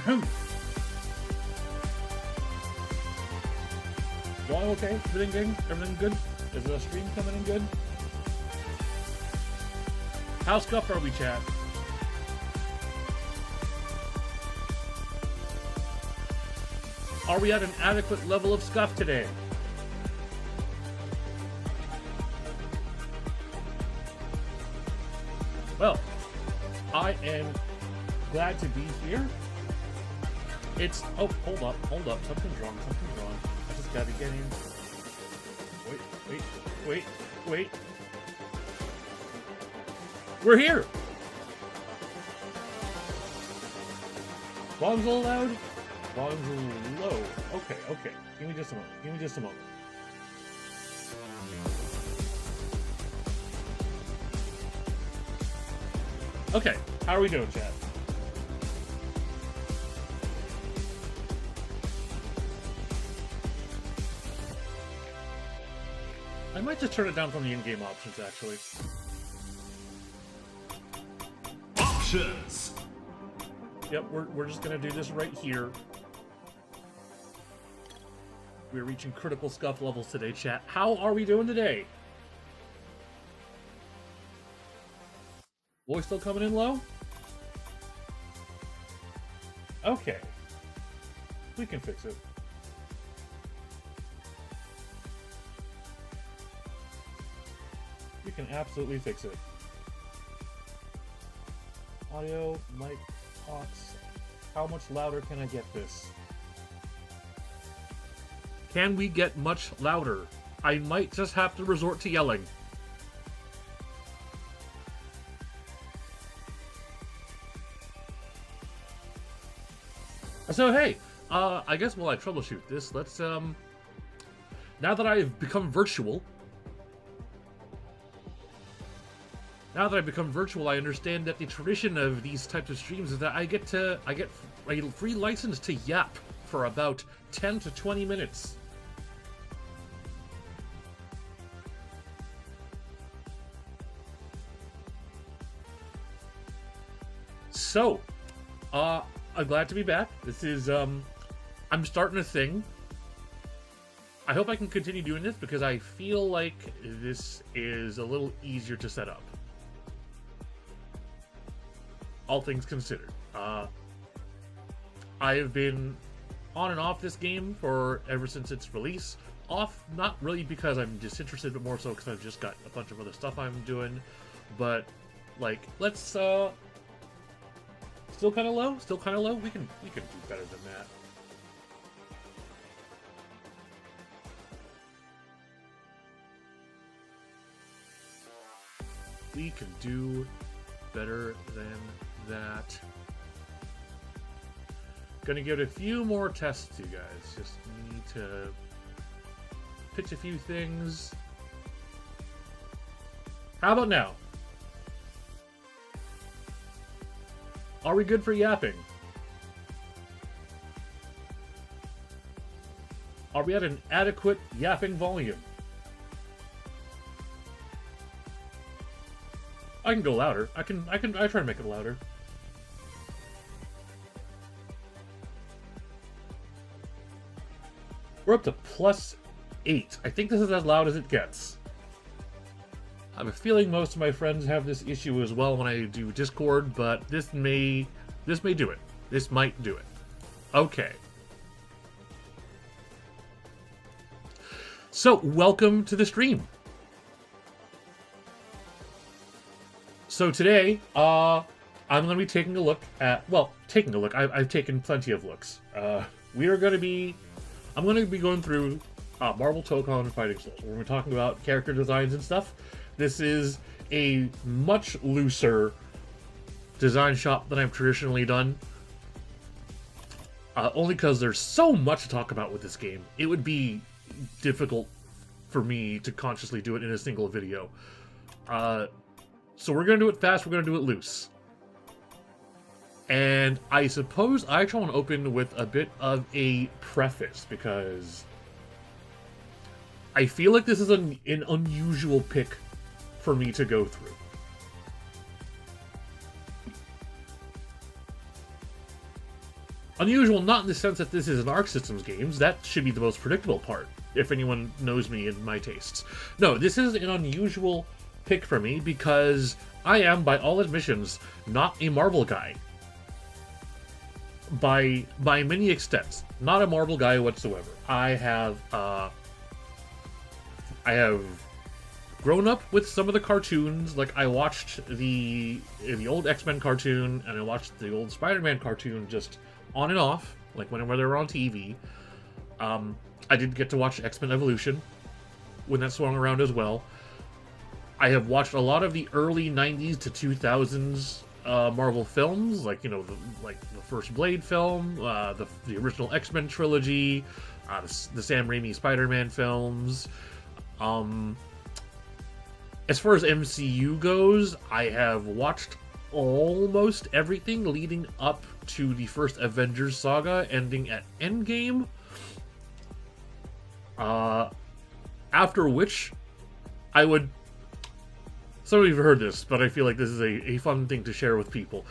Going okay? Everything good? Everything good? Is the stream coming in good? How scuffed are we, chat? Are we at an adequate level of scuff today? Well, I am glad to be here. It's... Oh, hold up. Something's wrong. I just gotta get in. Wait. We're here! Volume's a little loud? Volume's a little low. Okay. Give me just a moment. Okay, how are we doing, chat? I might just turn it down from the in-game options, actually. Options! Yep, we're just gonna do this right here. We're reaching critical scuff levels today, chat. How are we doing today? Voice still coming in low? Okay. We can fix it. We can absolutely fix it. Audio, mic, aux. How much louder can I get this? Can we get much louder? I might just have to resort to yelling. So hey, I guess while I troubleshoot this, let's now that I've become virtual, I understand that the tradition of these types of streams is that I get a free license to yap for about 10 to 20 minutes. So, I'm glad to be back. This is, I'm starting a thing. I hope I can continue doing this because I feel like this is a little easier to set up. All things considered. I have been on and off this game for ever since its release. Off, not really because I'm disinterested, but more so because I've just got a bunch of other stuff I'm doing. But, like, let's, still kind of low? We can do better than that. We can do better than that. Gonna give it a few more tests, you guys. Just need to pitch a few things. How about now? Are we good for yapping? Are we at an adequate yapping volume? I can go louder. I try to make it louder. We're up to +8. I think this is as loud as it gets. I have a feeling most of my friends have this issue as well when I do Discord, but this may do it. This might do it. Okay. So, welcome to the stream. So today, I'm going to be taking a look at, well, I've taken plenty of looks. I'm going to be going through Marvel Tokon Fighting Souls. We're going to be talking about character designs and stuff. This is a much looser design shop than I've traditionally done. Only because there's so much to talk about with this game. It would be difficult for me to consciously do it in a single video. So we're going to do it fast, we're going to do it loose. And I suppose I actually want to open with a bit of a preface, because I feel like this is an unusual pick for me to go through. Unusual not in the sense that this is an Arc Systems games. That should be the most predictable part, if anyone knows me and my tastes. No, this is an unusual pick for me because I am, by all admissions, not a Marvel guy. By many extents, not a Marvel guy whatsoever. I have grown up with some of the cartoons. Like, I watched the old X-Men cartoon, and I watched the old Spider-Man cartoon just on and off, like whenever they were on TV. I did get to watch X-Men Evolution when that swung around as well. I have watched a lot of the early 90s to 2000s Marvel films, like, you know, the first Blade film, the original X-Men trilogy, the Sam Raimi Spider-Man films. As far as MCU goes, I have watched almost everything leading up to the first Avengers saga, ending at Endgame. After which, I would... Some of you have heard this, but I feel like this is a fun thing to share with people.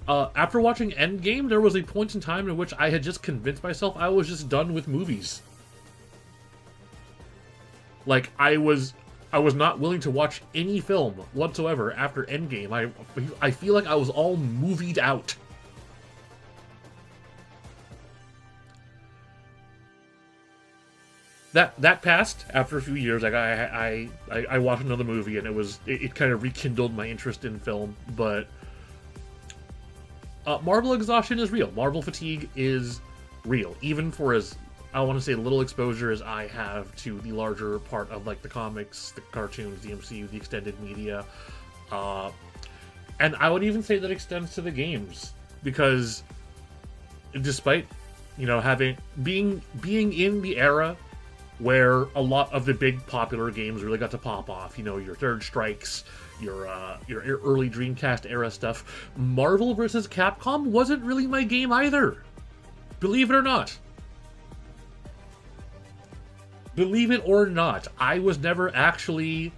After watching Endgame, there was a point in time in which I had just convinced myself I was just done with movies. Like, I was not willing to watch any film whatsoever after Endgame. I feel like I was all movied out. That passed after a few years. Like, I watched another movie, and it kind of rekindled my interest in film. But Marvel exhaustion is real. Marvel fatigue is real, even for as, I want to say, little exposure as I have to the larger part of, like, the comics, the cartoons, the MCU, the extended media. And I would even say that extends to the games, because despite, you know, being in the era where a lot of the big popular games really got to pop off, you know, your Third Strikes, your early Dreamcast era stuff, Marvel vs. Capcom wasn't really my game either. Believe it or not. Believe it or not, I was never actually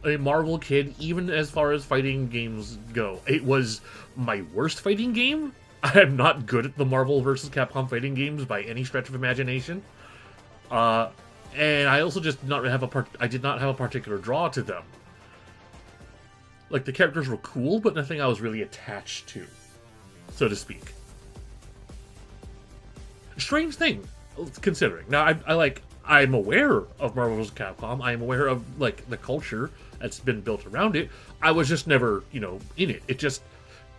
a Marvel kid, even as far as fighting games go. It was my worst fighting game. I am not good at the Marvel vs. Capcom fighting games by any stretch of imagination. And I also just did not have a particular draw to them. Like, the characters were cool, but nothing I was really attached to, so to speak. Strange thing, considering. Now, I'm aware of Marvel vs. Capcom. I am aware of, like, the culture that's been built around it. I was just never, you know, in it.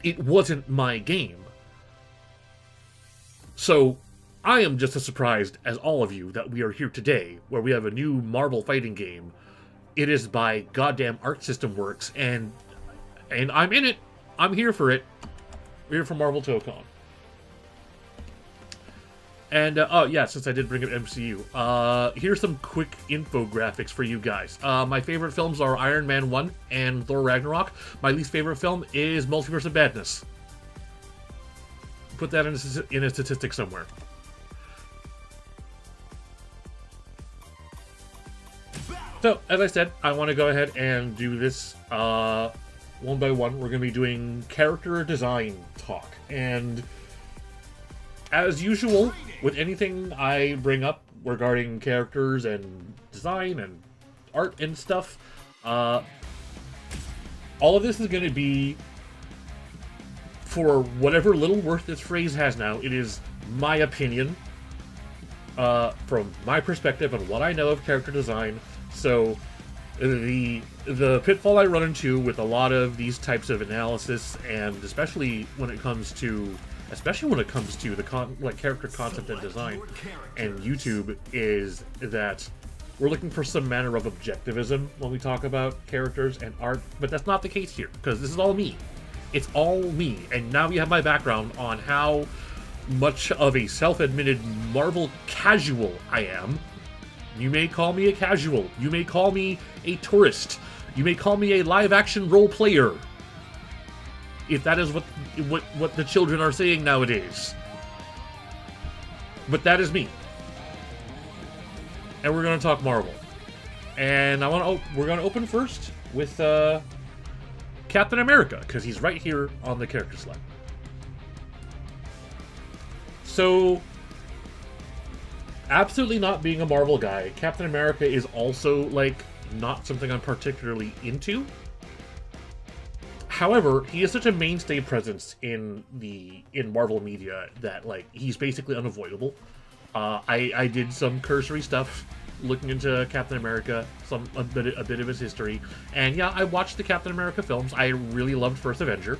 It wasn't my game. So, I am just as surprised as all of you that we are here today, where we have a new Marvel fighting game. It is by goddamn Arc System Works, and I'm in it. I'm here for it. We're here for Marvel Tokon. And, oh yeah, since I did bring up MCU, here's some quick infographics for you guys. My favorite films are Iron Man 1 and Thor Ragnarok. My least favorite film is Multiverse of Madness. Put that in a statistic somewhere. So, as I said, I want to go ahead and do this one by one. We're going to be doing character design talk. And as usual, with anything I bring up regarding characters and design and art and stuff, all of this is going to be, for whatever little worth this phrase has now, it is my opinion, from my perspective on what I know of character design. So the pitfall I run into with a lot of these types of analysis, and especially when it comes to the character concept and design and YouTube, is that we're looking for some manner of objectivism when we talk about characters and art, but that's not the case here, because this is all me. It's all me, and now you have my background on how much of a self-admitted Marvel casual I am. You may call me a casual. You may call me a tourist. You may call me a live-action role player, if that is what the children are saying nowadays. But that is me. And we're going to talk Marvel. And we're going to open first with Captain America, because he's right here on the character slide. So, absolutely not being a Marvel guy, Captain America is also, like, not something I'm particularly into. However, he is such a mainstay presence in Marvel media that, like, he's basically unavoidable. I did some cursory stuff looking into Captain America, a bit of his history, and yeah, I watched the Captain America films. I really loved First Avenger,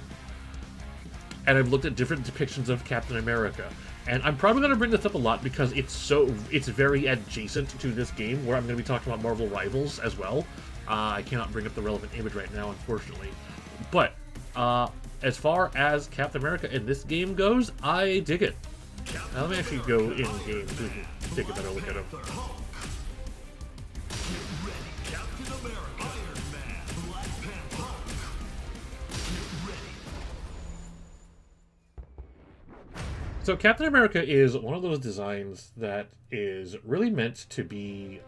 and I've looked at different depictions of Captain America. And I'm probably going to bring this up a lot because it's very adjacent to this game, where I'm going to be talking about Marvel Rivals as well. I cannot bring up the relevant image right now, unfortunately. But as far as Captain America in this game goes, I dig it. Now, let me actually go in-game so we can take a better look at him. So Captain America is one of those designs that is really meant to be...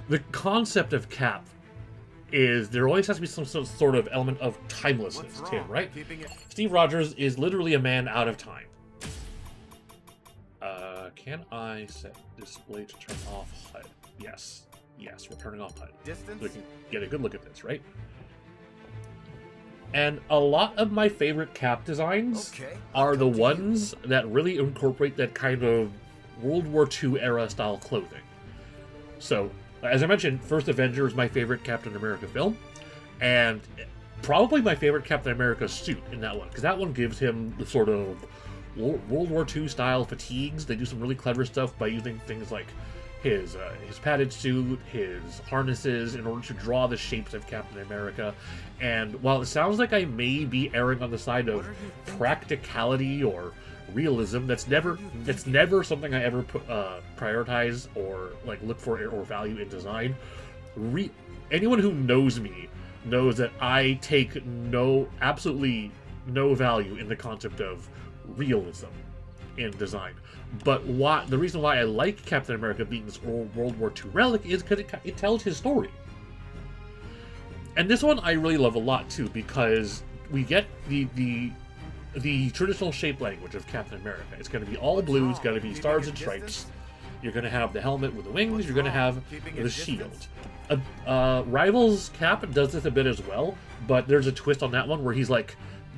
the concept of Cap is there always has to be some sort of element of timelessness to him, right? Steve Rogers is literally a man out of time. Can I set display to turn off HUD? Yes. Yes, we're turning off HUD. So we can get a good look at this, right? And a lot of my favorite Cap designs are the ones that really incorporate that kind of World War II era style clothing. So, as I mentioned, First Avenger is my favorite Captain America film, and probably my favorite Captain America suit in that one, because that one gives him the sort of World War II style fatigues. They do some really clever stuff by using things like his padded suit, his harnesses, in order to draw the shapes of Captain America. And while it sounds like I may be erring on the side of practicality or realism, that's never something I ever prioritize or like look for or value in design. Anyone who knows me knows that I take absolutely no value in the concept of realism in design. But the reason why I like Captain America being this World War II relic is because it tells his story. And this one I really love a lot too, because we get the traditional shape language of Captain America. It's going to be all blue, it's going to be stars and stripes. You're going to have the helmet with the wings, you're going to have the shield. Rivals Cap does this a bit as well, but there's a twist on that one where he's like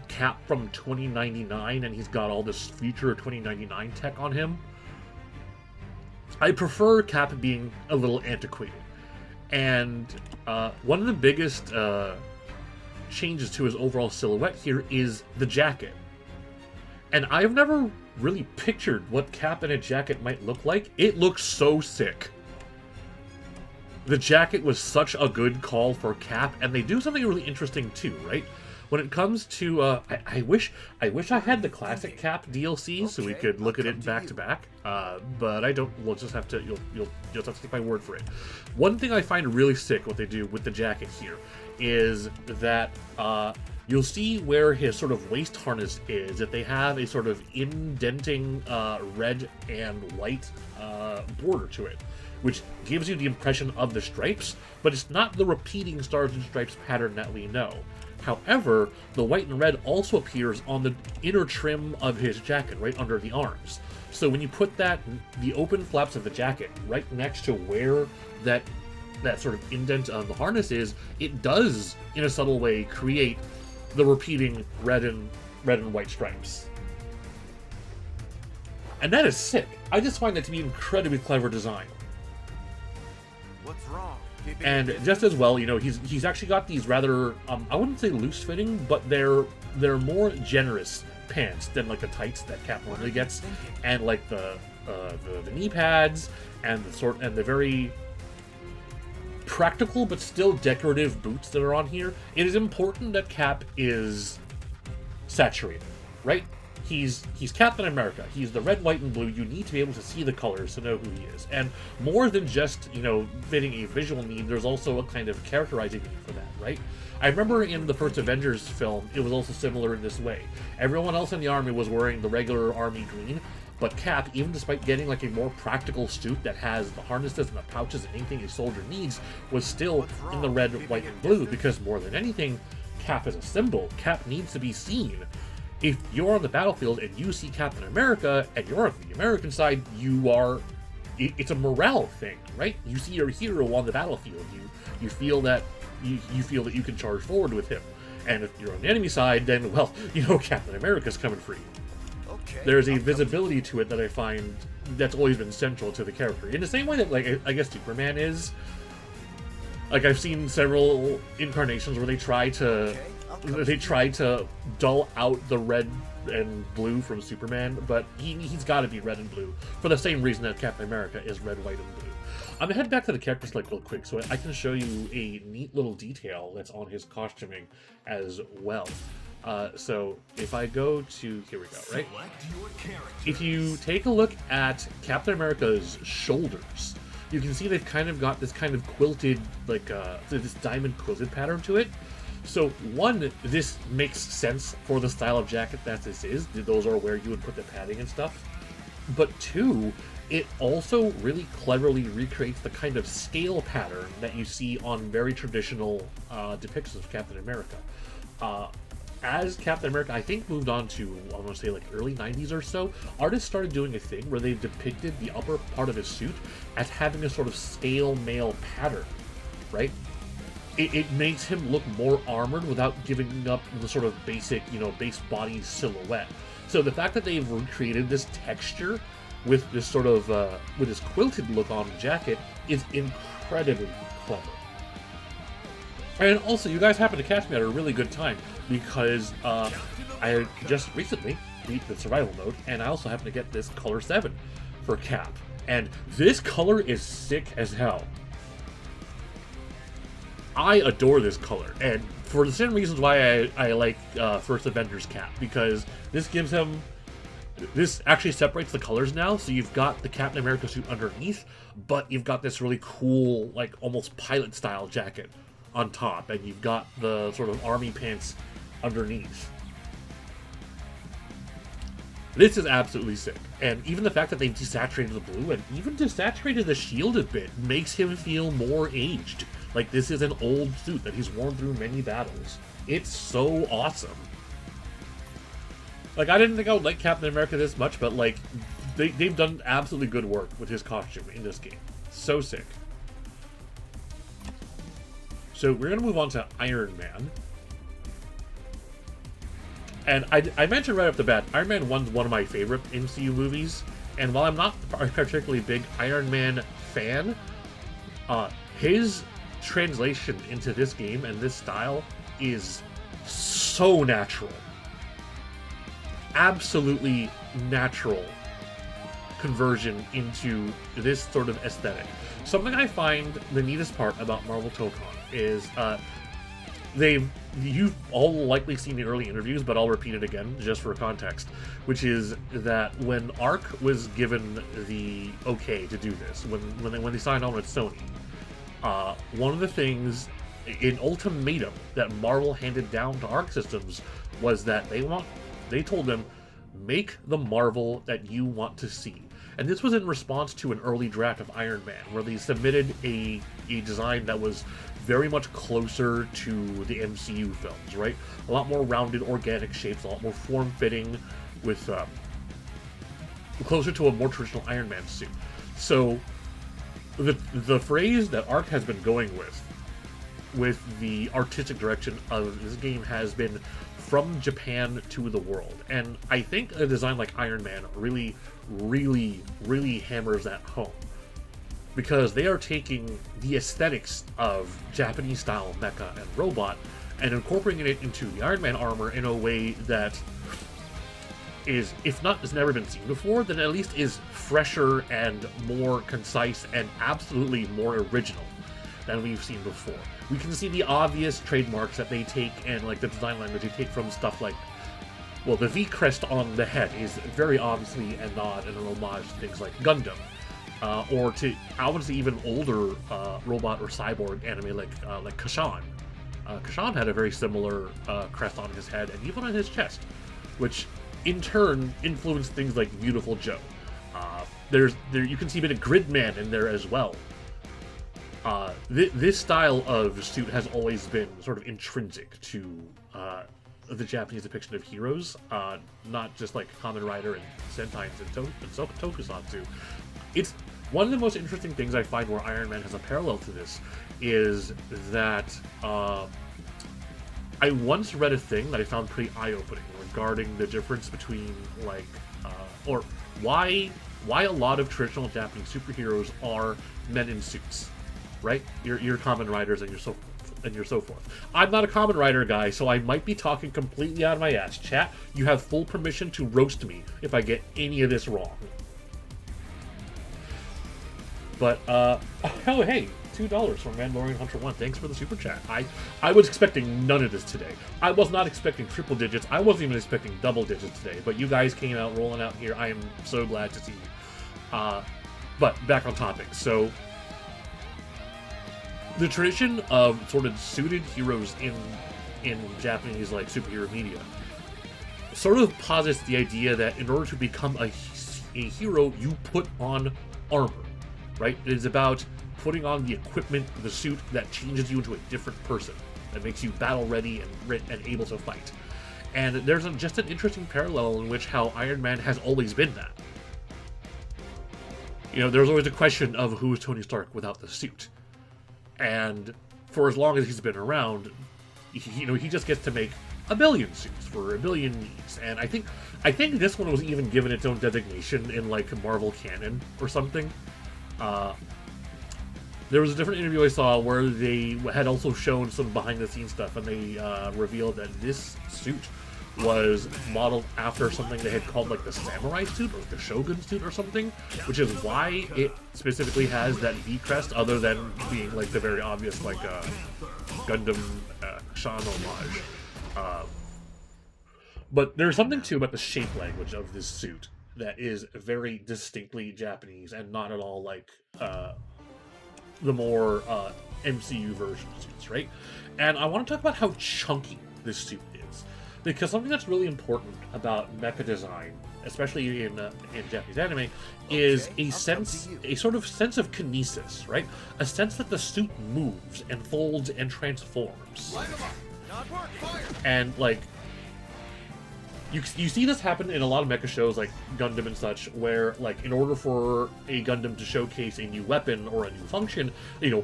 Cap from 2099 and he's got all this future 2099 tech on him. I prefer Cap being a little antiquated. And one of the biggest changes to his overall silhouette here is the jacket. And I've never really pictured what Cap in a jacket might look like. It looks so sick. The jacket was such a good call for Cap, and they do something really interesting too, right? When it comes to, I wish I had the classic Cap DLC so we could look at it back to back, but I don't. We'll just have to. You'll just have to take my word for it. One thing I find really sick what they do with the jacket here is that you'll see where his sort of waist harness is, that they have a sort of indenting red and white border to it, which gives you the impression of the stripes, but it's not the repeating stars and stripes pattern that we know. However, the white and red also appears on the inner trim of his jacket, right under the arms. So when you put the open flaps of the jacket right next to where that sort of indent of the harness is, it does, in a subtle way, create the repeating red and white stripes. And that is sick. I just find that to be incredibly clever design. What's wrong? And just as well, you know, he's actually got these rather, I wouldn't say loose-fitting, but they're more generous pants than like the tights that Cap normally gets, and like the knee pads and the very practical but still decorative boots that are on here. It is important that Cap is saturated, right? He's Captain America. He's the red, white, and blue. You need to be able to see the colors to know who he is. And more than just, you know, fitting a visual need, there's also a kind of characterizing need for that, right? I remember in the first Avengers film, it was also similar in this way. Everyone else in the army was wearing the regular army green, but Cap, even despite getting like a more practical suit that has the harnesses and the pouches and anything a soldier needs, was still in the red, white, and blue, because more than anything, Cap is a symbol. Cap needs to be seen. if you're on the battlefield and you see Captain America and you're on the American side, it's a morale thing, right? You see your hero on the battlefield, you feel that you feel that you can charge forward with him. And if you're on the enemy side, then, well, Captain America's coming for you. Okay. There's a visibility to it that I find that's always been central to the character. In the same way that, like, I guess Superman is. Like, I've seen several incarnations where they try to dull out the red and blue from Superman, but he's got to be red and blue for the same reason that Captain America is red, white, and blue. I'm gonna head back to the character select real quick so I can show you a neat little detail that's on his costuming as well. So if I go to, here we go, right? If you take a look at Captain America's shoulders, you can see they've kind of got this kind of quilted, like, this diamond quilted pattern to it. So, one, this makes sense for the style of jacket that this is. Those are where you would put the padding and stuff. But two, it also really cleverly recreates the kind of scale pattern that you see on very traditional depictions of Captain America. As Captain America, I think, moved on to, I want to say, like, early 90s or so, artists started doing a thing where they depicted the upper part of his suit as having a sort of scale mail pattern, right? It makes him look more armored without giving up the sort of basic, base body silhouette. So the fact that they've recreated this texture with this sort of, with this quilted look on the jacket is incredibly clever. And also, you guys happen to catch me at a really good time, because I just recently beat the survival mode, and I also happen to get this color 7 for Cap. And this color is sick as hell. I adore this color, and for the same reasons why I like First Avengers Cap, because this gives him... This actually separates the colors now, so you've got the Captain America suit underneath, but you've got this really cool, like, almost pilot-style jacket on top, and you've got the sort of army pants underneath. This is absolutely sick, and even the fact that they've desaturated the blue and even desaturated the shield a bit makes him feel more aged. Like, this is an old suit that he's worn through many battles. It's so awesome. Like, I didn't think I would like Captain America this much, but, like, they've done absolutely good work with his costume in this game. So sick. So we're going to move on to Iron Man. And I mentioned right off the bat, Iron Man 1's one of my favorite MCU movies. And while I'm not a particularly big Iron Man fan, his translation into this game and this style is so natural. Absolutely natural conversion into this sort of aesthetic. Something I find the neatest part about Marvel Tokon is you've all likely seen the early interviews, but I'll repeat it again just for context, which is that when ARC was given the okay to do this, when they signed on with Sony, one of the things, an ultimatum that Marvel handed down to ARC Systems was that they told them, make the Marvel that you want to see. And this was in response to an early draft of Iron Man, where they submitted a design that was very much closer to the MCU films, right? A lot more rounded, organic shapes, a lot more form-fitting, with closer to a more traditional Iron Man suit. So the phrase that ARC has been going with the artistic direction of this game has been from Japan to the world. And I think a design like Iron Man really, really, really hammers that home, because they are taking the aesthetics of Japanese-style mecha and robot and incorporating it into the Iron Man armor in a way that is, if not has never been seen before, then at least is fresher and more concise and absolutely more original than we've seen before. We can see the obvious trademarks that they take and, like, the design language they take from stuff like, well, the V crest on the head is very obviously a nod and an homage to things like Gundam. Or to, I would say, even older robot or cyborg anime like Kashan. Kashan had a very similar crest on his head and even on his chest, which in turn influenced things like Beautiful Joe. You can see a bit of Gridman in there as well. This style of suit has always been sort of intrinsic to the Japanese depiction of heroes, not just like Kamen Rider and Sentains and Tokusatsu. It's one of the most interesting things I find where Iron Man has a parallel to this is that I once read a thing that I found pretty eye-opening regarding the difference between like or why a lot of traditional Japanese superheroes are men in suits, right? Your Kamen Riders and your so forth. I'm not a Kamen Rider guy, so I might be talking completely out of my ass. Chat, you have full permission to roast me if I get any of this wrong. But oh hey, $2 from Mandalorian Hunter 1. Thanks for the super chat. I was expecting none of this today. I was not expecting triple digits. I wasn't even expecting double digits today. But you guys came out rolling out here. I am so glad to see you. But back on topic. So the tradition of sort of suited heroes in Japanese like superhero media sort of posits the idea that in order to become a hero, you put on armor, right? It is about putting on the equipment, the suit that changes you into a different person, that makes you battle ready and able to fight. And there's just an interesting parallel in which how Iron Man has always been that. You know, there's always a question of who is Tony Stark without the suit. And for as long as he's been around, he just gets to make a billion suits for a billion needs. And I think this one was even given its own designation in like Marvel canon or something. There was a different interview I saw where they had also shown some behind-the-scenes stuff, and they revealed that this suit was modeled after something they had called like the samurai suit or the shogun suit or something, which is why it specifically has that V crest, other than being like the very obvious like Gundam Shan homage. But there's something too about the shape language of this suit that is very distinctly Japanese and not at all like the more MCU version suits, right? And I want to talk about how chunky this suit is, because something that's really important about mecha design, especially in Japanese anime, is a sort of sense of kinesis, right? A sense that the suit moves and folds and transforms. And like, you see this happen in a lot of mecha shows like Gundam and such, where like in order for a Gundam to showcase a new weapon or a new function,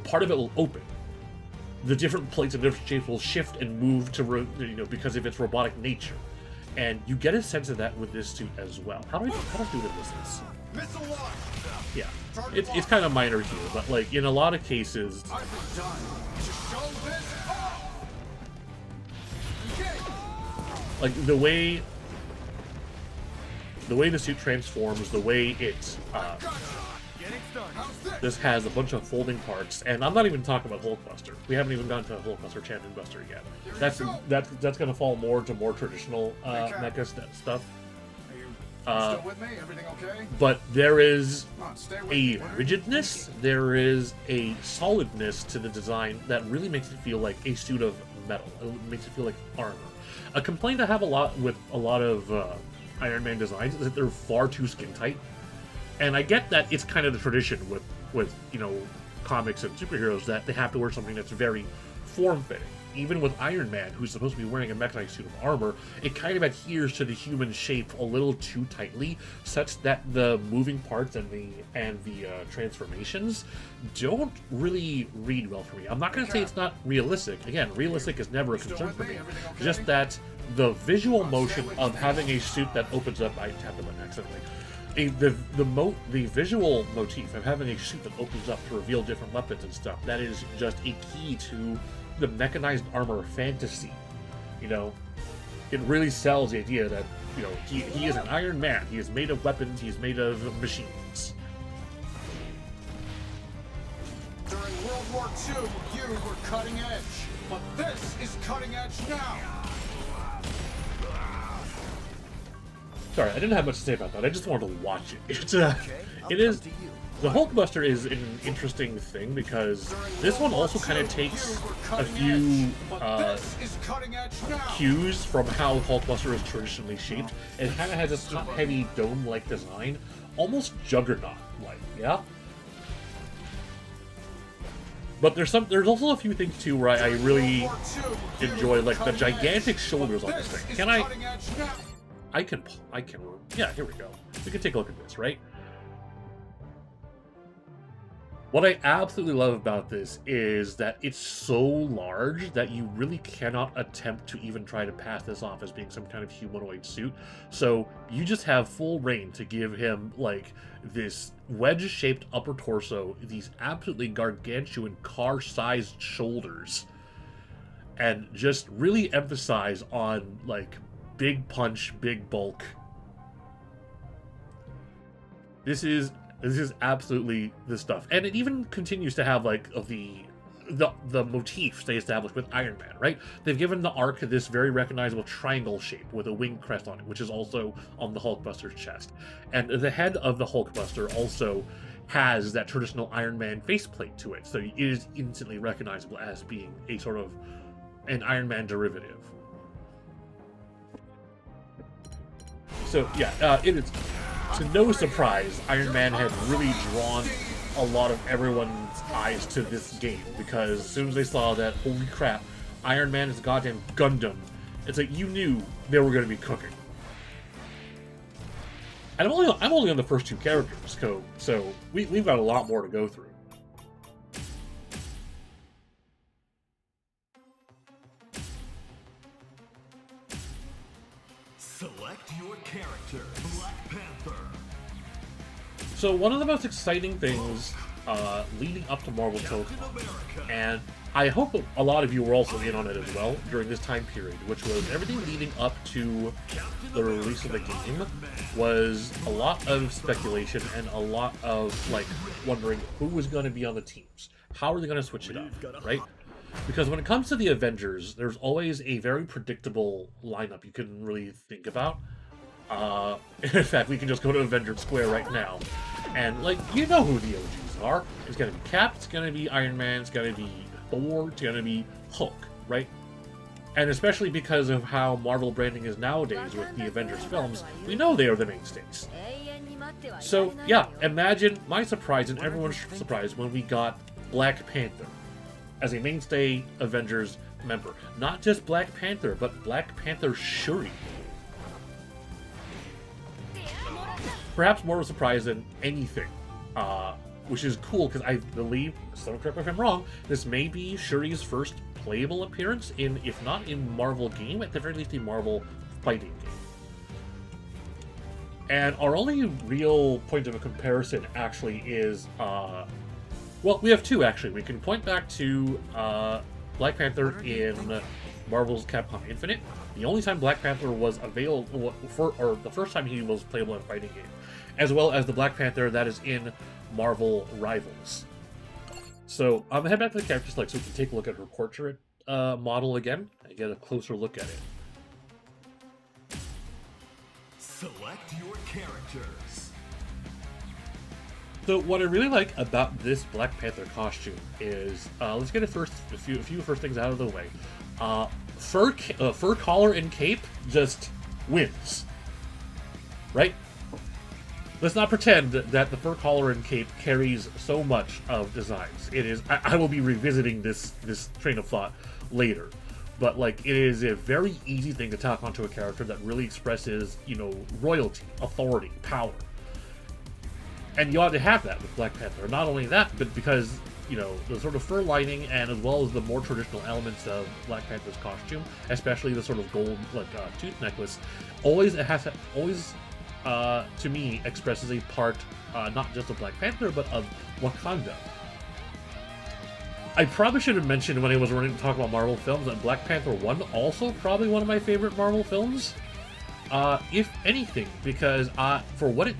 part of it will open. The different plates and different shapes will shift and move to because of its robotic nature, and you get a sense of that with this suit as well. How do I do this? Yeah, it's kind of minor here, but like in a lot of cases. Like the way the suit transforms, the way it this has a bunch of folding parts, and I'm not even talking about Hulkbuster. We haven't even gotten to Hulkbuster Champion Buster yet. That's gonna fall more to more traditional mecha stuff. Still with me? Everything okay? But there is a rigidness, there is a solidness to the design that really makes it feel like a suit of metal. It makes it feel like armor. A complaint I have a lot with a lot of Iron Man designs is that they're far too skin tight, and I get that it's kind of the tradition with comics and superheroes that they have to wear something that's very form fitting. Even with Iron Man, who's supposed to be wearing a mechanized suit of armor, it kind of adheres to the human shape a little too tightly, such that the moving parts and the transformations don't really read well for me. I'm not going to say it's not realistic. Again, realistic is never a concern for me. Just that the visual motion of having a suit that opens up, I tapped the button accidentally. The visual motif of having a suit that opens up to reveal different weapons and stuff, that is just a key to the mechanized armor fantasy. It really sells the idea that he is an Iron Man. He is made of weapons. He is made of machines. During World War II, you were cutting edge, but this is cutting edge now. Sorry, I didn't have much to say about that. I just wanted to watch it. It is. The Hulkbuster is an interesting thing because this one also kind of takes a few cues from how Hulkbuster is traditionally shaped. It kind of has a top-heavy dome-like design, almost Juggernaut-like, yeah? But there's also a few things too where I really World War II, you enjoy, were like the cutting gigantic edge. shoulders on But this thing. is Can I? cutting edge now. I can. Yeah, here we go. We can take a look at this, right? What I absolutely love about this is that it's so large that you really cannot attempt to even try to pass this off as being some kind of humanoid suit. So you just have full reign to give him like this wedge-shaped upper torso, these absolutely gargantuan car-sized shoulders, and just really emphasize on like big punch, big bulk. This is absolutely the stuff, and it even continues to have like the motif they established with Iron Man, right? They've given the arc this very recognizable triangle shape with a wing crest on it, which is also on the Hulkbuster's chest, and the head of the Hulkbuster also has that traditional Iron Man faceplate to it, so it is instantly recognizable as being a sort of an Iron Man derivative. So yeah, it is. To no surprise, Iron Man had really drawn a lot of everyone's eyes to this game, because as soon as they saw that, holy crap, Iron Man is a goddamn Gundam, it's like you knew they were going to be cooking. And I'm only on the first two characters, so we've got a lot more to go through. Select your character. Black Panther. So one of the most exciting things leading up to Marvel Tokon, and I hope a lot of you were also in on it as well during this time period, which was everything leading up to the release of the game, was a lot of speculation and a lot of like wondering who was going to be on the teams. How are they going to switch it up, right? Because when it comes to the Avengers, there's always a very predictable lineup you can really think about. In fact, we can just go to Avengers Square right now, and like, you know who the OGs are. It's gonna be Cap, it's gonna be Iron Man, it's gonna be Thor, it's gonna be Hulk, right? And especially because of how Marvel branding is nowadays with the Avengers films, we know they are the mainstays. So yeah, imagine my surprise and everyone's surprise when we got Black Panther as a mainstay Avengers member. Not just Black Panther, but Black Panther Shuri. Perhaps more of a surprise than anything, which is cool because I believe, someone correct me if I'm wrong, this may be Shuri's first playable appearance in, if not in Marvel game, at the very least a Marvel fighting game. And our only real point of a comparison actually is, well, we have two actually. We can point back to Black Panther in Marvel's Capcom Infinite. The only time Black Panther was available, or the first time he was playable in a fighting game, as well as the Black Panther that is in Marvel Rivals. So I'm gonna head back to the character select so we can take a look at her portrait model again and get a closer look at it. Select your characters. So what I really like about this Black Panther costume is, let's get a few first things out of the way. Fur collar and cape just wins, right? Let's not pretend that the fur collar and cape carries so much of designs. It is. I will be revisiting this train of thought later, but like, it is a very easy thing to tack onto a character that really expresses, you know, royalty, authority, power. And you ought to have that with Black Panther. Not only that, but because, you know, the sort of fur lining and as well as the more traditional elements of Black Panther's costume, especially the sort of gold, like, tooth necklace, always to me expresses a part, not just of Black Panther, but of Wakanda. I probably should have mentioned when I was running to talk about Marvel films that Black Panther 1 also probably one of my favorite Marvel films. If anything, because for what it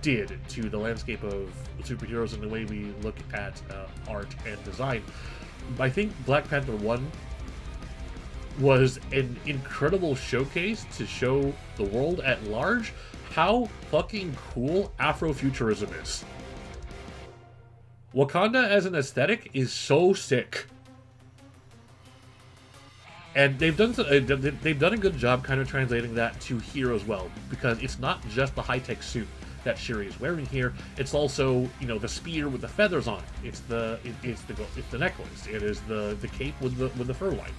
did to the landscape of superheroes and the way we look at art and design, I think Black Panther 1 was an incredible showcase to show the world at large how fucking cool Afrofuturism is. Wakanda as an aesthetic is so sick. And they've done a good job kind of translating that to here as well, because it's not just the high-tech suit that Shuri is wearing here. It's also, you know, the spear with the feathers on it. It's the necklace. It is the cape with the fur lining.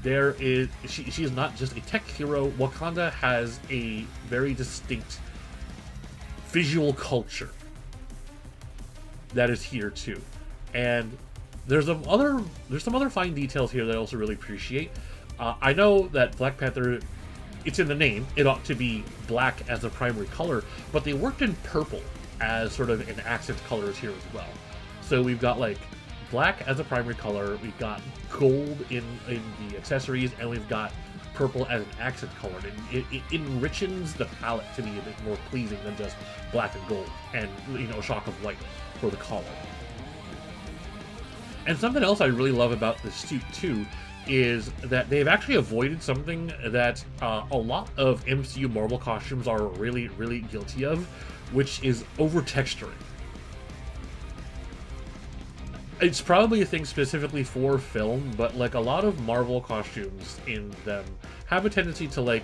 There is she is not just a tech hero. Wakanda has a very distinct visual culture that is here too, and there's some other fine details here that I also really appreciate. I know that Black Panther, it's in the name, it ought to be black as the primary color, but they worked in purple as sort of an accent colors here as well. So we've got like black as a primary color, we've got gold in the accessories, and we've got purple as an accent color. And it enriches the palette to be a bit more pleasing than just black and gold, and, you know, a shock of white for the collar. And something else I really love about this suit too is that they've actually avoided something that a lot of MCU Marvel costumes are really, really guilty of, which is over-texturing. It's probably a thing specifically for film, but like a lot of Marvel costumes in them have a tendency to, like,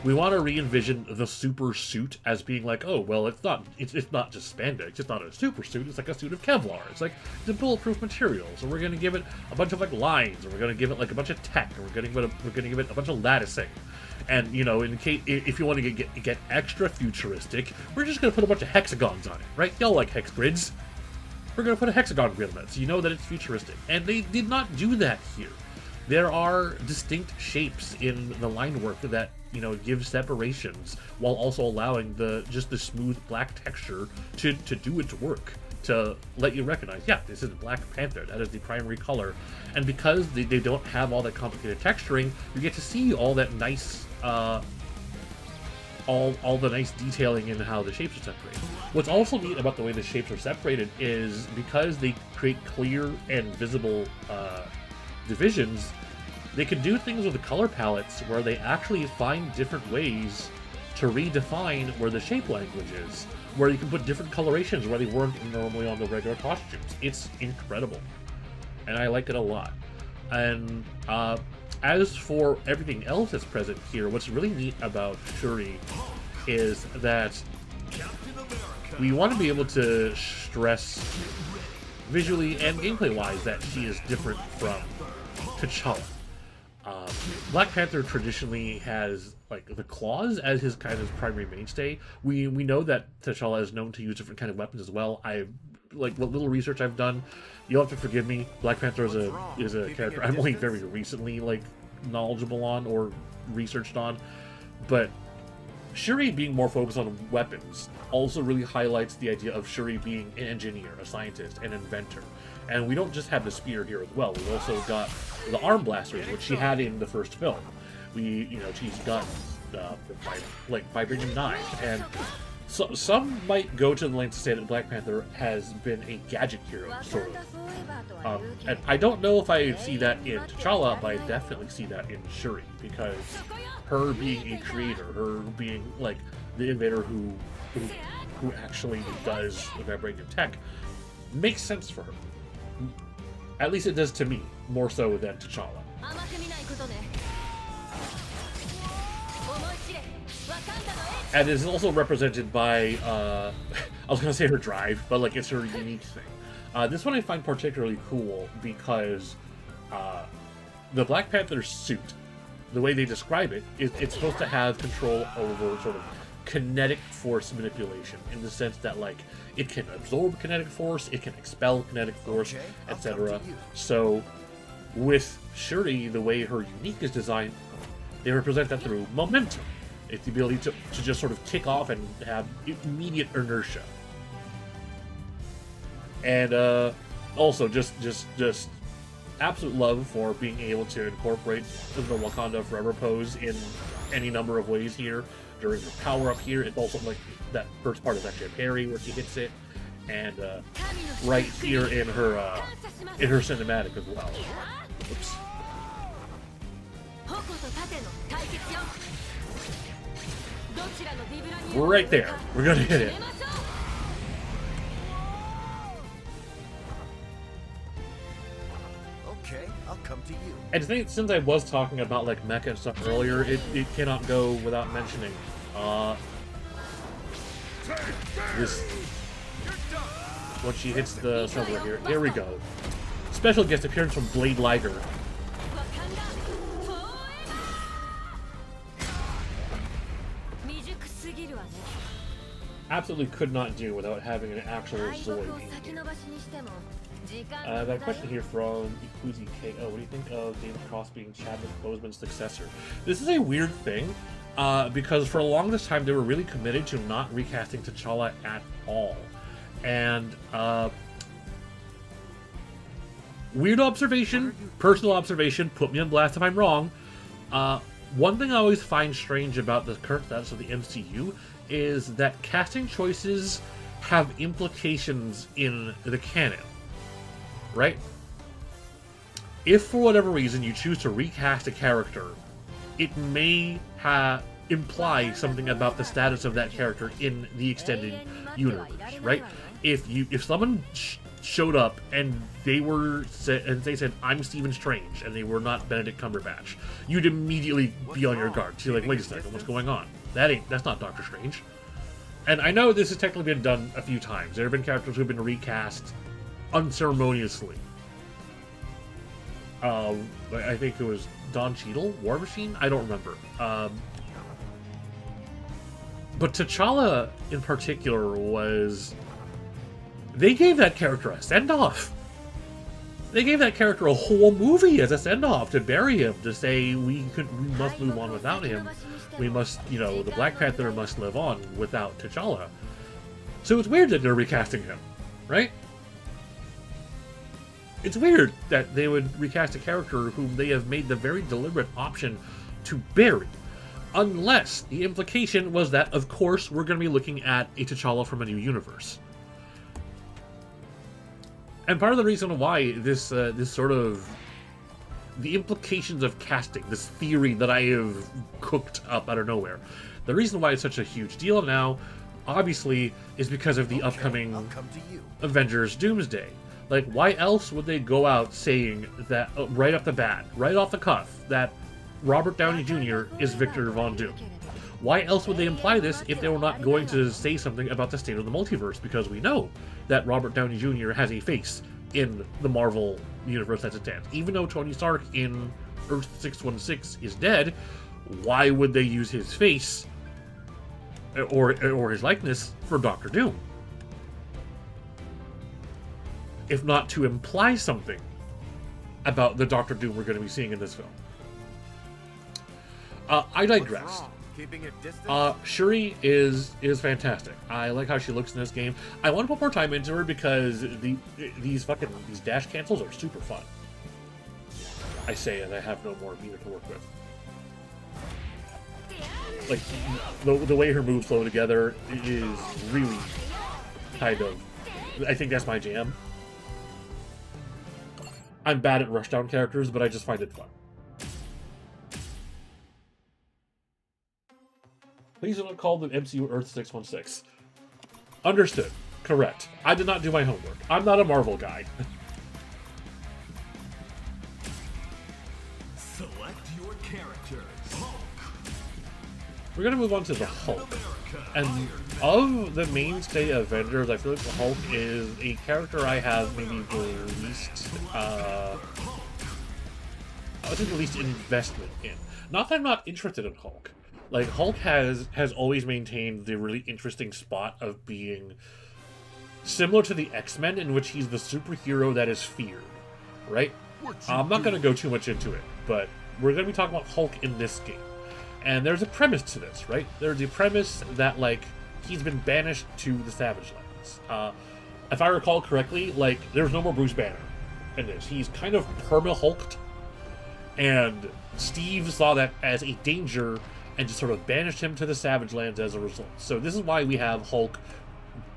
we want to re-envision the super suit as being like, oh, well, it's not just spandex, it's not a super suit, it's like a suit of Kevlar, it's like the bulletproof material, so we're going to give it a bunch of like lines, and we're going to give it like a bunch of tech, and we're going to give it a bunch of latticing. And, you know, in case if you want to get extra futuristic, we're just going to put a bunch of hexagons on it, right? Y'all like hex grids. We're going to put a hexagon grid on it, so you know that it's futuristic. And they did not do that here. There are distinct shapes in the line work that, you know, give separations while also allowing the smooth black texture to do its work, to let you recognize, yeah, this is Black Panther, that is the primary color. And because they don't have all that complicated texturing, you get to see all that nice all the nice detailing in how the shapes are separated. What's also neat about the way the shapes are separated is because they create clear and visible divisions, they can do things with the color palettes where they actually find different ways to redefine where the shape language is, where you can put different colorations where they weren't normally on the regular costumes. It's incredible, and I like it a lot. And as for everything else that's present here, what's really neat about Shuri is that we want to be able to stress visually and gameplay-wise that she is different from T'Challa. Black Panther traditionally has like the claws as his kind of primary mainstay. We know that T'Challa is known to use different kind of weapons as well. Like what little research I've done, you'll have to forgive me. Black Panther is a character I'm only very recently like knowledgeable on or researched on, but Shuri being more focused on weapons also really highlights the idea of Shuri being an engineer, a scientist, an inventor. And we don't just have the spear here as well. We've also got the arm blasters, which she had in the first film. She's got vibranium knives, and so some might go to the length to say that Black Panther has been a gadget hero, sort of. And I don't know if I see that in T'Challa, but I definitely see that in Shuri, because her being a creator, her being like the innovator who actually does the vibranium tech, makes sense for her. At least it does to me, more so than T'Challa. And is also represented by, I was going to say her drive, but like it's her unique thing. This one I find particularly cool because the Black Panther suit, the way they describe it, it's supposed to have control over sort of kinetic force manipulation, in the sense that like it can absorb kinetic force, it can expel kinetic force, etc. So with Shuri, the way her unique is designed, they represent that through momentum. It's the ability to just sort of kick off and have immediate inertia. And also just absolute love for being able to incorporate the Wakanda Forever pose in any number of ways here. During her power up here, it's also like that first part is actually a parry where she hits it, and right here in her cinematic as well. Oops. Right there, we're gonna hit it. Okay, I'll come to you. And I think since I was talking about like mecha and stuff earlier, it cannot go without mentioning This, once she hits the somewhere here. Here we go. Special guest appearance from Blade Liger. Absolutely could not do without having an actual Zoid in here. That question here from Ikuzi KO. What do you think of David Cross being Chadwick Boseman's successor? This is a weird thing, because for the longest time they were really committed to not recasting T'Challa at all. And, weird observation, personal observation, put me on blast if I'm wrong. One thing I always find strange about the current status of the MCU is that casting choices have implications in the canon, right? If for whatever reason you choose to recast a character, it may imply something about the status of that character in the extended universe, right? If someone showed up and they said, "I'm Stephen Strange," and they were not Benedict Cumberbatch, you'd immediately be on your guard. So you're like, wait a second, what's going on? That's not Doctor Strange. And I know this has technically been done a few times. There have been characters who've been recast unceremoniously. I think it was Don Cheadle, War Machine? I don't remember. But T'Challa, in particular, they gave that character a send-off. They gave that character a whole movie as a send-off to bury him, to say we must move on without him. We must, the Black Panther must live on without T'Challa. So it's weird that they're recasting him, right? It's weird that they would recast a character whom they have made the very deliberate option to bury. Unless the implication was that, of course, we're going to be looking at a T'Challa from a new universe. And part of the reason why this sort of the implications of casting, this theory that I have cooked up out of nowhere, the reason why it's such a huge deal now, obviously, is because of the upcoming Avengers Doomsday. Like, why else would they go out saying that right off the bat, right off the cuff, that Robert Downey Jr. is Victor Von Doom? Why else would they imply this if they were not going to say something about the state of the multiverse? Because we know that Robert Downey Jr. has a face in the Marvel universe as it stands. Even though Tony Stark in Earth 616 is dead, why would they use his face or his likeness for Doctor Doom? If not to imply something about the Doctor Doom we're going to be seeing in this film. I digress. Shuri is fantastic. I like how she looks in this game. I want to put more time into her because these dash cancels are super fun. I say, and I have no more meter to work with. Like the way her moves flow together is really kind of. I think that's my jam. I'm bad at rushdown characters, but I just find it fun. Please don't call them MCU Earth 616. Understood. Correct. I did not do my homework. I'm not a Marvel guy. Select your character. Hulk. We're going to move on to the Hulk. And of the mainstay Avengers, I feel like the Hulk is a character I have maybe the least, I would say the least investment in. Not that I'm not interested in Hulk. Like, Hulk has always maintained the really interesting spot of being similar to the X-Men, in which he's the superhero that is feared, right? I'm not going to go too much into it, but we're going to be talking about Hulk in this game. And there's a premise to this, right? There's a premise that, like, he's been banished to the Savage Lands. If I recall correctly, like, there's no more Bruce Banner in this. He's kind of perma-Hulked, and Steve saw that as a danger and just sort of banished him to the Savage Lands as a result. So this is why we have Hulk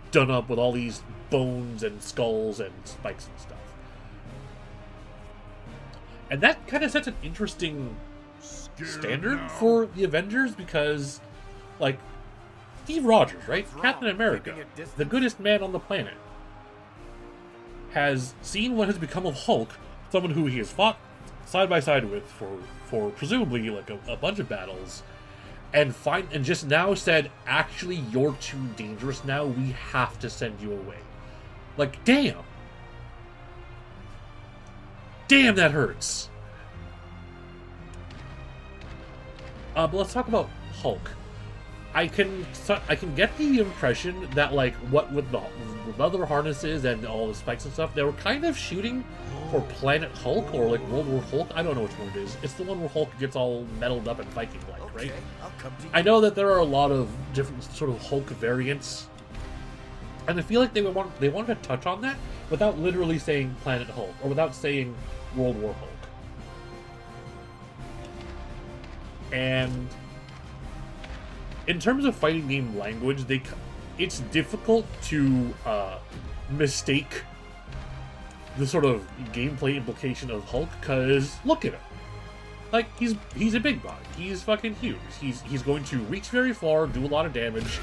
done up with all these bones and skulls and spikes and stuff. And that kind of sets an interesting standard for the Avengers because, like, Steve Rogers, right? Captain America, the goodest man on the planet, has seen what has become of Hulk, someone who he has fought side by side with for presumably like a bunch of battles, and just now said, actually, you're too dangerous now. We have to send you away. Like, damn. Damn, that hurts. But let's talk about Hulk. I can get the impression that, like, what with the leather harnesses and all the spikes and stuff, they were kind of shooting for Planet Hulk or like World War Hulk. I don't know which one it is. It's the one where Hulk gets all metaled up and Viking-like, right? I know that there are a lot of different sort of Hulk variants, and I feel like they wanted to touch on that without literally saying Planet Hulk or without saying World War Hulk. And in terms of fighting game language, it's difficult to mistake the sort of gameplay implication of Hulk, because look at him. Like, he's a big body. He's fucking huge. He's going to reach very far, do a lot of damage,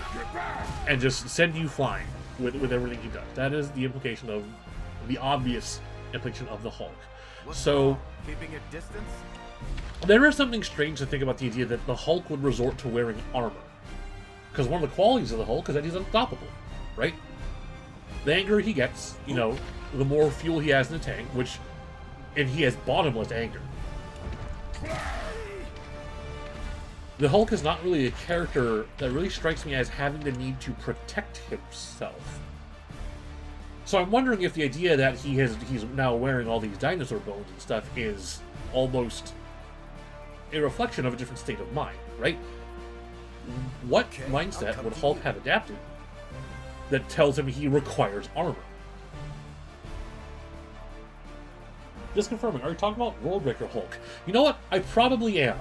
and just send you flying with everything he does. That is the implication of the obvious implication of the Hulk. So Keeping a distance? there is something strange to think about the idea that the Hulk would resort to wearing armor. Because one of the qualities of the Hulk is that he's unstoppable, right? The angrier he gets, you know, the more fuel he has in the tank, and he has bottomless anger. The Hulk is not really a character that really strikes me as having the need to protect himself. So I'm wondering if the idea that he's now wearing all these dinosaur bones and stuff is almost a reflection of a different state of mind, right? What mindset would Hulk have adapted that tells him he requires armor? Just confirming, are you talking about Worldbreaker Hulk? You know what? I probably am.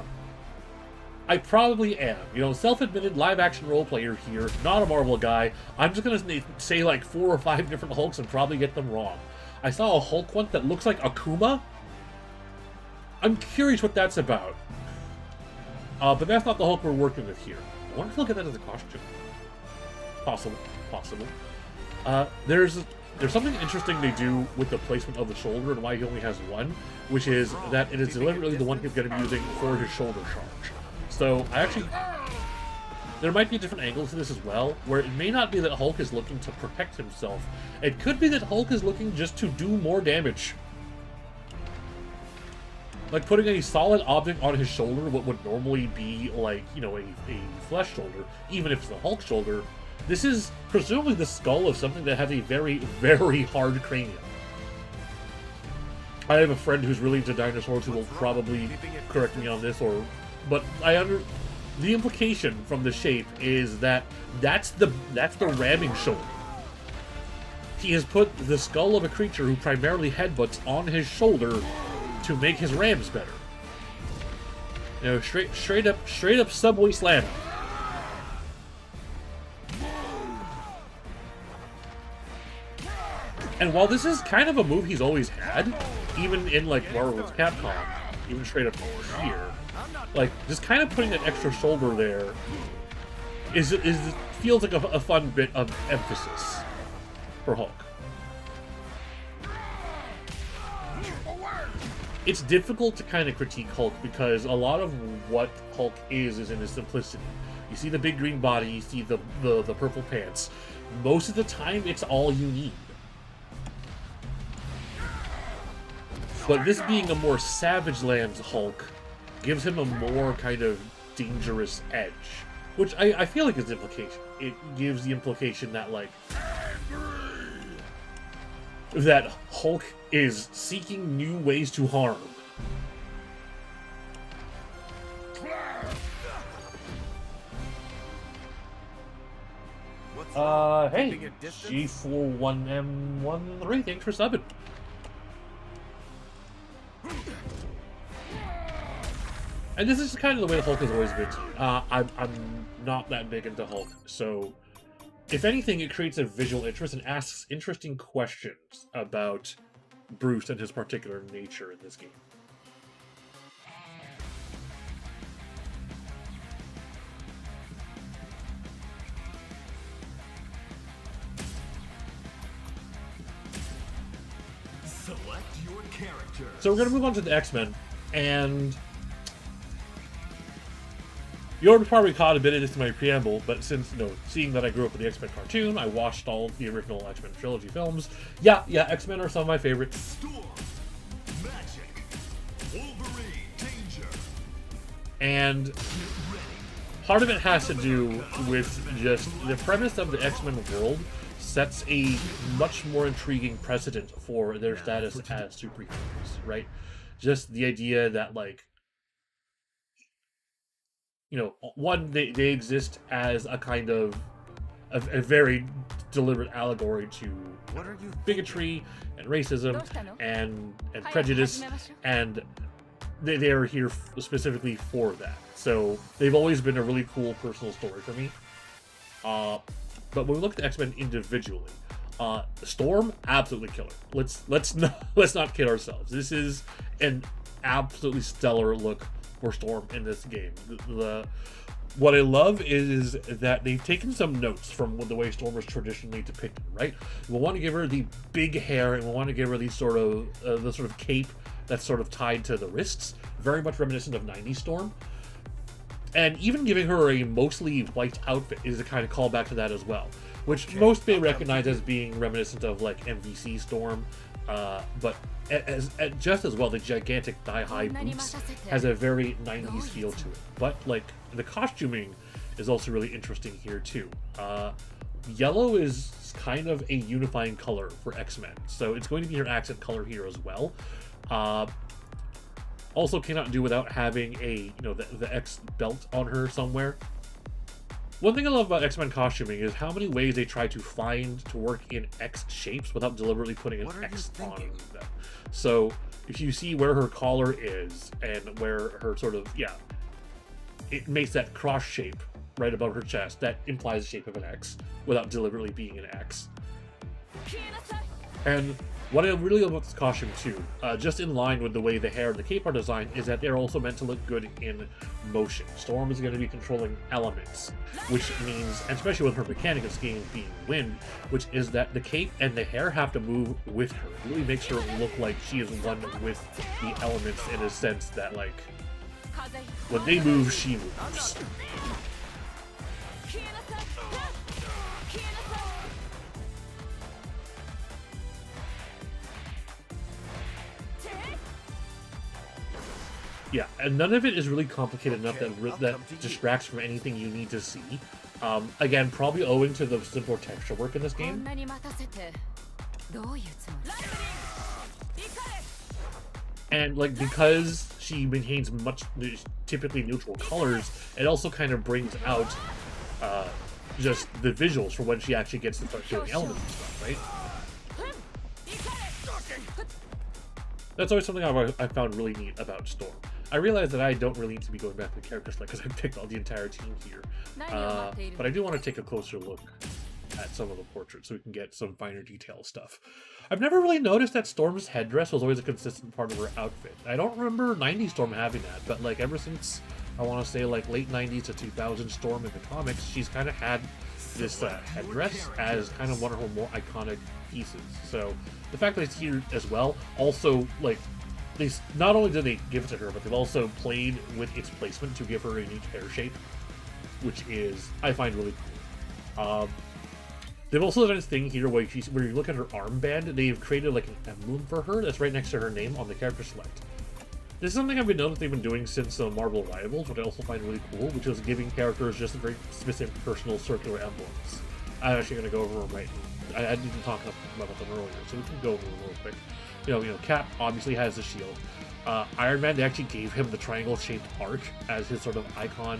You know, self-admitted live-action role player here, not a Marvel guy. I'm just gonna say like 4 or 5 different Hulks and probably get them wrong. I saw a Hulk once that looks like Akuma. I'm curious what that's about. But that's not the Hulk we're working with here. I wonder if they'll get that as a costume. Possible. There's something interesting they do with the placement of the shoulder and why he only has one, which is that it is deliberately the one he's going to be using for his shoulder charge. So, there might be a different angle to this as well, where it may not be that Hulk is looking to protect himself. It could be that Hulk is looking just to do more damage. Like putting a solid object on his shoulder, what would normally be like, you know, a flesh shoulder, even if it's a Hulk shoulder. This is presumably the skull of something that has a very, very hard cranium. I have a friend who's really into dinosaurs who will probably correct me on this, but the implication from the shape is that that's the ramming shoulder. He has put the skull of a creature who primarily headbutts on his shoulder to make his rams better. You know, straight up Subway slam. And while this is kind of a move he's always had, even in like Marvel vs. Capcom, even straight up here, like just kind of putting that extra shoulder there feels like a fun bit of emphasis for Hulk. It's difficult to kind of critique Hulk because a lot of what Hulk is in his simplicity. You see the big green body, you see the purple pants. Most of the time, it's all you need. But this being a more Savage Lands Hulk gives him a more kind of dangerous edge, which I feel like is the implication. It gives the implication that, like, that Hulk is seeking new ways to harm. Hey, G41M13, thanks for subbing. And this is kind of the way the Hulk has always been. I'm not that big into Hulk, so if anything, it creates a visual interest and asks interesting questions about Bruce and his particular nature in this game. Select your character. So we're going to move on to the X-Men, and You already probably caught a bit of this in my preamble, but since, seeing that I grew up with the X-Men cartoon, I watched all the original X-Men trilogy films. Yeah, X-Men are some of my favorites. Storm, Magic, Wolverine, Danger. And Get ready. part of it has to do with just the premise of the X-Men world sets a much more intriguing precedent for their status as superheroes, right? Just the idea that, like, one, they exist as a kind of a very deliberate allegory to bigotry and racism and prejudice, and they are here specifically for that. So they've always been a really cool personal story for me. But when we look at X-Men individually, Storm, absolutely killer. Let's not kid ourselves. This is an absolutely stellar look for Storm in this game. What I love is that they've taken some notes from the way Storm was traditionally depicted, right? We want to give her the big hair, and we want to give her the sort of cape that's sort of tied to the wrists, very much reminiscent of 90s Storm. And even giving her a mostly white outfit is a kind of callback to that as well, which most may recognize as being reminiscent of like MVC Storm, but just as well, the gigantic thigh-high boots has a very 90s feel to it. But like the costuming is also really interesting here too. Yellow is kind of a unifying color for X-Men, so it's going to be her accent color here as well. Also cannot do without having the X belt on her somewhere. One thing I love about X-Men costuming is how many ways they try to find to work in X shapes without deliberately putting an X on them. So if you see where her collar is and where her it makes that cross shape right above her chest, that implies the shape of an X without deliberately being an X. And what I really love about this costume too, just in line with the way the hair and the cape are designed, is that they're also meant to look good in motion. Storm is going to be controlling elements, which means, and especially with her mechanic of skiing being wind, which is that the cape and the hair have to move with her. It really makes her look like she is one with the elements in a sense that, like, when they move, she moves. Yeah, and none of it is really complicated enough that distracts from anything you need to see. Again, probably owing to the simple texture work in this game. And like, because she maintains typically neutral colors, it also kind of brings out just the visuals for when she actually gets to start doing elements and stuff, right? That's always something I found really neat about Storm. I realize that I don't really need to be going back to the character select because I picked all the entire team here. But I do want to take a closer look at some of the portraits so we can get some finer detail stuff. I've never really noticed that Storm's headdress was always a consistent part of her outfit. I don't remember 90s Storm having that, but like ever since, I want to say like late 90s to 2000 Storm in the comics, she's kind of had this headdress as kind of one of her more iconic pieces. So the fact that it's here as well, also like, not only did they give it to her, but they've also played with its placement to give her a unique hair shape, which is, I find, really cool. They've also done this thing here where you look at her armband, they've created like an emblem for her that's right next to her name on the character select. This is something I've been noticing they've been doing since Marvel Rivals, which I also find really cool, which is giving characters just very specific personal circular emblems. I'm actually going to go over them right now. I didn't even talk about them earlier, so we can go over them real quick. Cap obviously has the shield. Iron Man, they actually gave him the triangle-shaped arc as his sort of icon.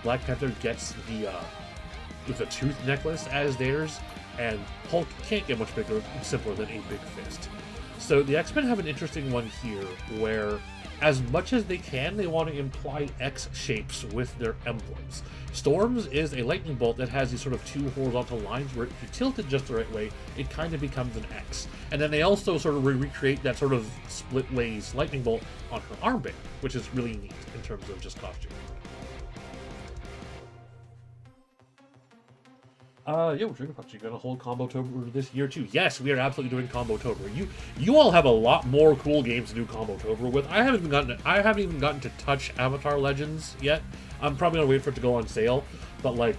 Black Panther gets the tooth necklace as theirs, and Hulk can't get much bigger, simpler than a big fist. So the X-Men have an interesting one here, where as much as they can, they want to imply X shapes with their emblems. Storm's is a lightning bolt that has these sort of two horizontal lines where if you tilt it just the right way, it kind of becomes an X. And then they also sort of recreate that sort of split ways lightning bolt on her armband, which is really neat in terms of just costume. Yo, Trigger Punch, you gonna hold Combo Tober this year too? Yes, we are absolutely doing Combo Tober. You all have a lot more cool games to do Combo Tober with. I haven't even gotten to touch Avatar Legends yet. I'm probably gonna wait for it to go on sale, but like,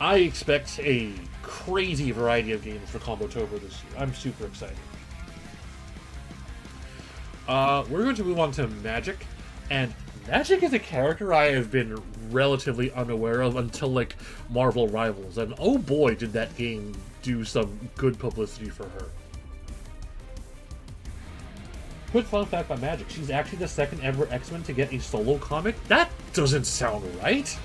I expect a crazy variety of games for Combo Tober this year. I'm super excited. We're going to move on to Magic, and Magic is a character I have been relatively unaware of until, like, Marvel Rivals, and oh boy did that game do some good publicity for her. Quick fun fact about Magic, she's actually the second ever X-Men to get a solo comic? That doesn't sound right!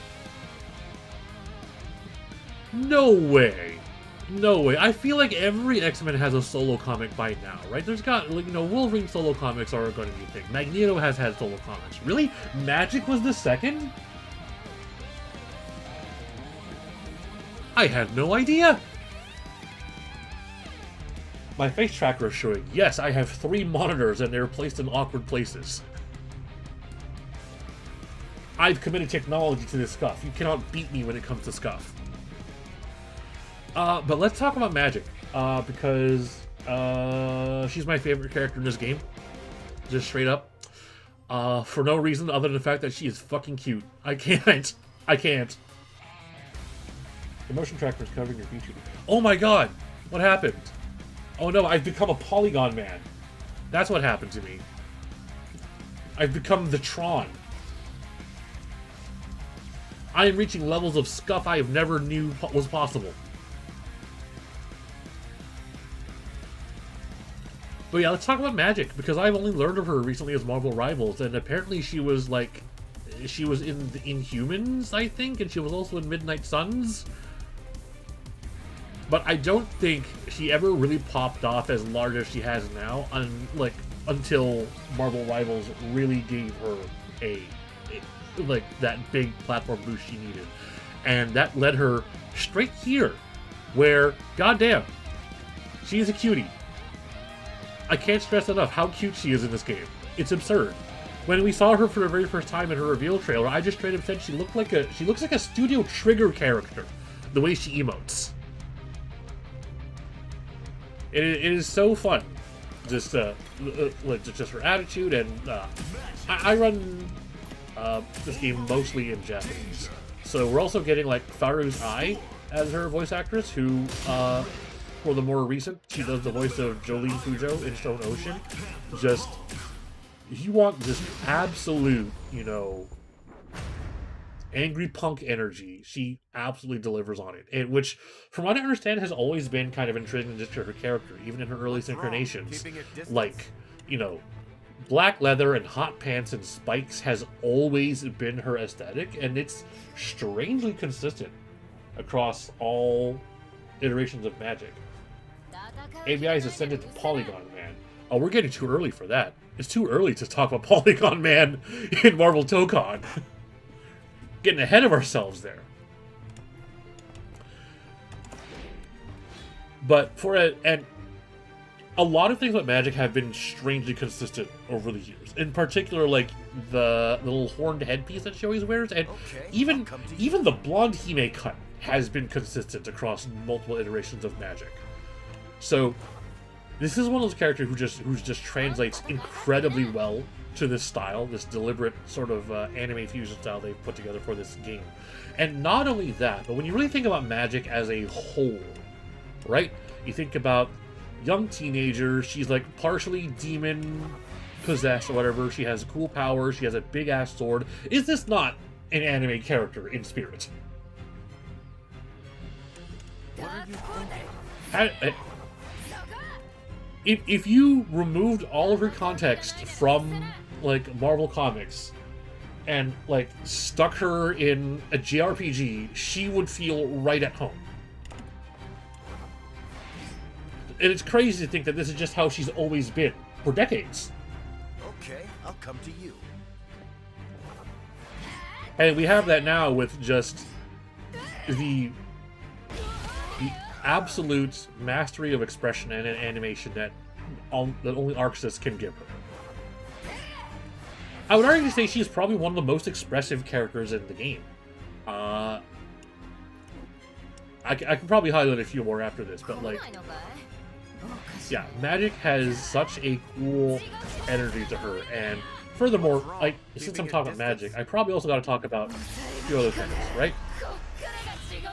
No way! No way. I feel like every X-Men has a solo comic by now, right? There's got, like, you know, Wolverine solo comics are going to be a thing. Magneto has had solo comics. Really? Magic was the second? I had no idea! My face tracker is showing, yes, I have 3 monitors and they're placed in awkward places. I've committed technology to this stuff. You cannot beat me when it comes to stuff. But let's talk about Magic, because she's my favorite character in this game, just straight up, for no reason other than the fact that she is fucking cute. I can't. The motion tracker is covering your feature. Oh my god! What happened? Oh no, I've become a Polygon Man. That's what happened to me. I've become the Tron. I am reaching levels of scuff I have never knew was possible. But yeah, let's talk about Magic, because I've only learned of her recently as Marvel Rivals, and apparently she was, like, she was in the Inhumans, I think, and she was also in Midnight Suns. But I don't think she ever really popped off as large as she has now, until Marvel Rivals really gave her like, that big platform boost she needed. And that led her straight here, where, goddamn, she's a cutie. I can't stress enough how cute she is in this game. It's absurd. When we saw her for the very first time in her reveal trailer, I just straight up said she looks like a Studio Trigger character, the way she emotes. It is so fun, just her attitude, and I run this game mostly in Japanese, so we're also getting like Faru's Ai as her voice actress, who for the more recent, she does the voice of Jolene Fujo in Stone Ocean. Just, if you want just absolute, you know, angry punk energy, she absolutely delivers on it. And which, from what I understand, has always been kind of intriguing just to her character, even in her early synchronations. Like, you know, black leather and hot pants and spikes has always been her aesthetic, and it's strangely consistent across all iterations of Magic. ABI has ascended to Polygon Man. Oh, we're getting too early for that. It's too early to talk about Polygon Man in Marvel Tokon. Getting ahead of ourselves there. But and a lot of things about Magic have been strangely consistent over the years. In particular, like the little horned headpiece that she always wears, and even the blonde Hime cut has been consistent across multiple iterations of Magic. So this is one of those characters who just translates incredibly well to this style, this deliberate sort of anime fusion style they've put together for this game. And not only that, but when you really think about Magic as a whole, right? You think about young teenager, she's like partially demon possessed or whatever, she has cool powers, she has a big ass sword. Is this not an anime character in spirit? If you removed all of her context from, like, Marvel Comics and, like, stuck her in a JRPG, she would feel right at home. And it's crazy to think that this is just how she's always been for decades. Okay, I'll come to you. And we have that now with just the absolute mastery of expression and animation that only Arxis can give her. I would argue to say she's probably one of the most expressive characters in the game. I can probably highlight a few more after this, but like, yeah, Magic has such a cool energy to her, and furthermore, like, since I'm talking about Magic, I probably also got to talk about a few other things, right?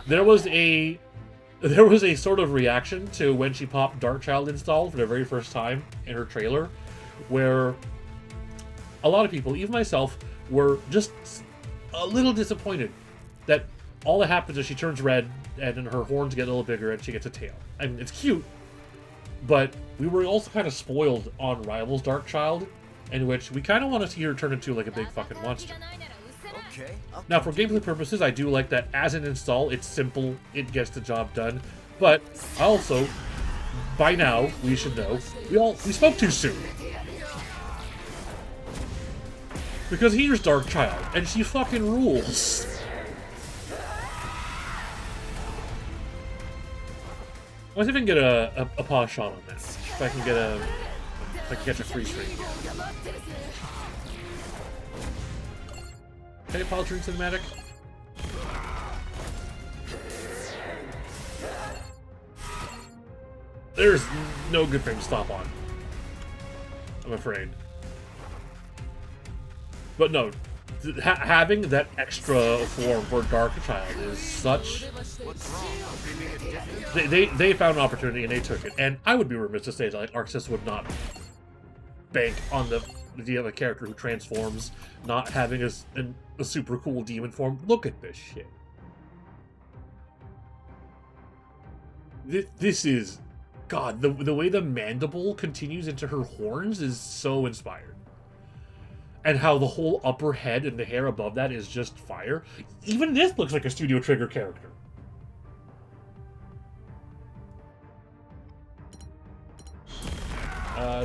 There was a sort of reaction to when she popped Darkchild install for the very first time in her trailer, where a lot of people, even myself, were just a little disappointed that all that happens is she turns red and then her horns get a little bigger and she gets a tail. I mean, it's cute, but we were also kind of spoiled on Rivals Darkchild, in which we kind of want to see her turn into like a big fucking monster. Okay. Now, for gameplay purposes, I do like that as an install, it's simple, it gets the job done, but also, by now, we should know, we spoke too soon. Because here's Darkchild, and she fucking rules. Let's see if I can get a pause shot on this. If I can get if I can catch a freeze frame. Okay, pause during cinematic. There's no good frame to stop on, I'm afraid. But no, having that extra form for Darkchild is such... They found an opportunity and they took it. And I would be remiss to say that like, Arxis would not bank on the idea of a character who transforms, not having a super cool demon form. Look at this shit. This is... God, the way the mandible continues into her horns is so inspired. And how the whole upper head and the hair above that is just fire. Even this looks like a Studio Trigger character.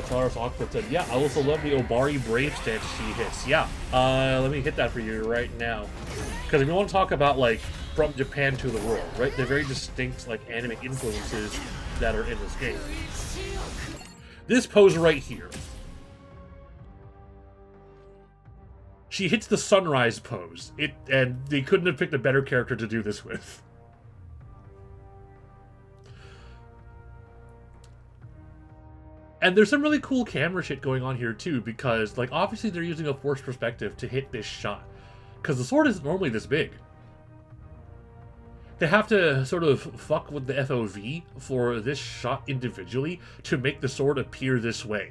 Taurus Aqua said, yeah, I also love the Obari Brave stance she hits. Yeah, let me hit that for you right now. Because if you want to talk about, like, from Japan to the world, right? They're very distinct, like, anime influences that are in this game. This pose right here. She hits the sunrise pose. And they couldn't have picked a better character to do this with. And there's some really cool camera shit going on here too, because like obviously they're using a forced perspective to hit this shot. Because the sword isn't normally this big. They have to sort of fuck with the FOV for this shot individually to make the sword appear this way.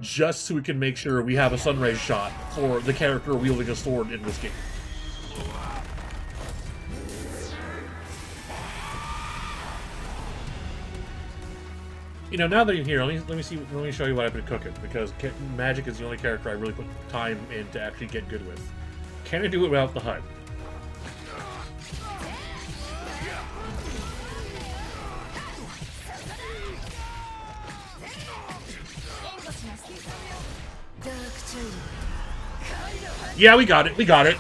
Just so we can make sure we have a sunrise shot for the character wielding a sword in this game. You know, now that you're here, let me show you what I've been cooking, because Magic is the only character I really put time in to actually get good with. Can I do it without the HUD? Yeah, we got it. We got it.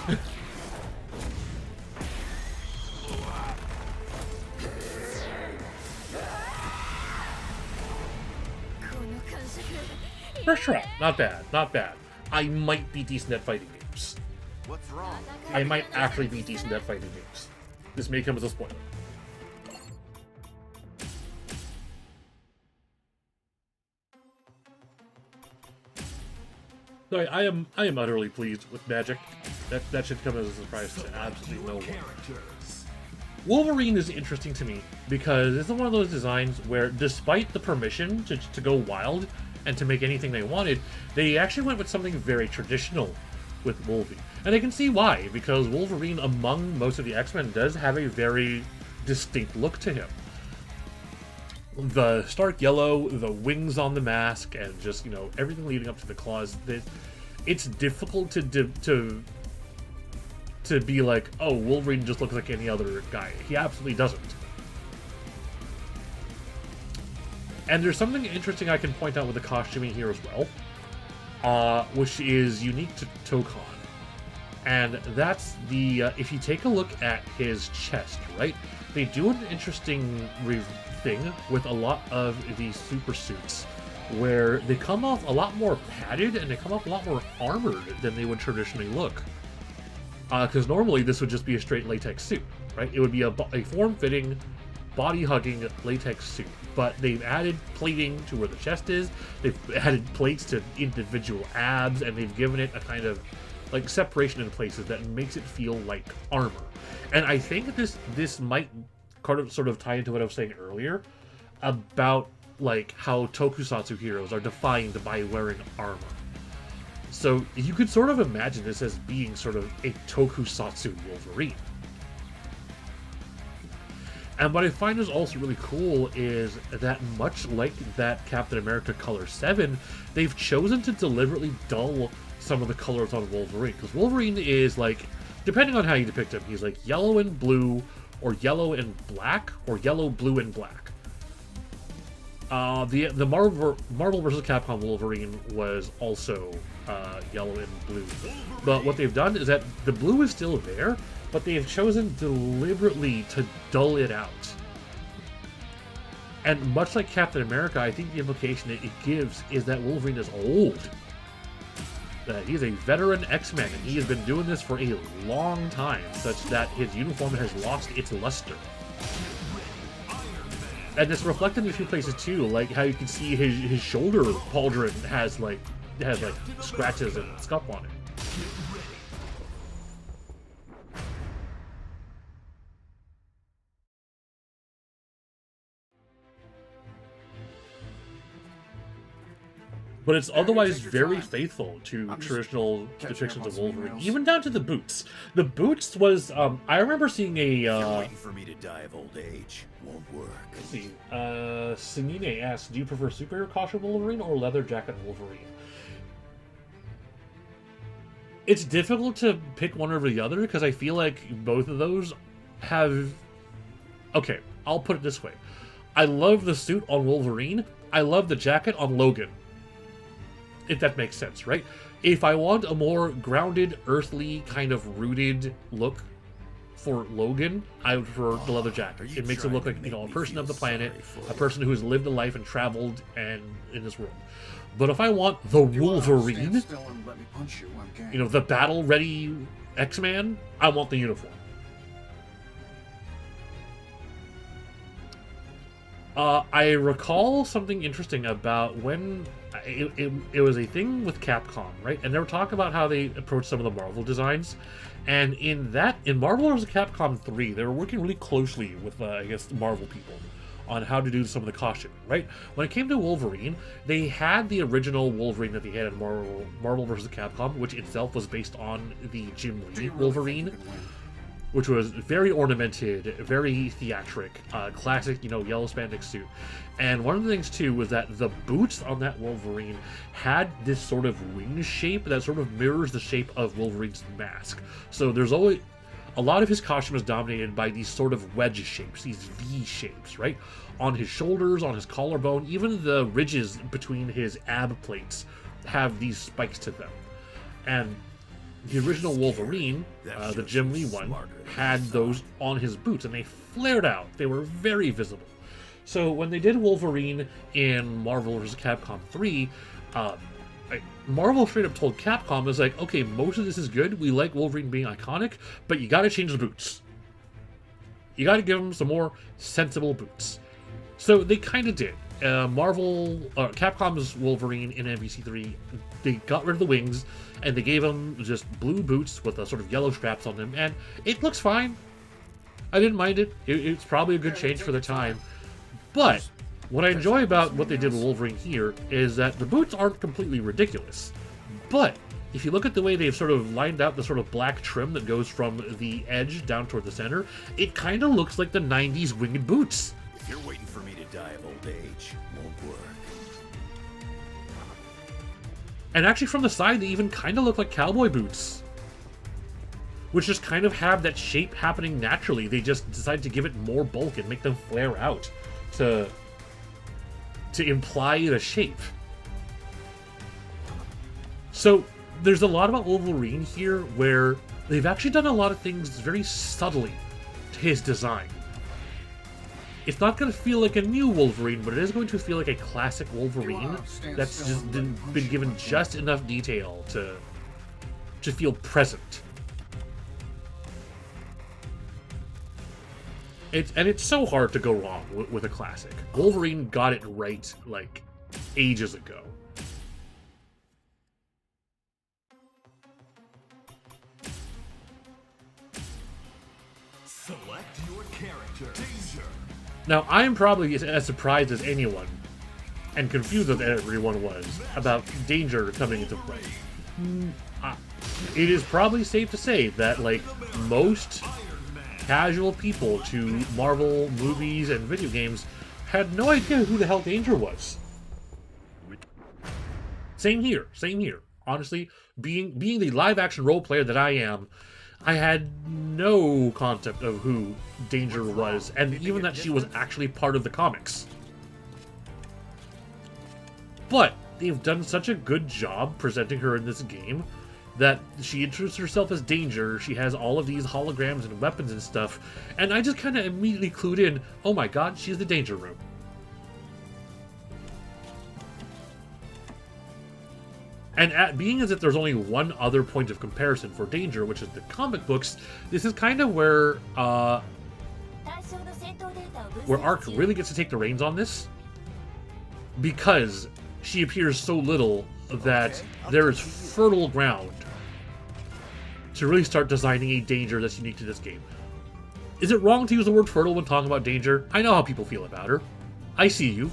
First try. Not bad. Not bad. I might be decent at fighting games. What's wrong? I might actually be decent at fighting games. This may come as a spoiler. So I am utterly pleased with Magic. That should come as a surprise to absolutely no one. Wolverine is interesting to me because it's one of those designs where, despite the permission to go wild and to make anything they wanted, they actually went with something very traditional with Wolverine. And I can see why, because Wolverine, among most of the X-Men, does have a very distinct look to him. The stark yellow, the wings on the mask, and just, you know, everything leading up to the claws. It's difficult to be like, oh, Wolverine just looks like any other guy. He absolutely doesn't. And there's something interesting I can point out with the costuming here as well, which is unique to Tokon. And that's the, if you take a look at his chest, right? They do an interesting thing with a lot of these super suits where they come off a lot more padded and they come off a lot more armored than they would traditionally look. Because normally this would just be a straight latex suit, right? It would be a form-fitting, body-hugging latex suit. But they've added plating to where the chest is, they've added plates to individual abs, and they've given it a kind of like separation in places that makes it feel like armor. And I think this might sort of tie into what I was saying earlier about like how tokusatsu heroes are defined by wearing armor. So you could sort of imagine this as being sort of a tokusatsu Wolverine. And what I find is also really cool is that much like that Captain America Color 7, they've chosen to deliberately dull some of the colors on Wolverine. Because Wolverine is like, depending on how you depict him, he's like yellow and blue, or yellow and black, or yellow, blue, and black. The Marvel vs. Capcom Wolverine was also yellow and blue. But what they've done is that the blue is still there, but they have chosen deliberately to dull it out. And much like Captain America, I think the implication it gives is that Wolverine is old. That he's a veteran X-Men, and he has been doing this for a long time, such that his uniform has lost its luster. And it's reflected in a few places too, like how you can see his shoulder pauldron has like scratches and scuff on it. But it's otherwise very faithful to traditional depictions of Wolverine, even down to the boots. The boots was, I remember seeing a, waiting for me to die of old age. Won't work. Let's see, Sinine asks, do you prefer superhero costume Wolverine or leather jacket Wolverine? It's difficult to pick one over the other, because I feel like both of those have... Okay, I'll put it this way. I love the suit on Wolverine, I love the jacket on Logan. If that makes sense, right? If I want a more grounded, earthly, kind of rooted look for Logan, I would prefer the leather jacket. It makes him look like, you know, a person of the planet, a person who has lived a life and traveled and in this world. But if I want the Wolverine, you know, the battle-ready X-Man, I want the uniform. I recall something interesting about when it was a thing with Capcom, right? And they were talking about how they approached some of the Marvel designs. And in Marvel vs. Capcom 3, they were working really closely with, I guess, Marvel people on how to do some of the costume, right? When it came to Wolverine, they had the original Wolverine that they had in Marvel vs. Capcom, which itself was based on the Jim Lee Wolverine, which was very ornamented, very theatric, classic, you know, yellow spandex suit. And one of the things, too, was that the boots on that Wolverine had this sort of wing shape that sort of mirrors the shape of Wolverine's mask. So there's always... A lot of his costume is dominated by these sort of wedge shapes, these V shapes, right? On his shoulders, on his collarbone, even the ridges between his ab plates have these spikes to them. And the original Wolverine, the Jim Lee one, had those on his boots, and they flared out. They were very visible. So when they did Wolverine in Marvel vs. Capcom 3, Marvel straight up told Capcom, is like, okay, most of this is good, we like Wolverine being iconic, but you gotta change the boots. You gotta give him some more sensible boots. So they kind of did. Capcom's Wolverine in MVC3, they got rid of the wings, and they gave him just blue boots with a sort of yellow straps on them, and it looks fine. I didn't mind it. It's probably a good change for the time. But what I enjoy about what they did with Wolverine here is that the boots aren't completely ridiculous. But if you look at the way they've sort of lined out the sort of black trim that goes from the edge down toward the center, it kind of looks like the 90s winged boots. If you're waiting for me to die of old age, won't work. And actually from the side, they even kind of look like cowboy boots, which just kind of have that shape happening naturally. They just decide to give it more bulk and make them flare out to imply the shape. So there's a lot about Wolverine here where they've actually done a lot of things very subtly to his design. it's not going to feel like a new Wolverine, but it is going to feel like a classic Wolverine that's just been given just enough detail to feel present. It's so hard to go wrong with a classic. Wolverine got it right, like, ages ago. Select your character. Danger. Now, I am probably as surprised as anyone, and confused as everyone was, about Danger coming into play. It is probably safe to say that, like, most casual people to Marvel movies and video games had no idea who the hell Danger was. Same here. Honestly, being the live-action role player that I am, I had no concept of who Danger was, and even that she was actually part of the comics. But they've done such a good job presenting her in this game that she introduces herself as Danger, she has all of these holograms and weapons and stuff, and I just kind of immediately clued in, oh my god, she's the Danger Room. And being as if there's only one other point of comparison for Danger, which is the comic books, this is kind of where Arc really gets to take the reins on this, because she appears so little that there is fertile ground to really start designing a Danger that's unique to this game. Is it wrong to use the word fertile when talking about Danger? I know how people feel about her. I see you.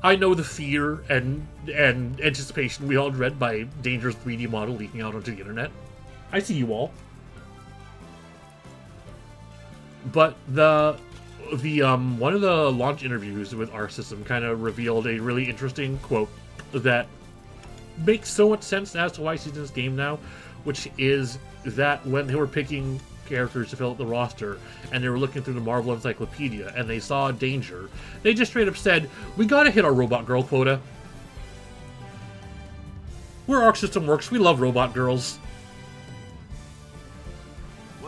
I know the fear and anticipation we all dread by Danger's 3D model leaking out onto the internet. I see you all. But one of the launch interviews with Arc System kind of revealed a really interesting quote that makes so much sense as to why she's in this game now, which is that when they were picking characters to fill out the roster and they were looking through the Marvel Encyclopedia and they saw Danger, they just straight up said, we gotta hit our Robot Girl quota. Where Arc System works, we love Robot Girls.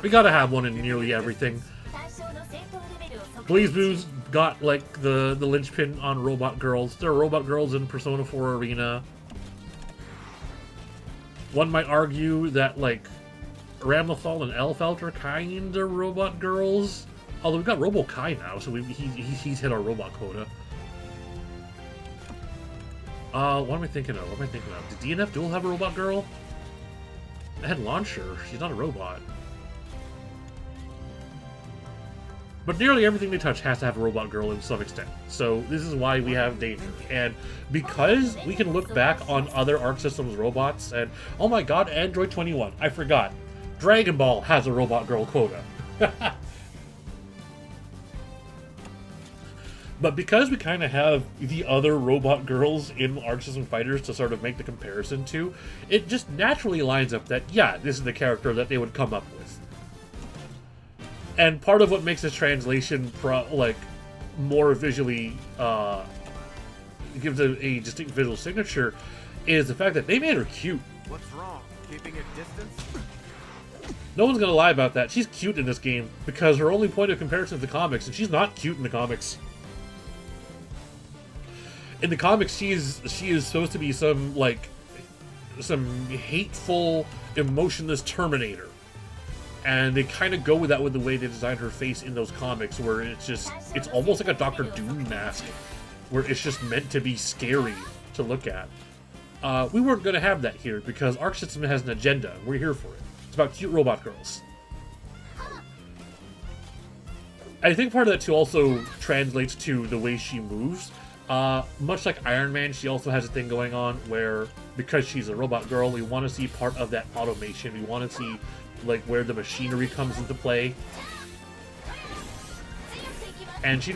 We gotta have one in nearly everything. BlazBlue's got, like, the linchpin on Robot Girls. There are Robot Girls in Persona 4 Arena. One might argue that, like, Ramlethal and Elfelt are kind of Robot Girls. Although we've got Robo-Kai now, so he's hit our robot quota. What am I thinking of? Did DNF Duel have a Robot Girl? I had Launcher. She's not a robot. But nearly everything they touch has to have a Robot Girl in some extent. So this is why we have Danger. And because we can look back on other Arc Systems robots and, oh my god, Android 21, I forgot. Dragon Ball has a Robot Girl quota. But because we kind of have the other Robot Girls in Arc System Fighters to sort of make the comparison to, it just naturally lines up that, yeah, this is the character that they would come up with. And part of what makes this translation more visually gives a distinct visual signature is the fact that they made her cute. What's wrong? Keeping a distance? No one's gonna lie about that. She's cute in this game because her only point of comparison is the comics, and she's not cute in the comics. In the comics, she is supposed to be some hateful, emotionless Terminator. And they kind of go with that with the way they designed her face in those comics, where it's almost like a Dr. Doom mask, where it's just meant to be scary to look at. We weren't going to have that here, because Arc System has an agenda, and we're here for it. It's about cute robot girls. I think part of that, too, also translates to the way she moves. Much like Iron Man, she also has a thing going on where, because she's a robot girl, we want to see part of that automation. We want to see like where the machinery comes into play. And she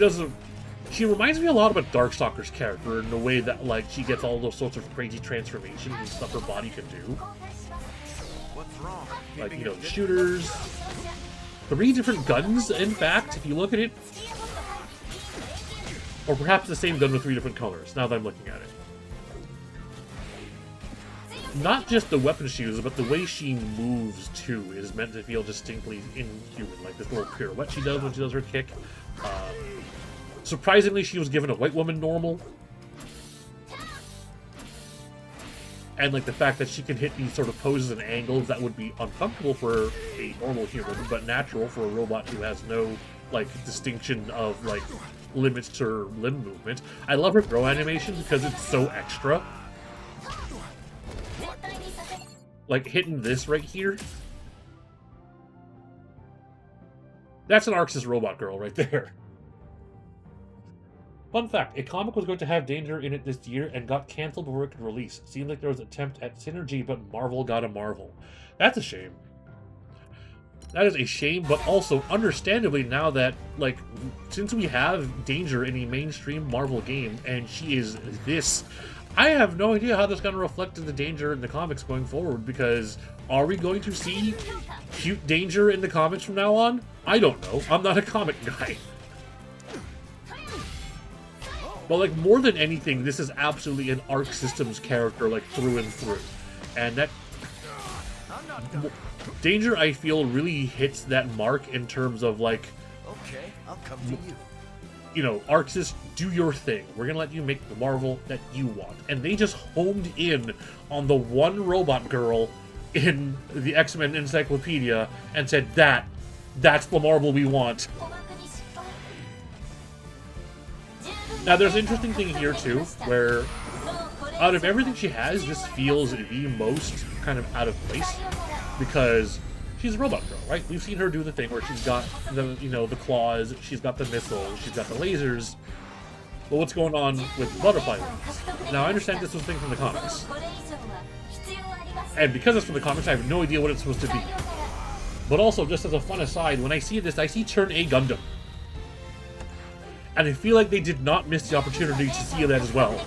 reminds me a lot of a Darkstalker's character in the way that like she gets all those sorts of crazy transformations and stuff her body can do. What's wrong? Like, you know, shooters. 3 different guns, in fact, if you look at it. Or perhaps the same gun with 3 different colors, now that I'm looking at it. not just the weapon she uses, but the way she moves too is meant to feel distinctly inhuman. Like this little pirouette she does when she does her kick. Surprisingly, she was given a white woman normal. And like the fact that she can hit these sort of poses and angles that would be uncomfortable for a normal human, but natural for a robot who has no like distinction of like limits to her limb movement. I love her throw animation because it's so extra. Like hitting this right here. That's an Arxis robot girl right there. Fun fact, a comic was going to have Danger in it this year and got cancelled before it could release. Seemed like there was an attempt at synergy, but Marvel got a Marvel. That's a shame. That is a shame, but also understandably now that, like, since we have Danger in a mainstream Marvel game and she is this, I have no idea how that's going to reflect in the Danger in the comics going forward, because are we going to see cute Danger in the comics from now on? I don't know. I'm not a comic guy. But, like, more than anything, this is absolutely an Arc Systems character, like, through and through. And that... Danger, I feel, really hits that mark in terms of, like... Okay, I'll come to you. You know, Arxis, do your thing. We're gonna let you make the Marvel that you want. And they just homed in on the one robot girl in the X-Men Encyclopedia and said, that's the Marvel we want. Now, there's an interesting thing here, too, where out of everything she has, this feels the most kind of out of place, because she's a robot girl, right? We've seen her do the thing where she's got the, you know, the claws, she's got the missiles, she's got the lasers, but what's going on with butterfly wings? Now, I understand this was a thing from the comics, and because it's from the comics, I have no idea what it's supposed to be. But also, just as a fun aside, when I see this, I see Turn A Gundam. And I feel like they did not miss the opportunity to see that as well.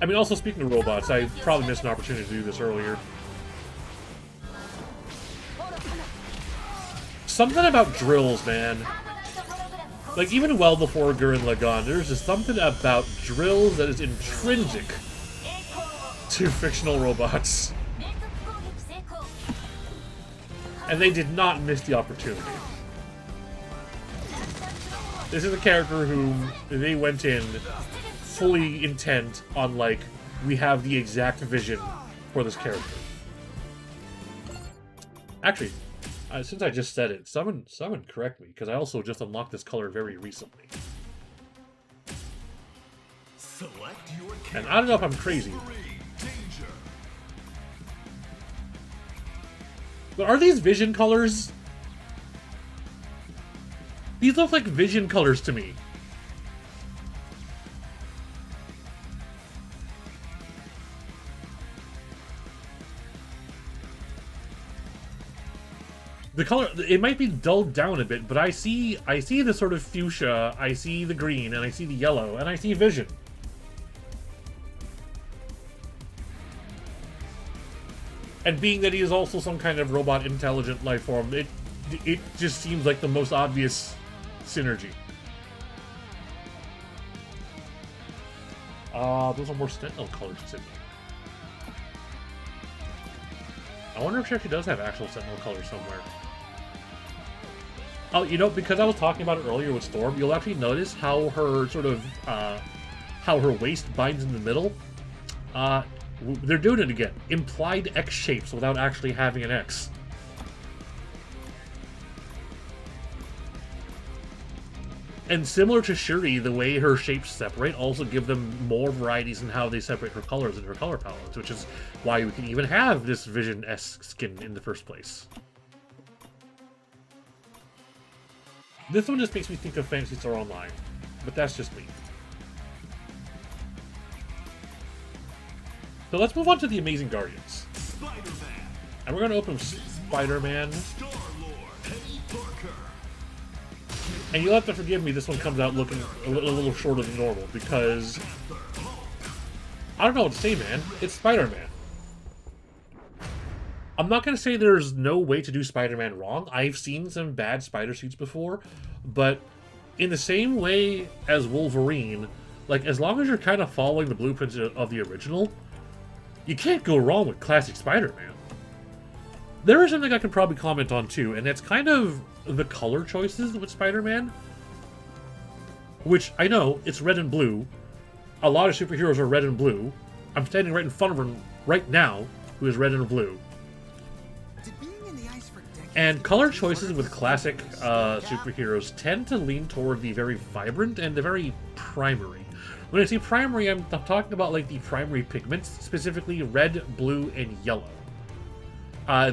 I mean, also speaking of robots, I probably missed an opportunity to do this earlier. Something about drills, man. Like, even well before Gurren Lagann, there's just something about drills that is intrinsic to fictional robots. And they did not miss the opportunity. This is a character who they went in fully intent on, like, we have the exact vision for this character. Actually, since I just said it, someone correct me, because I also just unlocked this color very recently. And I don't know if I'm crazy, but are these vision colors? These look like vision colors to me. The color, it might be dulled down a bit, but I see the sort of fuchsia, I see the green, and I see the yellow, and I see vision. And being that he is also some kind of robot intelligent life form, it just seems like the most obvious synergy. Those are more Sentinel colors to me. I wonder if she actually does have actual Sentinel colors somewhere. Oh, you know, because I was talking about it earlier with Storm, you'll actually notice how her sort of, how her waist binds in the middle. They're doing it again. Implied X shapes without actually having an X. And similar to Shuri, the way her shapes separate also give them more varieties in how they separate her colors and her color palettes, which is why we can even have this Vision-esque skin in the first place. This one just makes me think of Phantasy Star Online, but that's just me. So let's move on to the Amazing Guardians. And we're going to open Spider-Man. And you'll have to forgive me, this one comes out looking a little shorter than normal, because I don't know what to say, man. It's Spider-Man. I'm not going to say there's no way to do Spider-Man wrong. I've seen some bad spider suits before, but in the same way as Wolverine, like, as long as you're kind of following the blueprints of the original, you can't go wrong with classic Spider-Man. There is something I can probably comment on too, and that's kind of the color choices with Spider-Man, which I know it's red and blue. A lot of superheroes are red and blue. I'm standing right in front of him right now, who is red and blue. And color choices with classic superheroes tend to lean toward the very vibrant and the very primary. When I say primary, I'm talking about like the primary pigments, specifically red, blue, and yellow.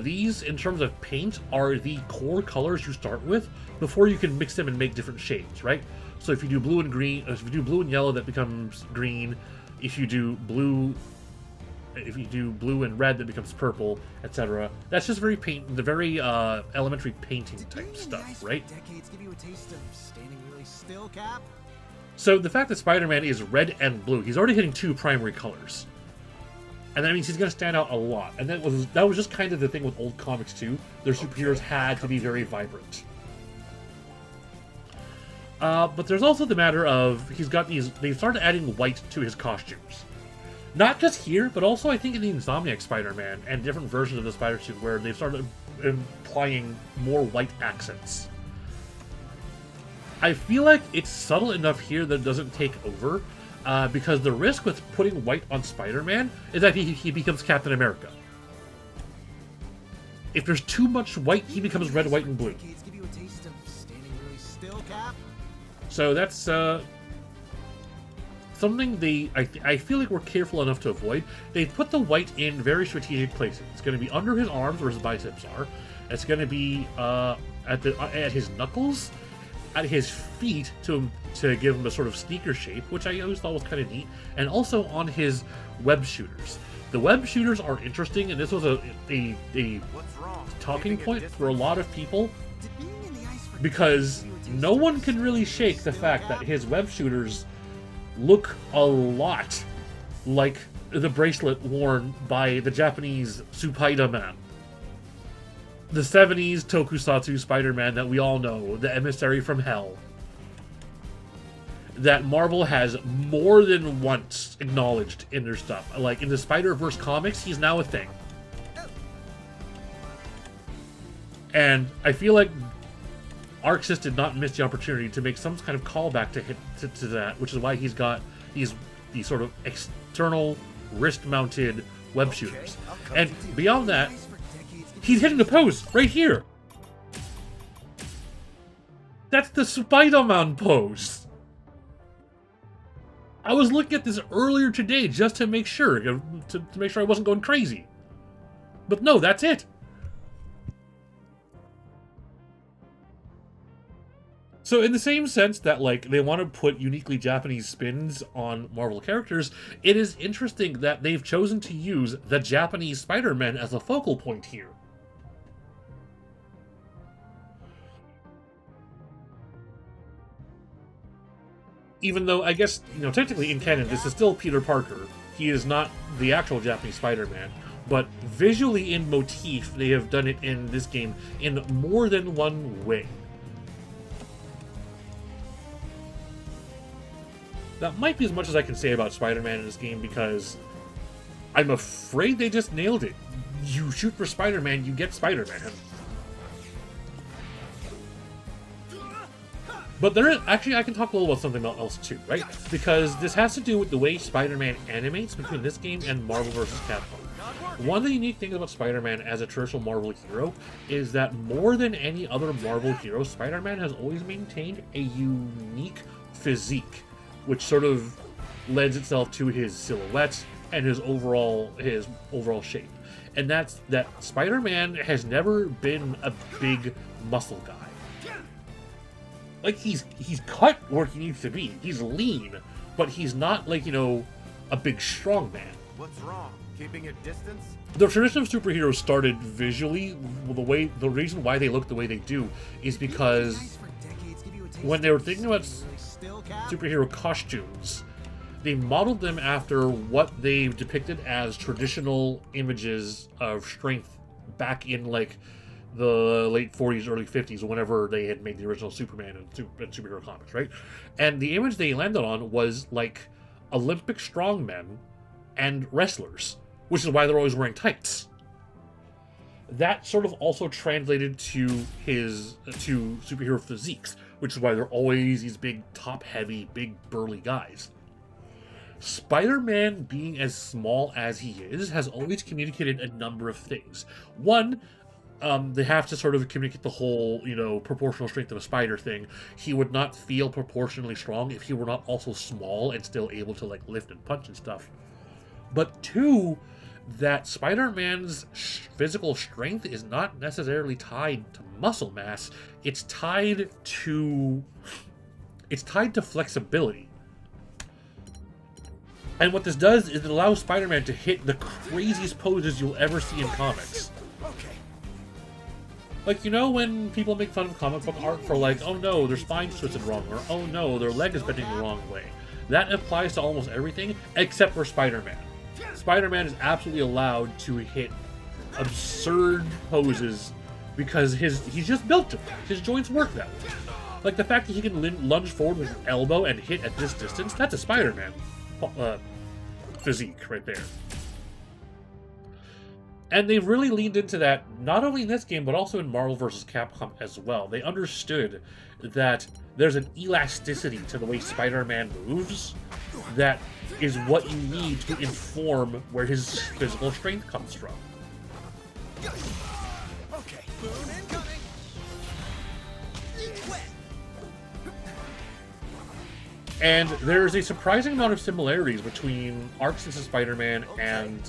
These, in terms of paint, are the core colors you start with before you can mix them and make different shades, right? So if you do blue and green, if you do blue and yellow, that becomes green. If you do blue and red, that becomes purple, etc. That's just very the very elementary painting type stuff, right? So the fact that Spider-Man is red and blue, he's already hitting 2 primary colors. And that means he's going to stand out a lot. And that was just kind of the thing with old comics too. Their superheroes had to be very vibrant. But there's also the matter of they've started adding white to his costumes. Not just here, but also I think in the Insomniac Spider-Man and different versions of the Spider Suit where they've started implying more white accents. I feel like it's subtle enough here that it doesn't take over, because the risk with putting white on Spider-Man is that he becomes Captain America. If there's too much white, he becomes red, white, and blue. So that's something I feel like we're careful enough to avoid. They've put the white in very strategic places. It's going to be under his arms where his biceps are. It's going to be at his knuckles, at his feet to give him a sort of sneaker shape, which I always thought was kind of neat, and also on his web shooters. The web shooters are interesting, and this was a talking point for a lot of people, because no one can really shake the fact that his web shooters look a lot like the bracelet worn by the Japanese Spider-Man. The 70s tokusatsu Spider-Man that we all know, the emissary from hell, that Marvel has more than once acknowledged in their stuff. Like in the Spider-Verse comics, he's now a thing. And I feel like Arxis did not miss the opportunity to make some kind of callback to that, which is why he's got these sort of external wrist-mounted web shooters. And beyond that, he's hitting the pose right here. That's the Spider-Man pose. I was looking at this earlier today just to make sure, to make sure I wasn't going crazy. But no, that's it. So in the same sense that, like, they want to put uniquely Japanese spins on Marvel characters, it is interesting that they've chosen to use the Japanese Spider-Man as a focal point here. Even though, I guess, technically in canon, this is still Peter Parker. He is not the actual Japanese Spider-Man. But visually in motif, they have done it in this game in more than one way. That might be as much as I can say about Spider-Man in this game, because I'm afraid they just nailed it. You shoot for Spider-Man, you get Spider-Man. But there is, actually, I can talk a little about something else too, right? Because this has to do with the way Spider-Man animates between this game and Marvel vs. Capcom. One of the unique things about Spider-Man as a traditional Marvel hero is that more than any other Marvel hero, Spider-Man has always maintained a unique physique, which sort of lends itself to his silhouette and his overall shape. And that's that Spider-Man has never been a big muscle guy. Like, he's cut where he needs to be. He's lean, but he's not like, a big strong man. What's wrong? Keeping a distance? The tradition of superheroes started visually. The reason why they look the way they do is because when they were thinking about superhero costumes, they modeled them after what they depicted as traditional images of strength back in like the late 40s, early 50s, whenever they had made the original Superman and superhero comics, right? And the image they landed on was like Olympic strongmen and wrestlers, which is why they're always wearing tights. That sort of also translated to superhero physiques, which is why they're always these big, top-heavy, big, burly guys. Spider-Man, being as small as he is, has always communicated a number of things. One, they have to sort of communicate the whole, proportional strength of a spider thing. He would not feel proportionally strong if he were not also small and still able to, like, lift and punch and stuff. But two, that Spider-Man's physical strength is not necessarily tied to muscle mass. It's tied to flexibility. And what this does is it allows Spider-Man to hit the craziest poses you'll ever see in comics. Like, when people make fun of comic book art for like, oh no, their spine's twisted wrong, or oh no, their leg is bending the wrong way. That applies to almost everything except for Spider-Man. Spider-Man is absolutely allowed to hit absurd poses because he's just built to it. His joints work that way. Like the fact that he can lunge forward with his elbow and hit at this distance, that's a Spider-Man physique right there. And they've really leaned into that, not only in this game, but also in Marvel vs. Capcom as well. They understood that there's an elasticity to the way Spider-Man moves that is what you need to inform where his physical strength comes from. Okay. Boom incoming. And there's a surprising amount of similarities between Arc System Spider-Man and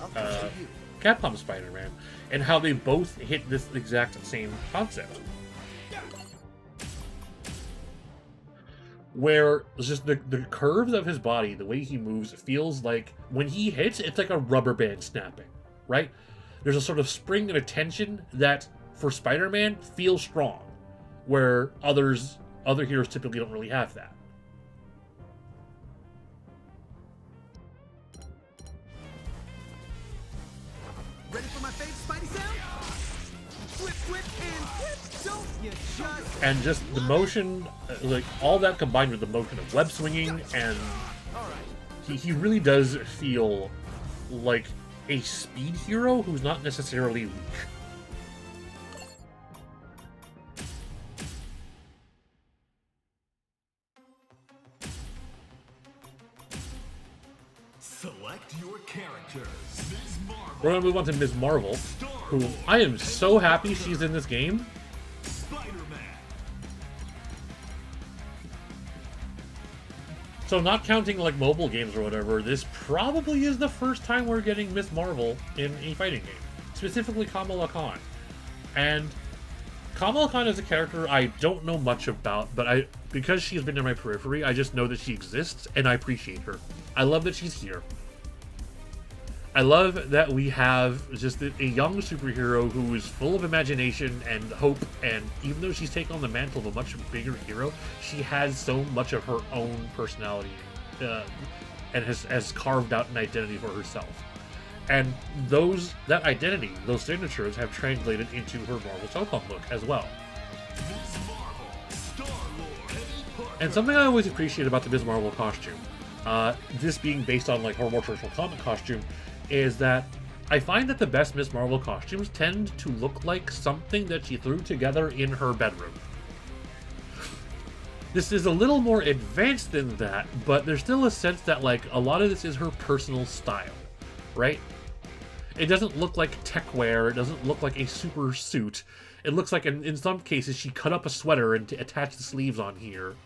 Capcom Spider-Man, and how they both hit this exact same concept. Where it's just the curves of his body, the way he moves, feels like when he hits, it's like a rubber band snapping, right? There's a sort of spring and a tension that, for Spider-Man, feels strong, where other heroes typically don't really have that. Ready for my favorite Spidey sound? Whip, whip, and whip, don't you just... And just the motion, like all that combined with the motion of web swinging, and he really does feel like a speed hero who's not necessarily weak. Select your characters. Ms. Marvel. We're gonna move on to Ms. Marvel, who I am so happy she's in this game. Spider-Man. So not counting like mobile games or whatever, this probably is the first time we're getting Ms. Marvel in a fighting game. Specifically Kamala Khan. And Kamala Khan is a character I don't know much about, but because she's been in my periphery, I just know that she exists and I appreciate her. I love that she's here. I love that we have just a young superhero who is full of imagination and hope, and even though she's taken on the mantle of a much bigger hero, she has so much of her own personality and has carved out an identity for herself. And that identity, those signatures, have translated into her Marvel Tokon look as well. Ms. Marvel. Star-Lord. Eddie Parker. And something I always appreciate about the Ms. Marvel costume, this being based on like her more traditional comic costume, is that I find that the best Ms. Marvel costumes tend to look like something that she threw together in her bedroom. This is a little more advanced than that, but there's still a sense that like a lot of this is her personal style, right? It doesn't look like tech wear, it doesn't look like a super suit. It looks like in some cases she cut up a sweater and attached the sleeves on here.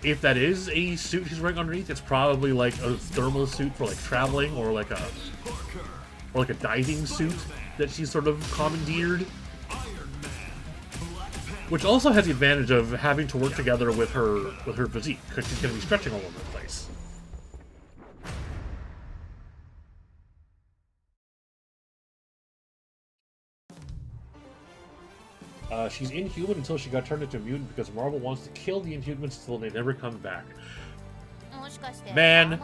If that is a suit she's wearing underneath, it's probably like a thermal suit for like traveling, or like a diving suit that she's sort of commandeered. Which also has the advantage of having to work together with her physique, because she's going to be stretching all over the place. She's inhuman until she got turned into a mutant because Marvel wants to kill the Inhumans until they never come back. Man,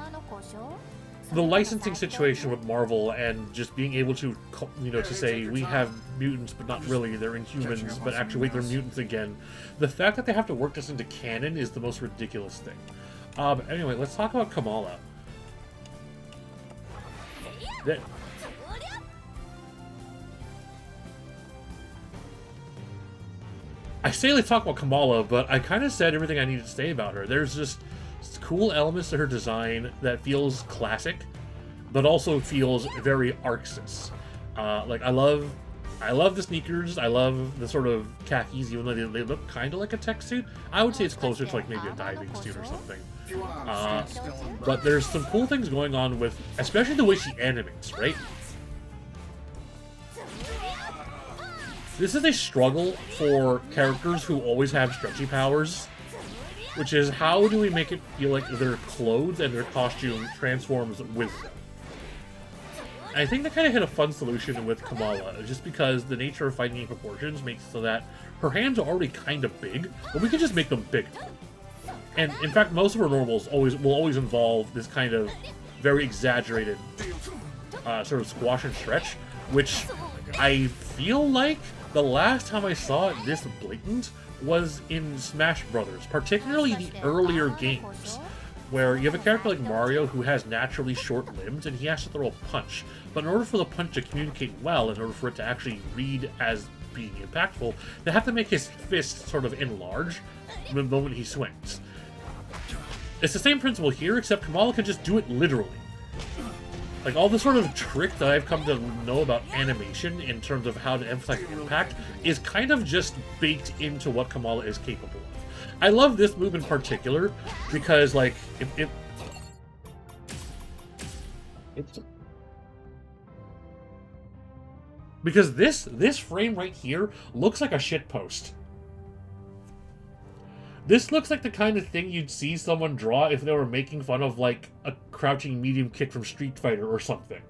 the licensing situation with Marvel and just being able to, to say we have mutants, but not really, they're Inhumans, but actually wait, they're mutants again. The fact that they have to work this into canon is the most ridiculous thing. Anyway, let's talk about Kamala. I say let's talk about Kamala, but I kind of said everything I needed to say about her. There's just cool elements to her design that feels classic, but also feels very Arxis. Like I love the sneakers. I love the sort of khakis, even though they look kind of like a tech suit. I would say it's closer to like maybe a diving suit or something. But there's some cool things going on with, especially the way she animates, right? This is a struggle for characters who always have stretchy powers, which is how do we make it feel like their clothes and their costume transforms with them. And I think they kind of hit a fun solution with Kamala, just because the nature of fighting in proportions makes so that her hands are already kind of big, but we can just make them bigger. And in fact, most of her normals will always involve this kind of very exaggerated sort of squash and stretch, which I feel like the last time I saw it this blatant was in Smash Brothers, particularly the earlier games, where you have a character like Mario who has naturally short limbs and he has to throw a punch. But in order for the punch to communicate well, in order for it to actually read as being impactful, they have to make his fist sort of enlarge the moment he swings. It's the same principle here, except Kamala can just do it literally. Like, all the sort of trick that I've come to know about animation in terms of how to emphasize impact is kind of just baked into what Kamala is capable of. I love this move in particular because, like, because this frame right here looks like a shitpost. This looks like the kind of thing you'd see someone draw if they were making fun of, like, a crouching medium kick from Street Fighter or something.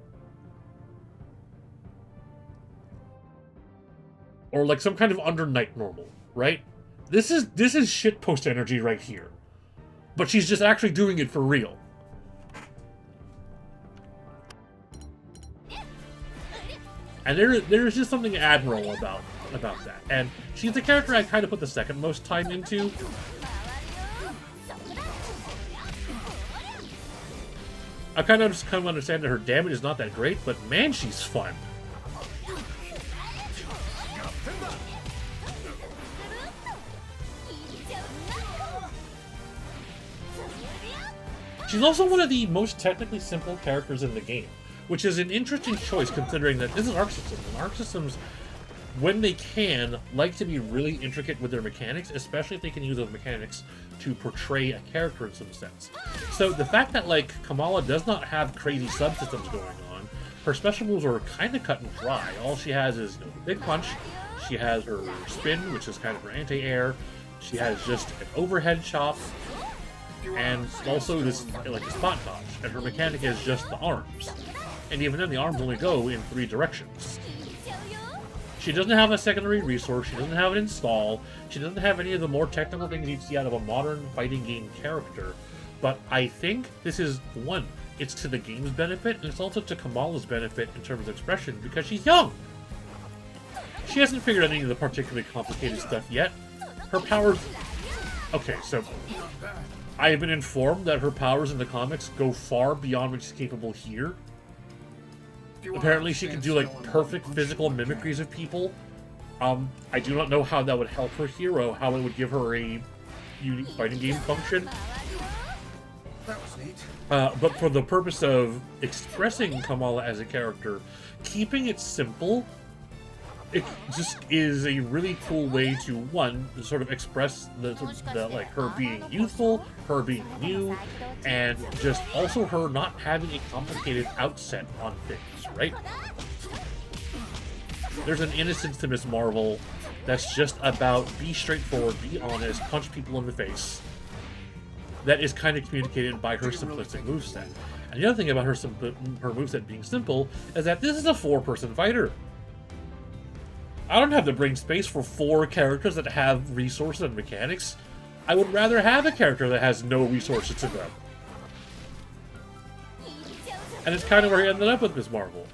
Or, like, some kind of under night normal, right? This is shitpost energy right here. But she's just actually doing it for real. And there's just something admirable about that. And she's the character I kind of put the second most time into. I kind of understand that her damage is not that great, but man, she's fun. She's also one of the most technically simple characters in the game, which is an interesting choice considering that this is Arc Systems, and Arc Systems, when they can, like to be really intricate with their mechanics, especially if they can use those mechanics to portray a character in some sense. So the fact that, like, Kamala does not have crazy subsystems going on, her special moves are kind of cut and dry. All she has is, you know, the big punch, she has her spin, which is kind of her anti-air, she has just an overhead chop, and also this, like, a spot dodge, and her mechanic is just the arms. And even then, the arms only go in 3 directions. She doesn't have a secondary resource, she doesn't have an install, she doesn't have any of the more technical things you'd see out of a modern fighting game character. But I think this is, one, it's to the game's benefit, and it's also to Kamala's benefit in terms of expression, because she's young! She hasn't figured out any of the particularly complicated stuff yet. Her powers... Okay, so... I have been informed that her powers in the comics go far beyond what she's capable here. Apparently she can do, like, perfect physical mimicries of people. I do not know how that would help her here, or how it would give her a unique fighting game function. That was neat. But for the purpose of expressing Kamala as a character, keeping it simple, it just is a really cool way to, one, sort of express the like, her being youthful, her being new, and just also her not having a complicated outset on things, right? There's an innocence to Miss Marvel that's just about be straightforward, be honest, punch people in the face. That is kind of communicated by her simplistic moveset. And the other thing about her moveset being simple is that this is a 4-person fighter. I don't have the brain space for 4 characters that have resources and mechanics. I would rather have a character that has no resources to them. And it's kind of where he ended up with Ms. Marvel.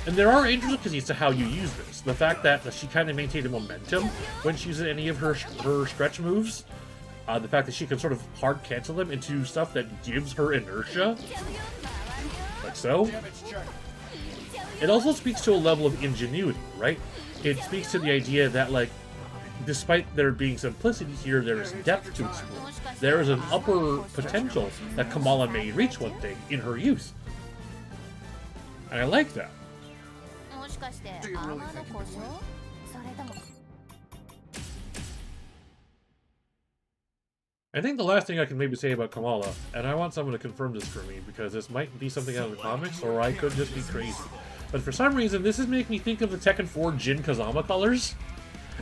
And there are intricacies as to how you use this. The fact that she kind of maintained a momentum when she uses any of her stretch moves. The fact that she can sort of hard cancel them into stuff that gives her inertia. Like so. It also speaks to a level of ingenuity, right? It speaks to the idea that, like, despite there being simplicity here, there is depth to explore. There is an upper potential that Kamala may reach one day in her youth. And I like that. Do you really think you can win? I think the last thing I can maybe say about Kamala, and I want someone to confirm this for me, because this might be something out of the comics, or I could just be crazy. But for some reason, this is making me think of the Tekken 4 Jin Kazama colors.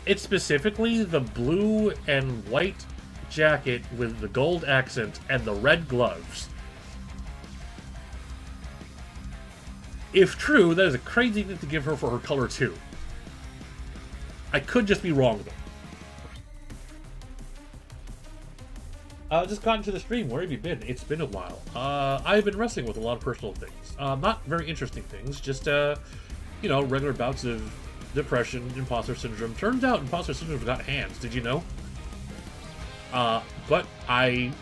It's specifically the blue and white jacket with the gold accent and the red gloves. If true, that is a crazy thing to give her for her color too. I could just be wrong though. Just got into the stream. Where have you been? It's been a while. I've been wrestling with a lot of personal things. Not very interesting things. Just, you know, regular bouts of depression, imposter syndrome. Turns out imposter syndrome's got hands. Did you know? But I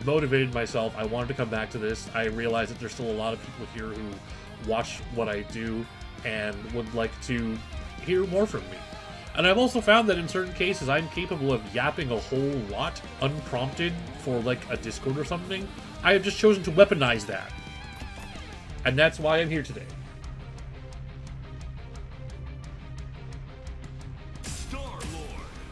motivated myself. I wanted to come back to this. I realized that there's still a lot of people here who watch what I do and would like to hear more from me. And I've also found that in certain cases, I'm capable of yapping a whole lot unprompted for, like, a Discord or something. I have just chosen to weaponize that. And that's why I'm here today.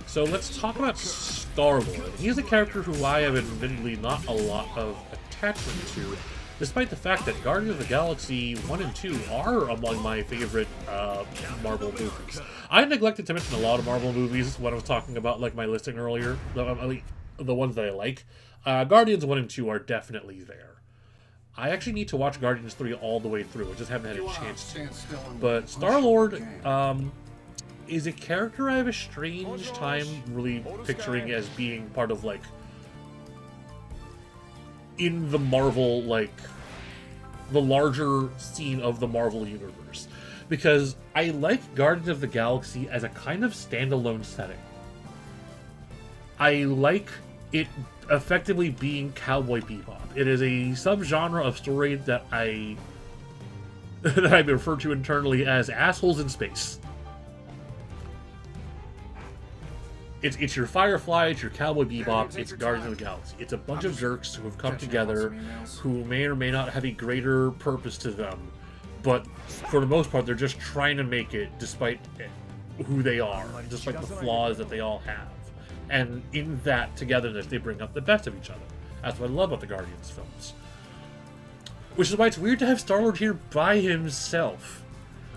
So let's talk about Star-Lord. He's a character who I have admittedly not a lot of attachment to, despite the fact that Guardians of the Galaxy 1 and 2 are among my favorite Marvel movies. I neglected to mention a lot of Marvel movies when I was talking about, like, my listing earlier, the ones that I like. Guardians 1 and 2 are definitely there. I actually need to watch Guardians 3 all the way through. I just haven't had a chance to. But Star-Lord is a character I have a strange time really picturing as being part of, like, in the Marvel, like, the larger scene of the Marvel universe. Because I like Guardians of the Galaxy as a kind of standalone setting. I like it effectively being Cowboy Bebop. It is a subgenre of story that I refer to internally as assholes in space. It's your Firefly, it's your Cowboy Bebop, it's Guardians of the Galaxy. It's a bunch of jerks who have come together, who may or may not have a greater purpose to them, but for the most part, they're just trying to make it despite who they are, despite the flaws that they all have. And in that togetherness, they bring up the best of each other. That's what I love about the Guardians films. Which is why it's weird to have Star-Lord here by himself.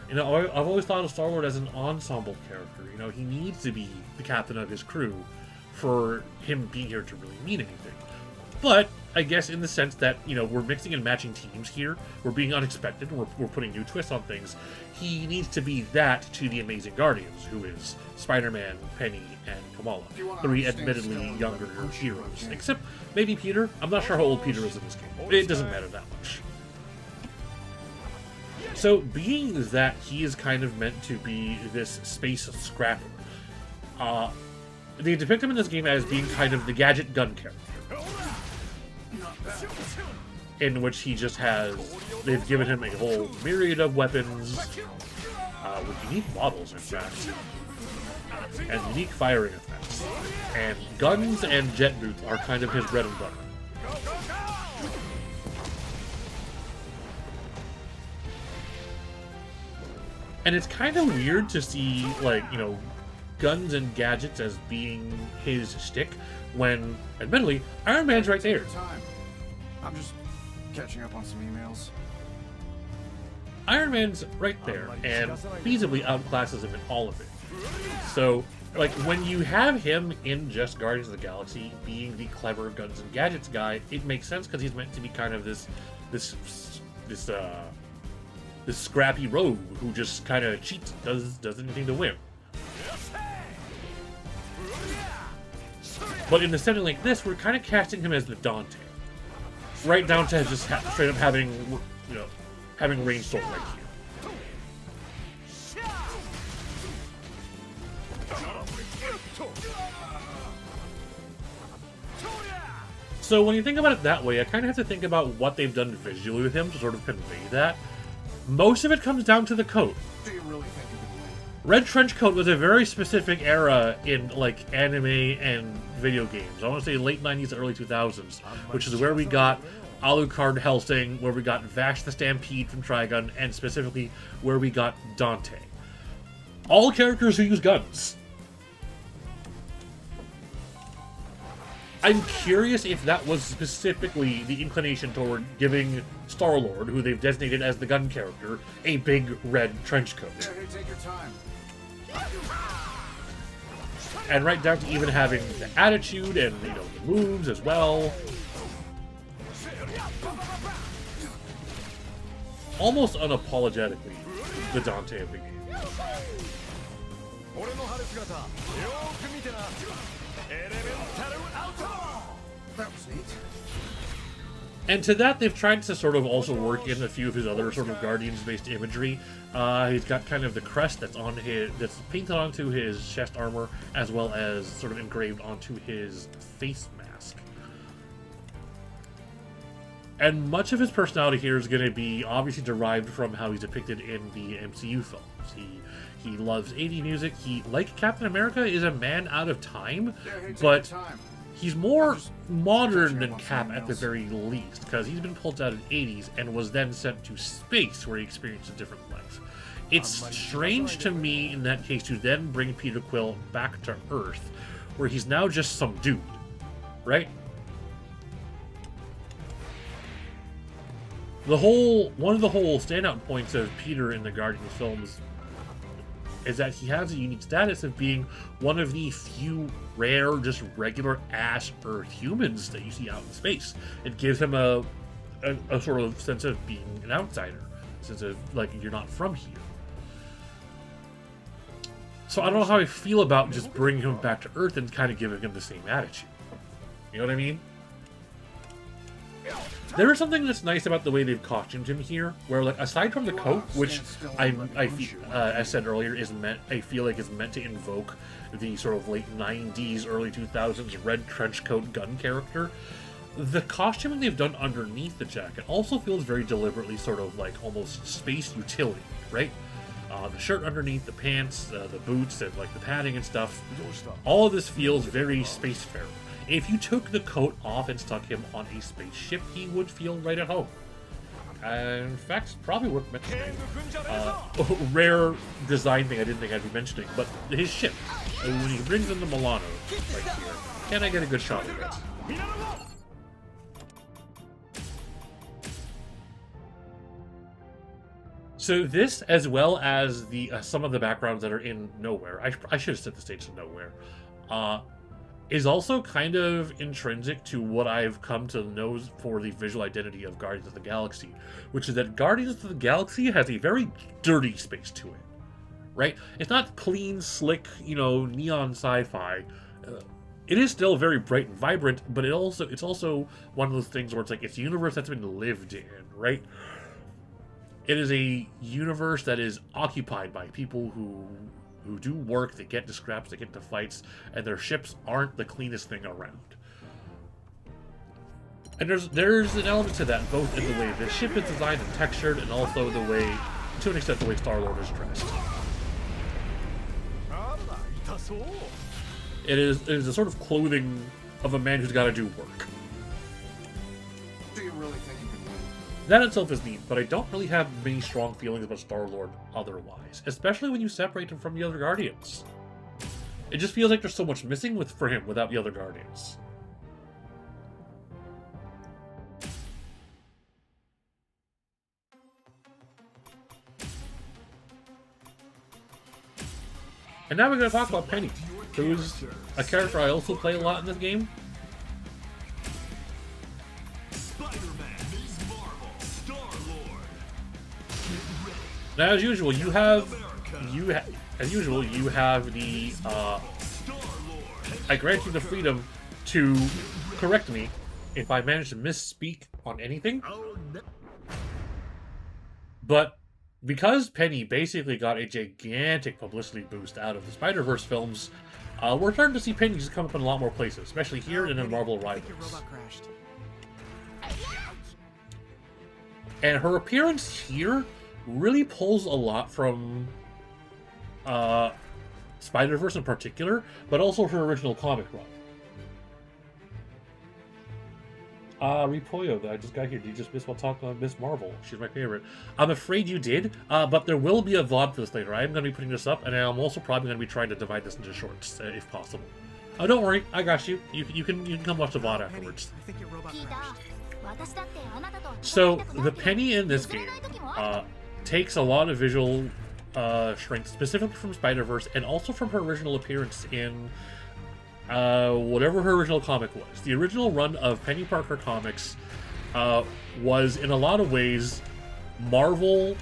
You know, I've always thought of Star-Lord as an ensemble character. You know, he needs to be the captain of his crew for him being here to really mean anything. But I guess in the sense that, you know, we're mixing and matching teams here, we're being unexpected, we're putting new twists on things, he needs to be that to the Amazing Guardians, who is Spider-Man, Penny, and Kamala. 3 admittedly younger heroes. Except maybe Peter. I'm not sure how old Peter is in this game. It doesn't matter that much. So, being that he is kind of meant to be this space scrapper, they depict him in this game as being kind of the gadget gun character. In which he just has, they've given him a whole myriad of weapons, with unique models, in fact, and unique firing effects. And guns and jet boots are kind of his bread and butter. And it's kind of weird to see, like, you know, guns and gadgets as being his shtick, when, admittedly, Iron Man's right there. I'm just catching up on some emails. Iron Man's right there, and feasibly outclasses him in all of it. So, like, when you have him in just Guardians of the Galaxy being the clever guns and gadgets guy, it makes sense because he's meant to be kind of this scrappy rogue who just kind of cheats, does anything to win. But in a setting like this, we're kind of casting him as the Dante. right down to just straight up having, you know, having ranged sword right here. So when you think about it that way, I kind of have to think about what they've done visually with him to sort of convey that. Most of it comes down to the coat. Do you really think you can win? Red trench coat was a very specific era in like anime and video games. I want to say late 90s, early 2000s, which is where we got Alucard Helsing, where we got Vash the Stampede from Trigun, and specifically where we got Dante. All characters who use guns. I'm curious if that was specifically the inclination toward giving Star-Lord, who they've designated as the gun character, a big red trench coat. Yeah, hey, take your time. And right down to even having the attitude and, you know, the moves as well. Almost unapologetically, the Dante of the game. That was neat. And to that, they've tried to sort of also work in a few of his other sort of Guardians-based imagery. He's got kind of the crest that's on that's painted onto his chest armor, as well as sort of engraved onto his face mask. And much of his personality here is going to be obviously derived from how he's depicted in the MCU films. He loves 80s music. He, like Captain America, is a man out of time, Yeah, hey, take but your time. he's more modern than Cap at the very least, because he's been pulled out in the 80s and was then sent to space, where he experienced a different life. It's strange to me, in that case, to then bring Peter Quill back to Earth, where he's now just some dude, right? One of the whole standout points of Peter in the Guardians films is that he has a unique status of being one of the few rare, just regular ass Earth humans that you see out in space. It gives him a sort of sense of being an outsider, a sense of like you're not from here. So I don't know how I feel about just bringing him back to Earth and kind of giving him the same attitude. You know what I mean? There is something that's nice about the way they've costumed him here, where, like, aside from the coat, which I said earlier, I feel like is meant to invoke the sort of late 90s, early 2000s red trench coat gun character, the costuming they've done underneath the jacket also feels very deliberately sort of like almost space utility, right? The shirt underneath, the pants, the boots, and like the padding and stuff. All of this feels very spacefarer. If you took the coat off and stuck him on a spaceship, he would feel right at home. In fact, it's probably worth mentioning. Rare design thing I didn't think I'd be mentioning, but his ship. When he brings in the Milano right here, can I get a good shot of it? So this, as well as the some of the backgrounds that are in Nowhere, I should have set the stage to Nowhere, is also kind of intrinsic to what I've come to know for the visual identity of Guardians of the Galaxy, which is that Guardians of the Galaxy has a very dirty space to it, right? It's not clean, slick, you know, neon sci-fi. It is still very bright and vibrant, but it's also one of those things where it's like it's a universe that's been lived in, right? It is a universe that is occupied by people who do work, they get into scraps, they get into fights, and their ships aren't the cleanest thing around. And there's an element to that, both in the way the ship is designed and textured, and also the way, to an extent, the way Star-Lord is dressed. It is a sort of clothing of a man who's got to do work. Do you really think you can win? That itself is neat, but I don't really have many strong feelings about Star-Lord otherwise, especially when you separate him from the other Guardians. It just feels like there's so much missing for him without the other Guardians. And now we're going to talk about Penny, who's a character I also play a lot in this game. Now, as usual, you have the I grant you the freedom to correct me if I manage to misspeak on anything. Oh, no. But because Penny basically got a gigantic publicity boost out of the Spider-Verse films, we're starting to see Penny just come up in a lot more places, especially here and in Marvel I think your Rivals. robot crashed. And her appearance here really pulls a lot from Spider-Verse in particular, but also her original comic run. Repollo, that I just got here. Did you just miss while talking about Miss Marvel? She's my favorite. I'm afraid you did, but there will be a VOD for this later. I'm going to be putting this up, and I'm also probably going to be trying to divide this into shorts, if possible. Oh, don't worry. I got you. You can come watch the VOD Penny, afterwards. I think your robot crashed. So, the Penny in this game takes a lot of visual strength, specifically from Spider-Verse, and also from her original appearance in whatever her original comic was. The original run of Penny Parker comics was, in a lot of ways, Marvel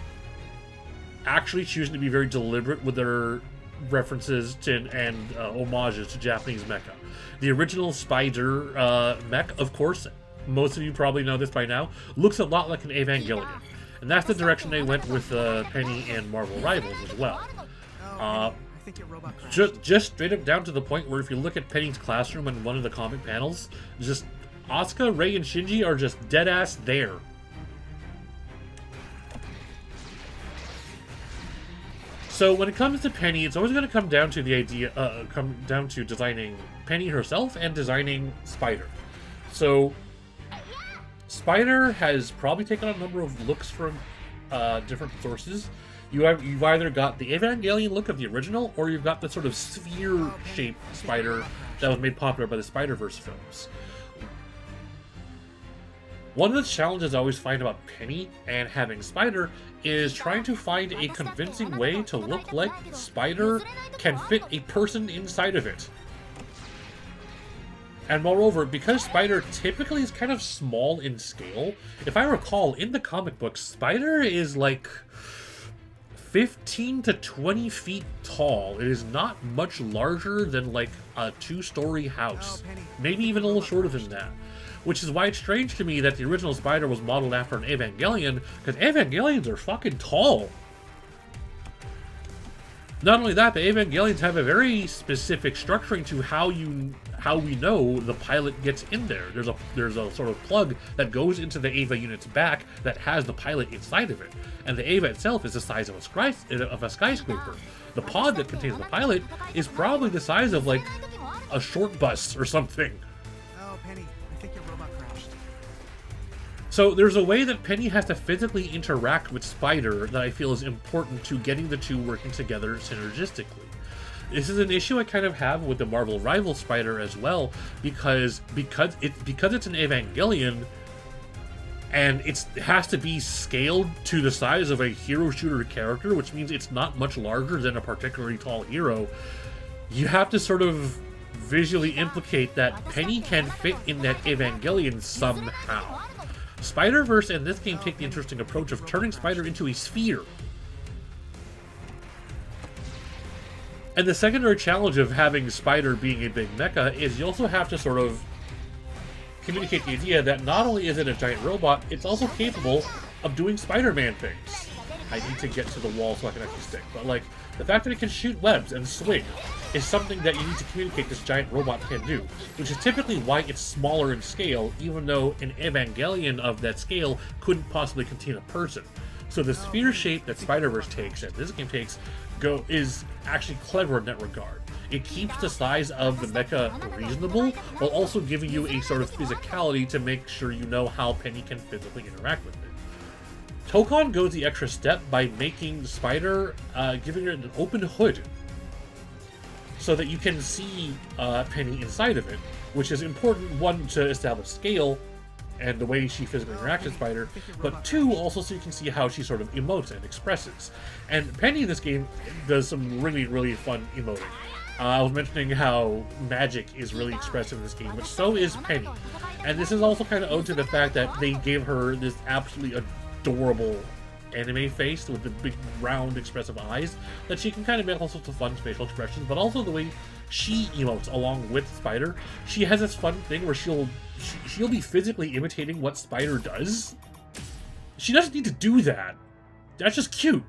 actually choosing to be very deliberate with their references to and homages to Japanese mecha. The original Spider mech, of course, most of you probably know this by now, looks a lot like an Evangelion. And that's the direction they went with Penny and Marvel Rivals as well. I think your robot crashed. Just straight up down to the point where if you look at Penny's classroom in one of the comic panels, just Asuka, Rei, and Shinji are just dead ass there. So when it comes to Penny, it's always going to come down to the idea, come down to designing Penny herself and designing Spider. So Spider has probably taken a number of looks from different sources. You've either got the Evangelion look of the original, or you've got the sort of sphere-shaped Spider that was made popular by the Spider-Verse films. One of the challenges I always find about Penny and having Spider is trying to find a convincing way to look like Spider can fit a person inside of it. And moreover, because Spider typically is kind of small in scale, if I recall, in the comic books, Spider is like 15 to 20 feet tall. It is not much larger than like a 2-story house. Maybe even a little shorter than that. Which is why it's strange to me that the original Spider was modeled after an Evangelion, because Evangelions are fucking tall. Not only that, but Evangelions have a very specific structuring to how we know the pilot gets in there. There's a sort of plug that goes into the Eva unit's back that has the pilot inside of it, and the Eva itself is the size of a skyscraper. The pod that contains the pilot is probably the size of like a short bus or something. Oh, Penny, I think your robot crashed. So there's a way that Penny has to physically interact with Spider that I feel is important to getting the two working together synergistically. This is an issue I kind of have with the Marvel Rival Spider as well, because it's an Evangelion, and it has to be scaled to the size of a hero shooter character, which means it's not much larger than a particularly tall hero. You have to sort of visually implicate that Penny can fit in that Evangelion somehow. Spider-Verse and this game take the interesting approach of turning Spider into a sphere. And the secondary challenge of having Spider being a big mecha is you also have to sort of communicate the idea that not only is it a giant robot, it's also capable of doing Spider-Man things. I need to get to the wall so I can actually stick. But like, the fact that it can shoot webs and swing is something that you need to communicate this giant robot can do, which is typically why it's smaller in scale, even though an Evangelion of that scale couldn't possibly contain a person. So the sphere shape that Spider-Verse takes, and this game takes, is actually clever in that regard. It keeps the size of the mecha reasonable, while also giving you a sort of physicality to make sure you know how Penny can physically interact with it. Tokon goes the extra step by making Spider, giving it an open hood, so that you can see Penny inside of it, which is important, one, to establish scale, and the way she physically interacts with Spider, but two, also so you can see how she sort of emotes and expresses. And Penny in this game does some really, really fun emoting. I was mentioning how magic is really expressive in this game, but so is Penny. And this is also kind of owed to the fact that they gave her this absolutely adorable anime face with the big round expressive eyes, that she can kind of make all sorts of fun facial expressions, but also the way she emotes along with Spider. She has this fun thing where she'll be physically imitating what Spider does. She doesn't need to do that. That's just cute.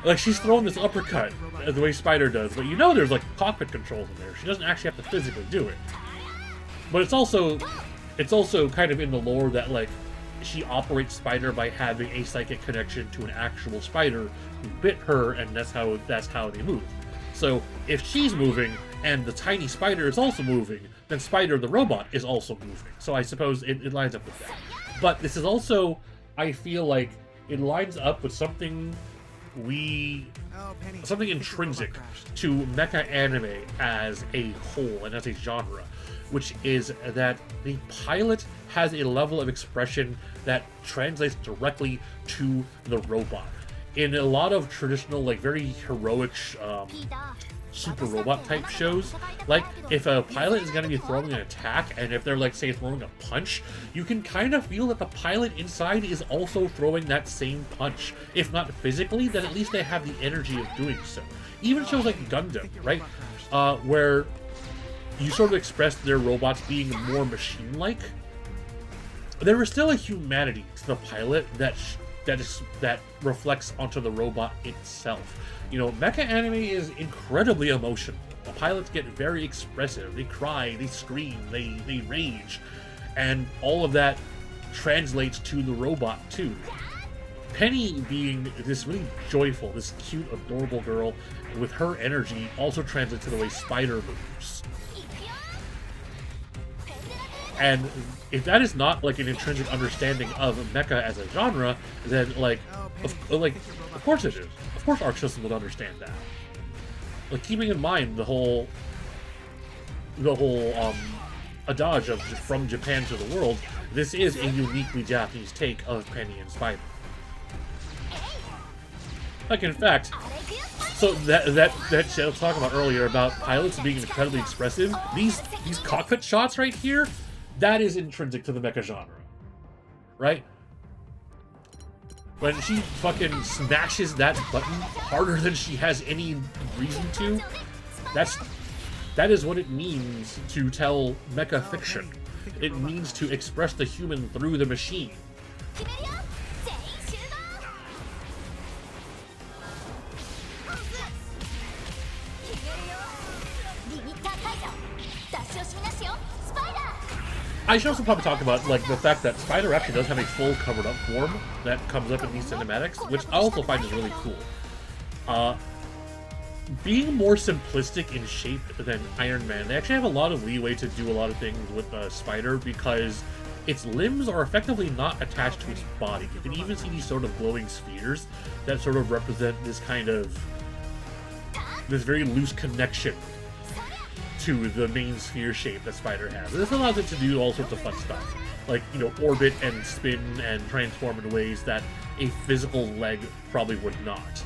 Like, she's throwing this uppercut the way Spider does, but you know there's, like, cockpit controls in there. She doesn't actually have to physically do it. But it's also kind of in the lore that, like, she operates Spider by having a psychic connection to an actual spider who bit her, and that's how they move. So, if she's moving, and the tiny spider is also moving, then Spider the robot is also moving. So I suppose it lines up with that. But this is also, I feel like, it lines up with something something intrinsic to mecha anime as a whole and as a genre, which is that the pilot has a level of expression that translates directly to the robot. In a lot of traditional, like, very heroic super robot type shows, like, if a pilot is going to be throwing an attack, and if they're, like, say, throwing a punch, you can kind of feel that the pilot inside is also throwing that same punch. If not physically, then at least they have the energy of doing so. Even shows like Gundam, right, where you sort of express their robots being more machine-like, there is still a humanity to the pilot that reflects onto the robot itself. You know, mecha anime is incredibly emotional. The pilots get very expressive. They cry, they scream, they rage. And all of that translates to the robot, too. Penny being this really joyful, this cute, adorable girl, with her energy also translates to the way Spider moves. And if that is not, like, an intrinsic understanding of mecha as a genre, then, like, of course it is. Of course Arc System would understand that. Like, keeping in mind the whole adage of from Japan to the world, this is a uniquely Japanese take of Penny and Spider. Like, in fact, so that shit I was talking about earlier about pilots being incredibly expressive, these cockpit shots right here, that is intrinsic to the mecha genre, right? When she fucking smashes that button harder than she has any reason to, that is what it means to tell mecha fiction. It means to express the human through the machine. I should also probably talk about, like, the fact that Spider actually does have a full covered up form that comes up in these cinematics, which I also find is really cool. Being more simplistic in shape than Iron Man, they actually have a lot of leeway to do a lot of things with Spider, because its limbs are effectively not attached to its body. You can even see these sort of glowing spheres that sort of represent this kind of, this very loose connection to the main sphere shape that Spider has. And this allows it to do all sorts of fun stuff, like, you know, orbit and spin and transform in ways that a physical leg probably would not.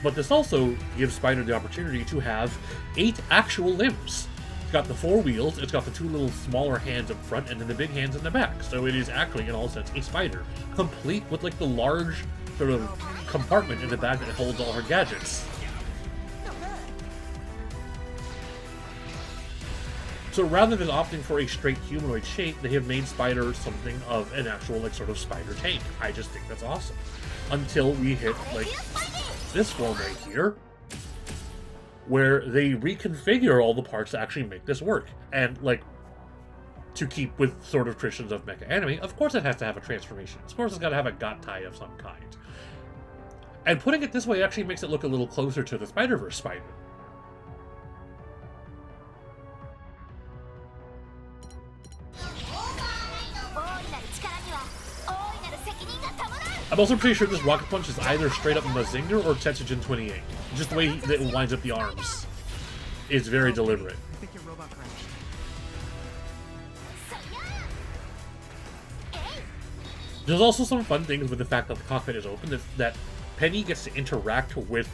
But this also gives Spider the opportunity to have 8 actual limbs. It's got the 4 wheels, it's got the 2 little smaller hands up front, and then the big hands in the back. So it is actually, in all sense, a spider, complete with, like, the large sort of compartment in the back that holds all her gadgets. So rather than opting for a straight humanoid shape, they have made Spider something of an actual, like, sort of spider tank. I just think that's awesome. Until we hit, like, this form right here, where they reconfigure all the parts to actually make this work. And, like, to keep with sort of traditions of mecha anime, of course it has to have a transformation. Of course it's got to have a gattai of some kind. And putting it this way actually makes it look a little closer to the Spider-Verse Spider. I'm also pretty sure this Rocket Punch is either straight up Mazinger or Tetsujin 28. Just the way that it lines up the arms is very deliberate. I think your robot crashed. There's also some fun things with the fact that the cockpit is open, that Penny gets to interact with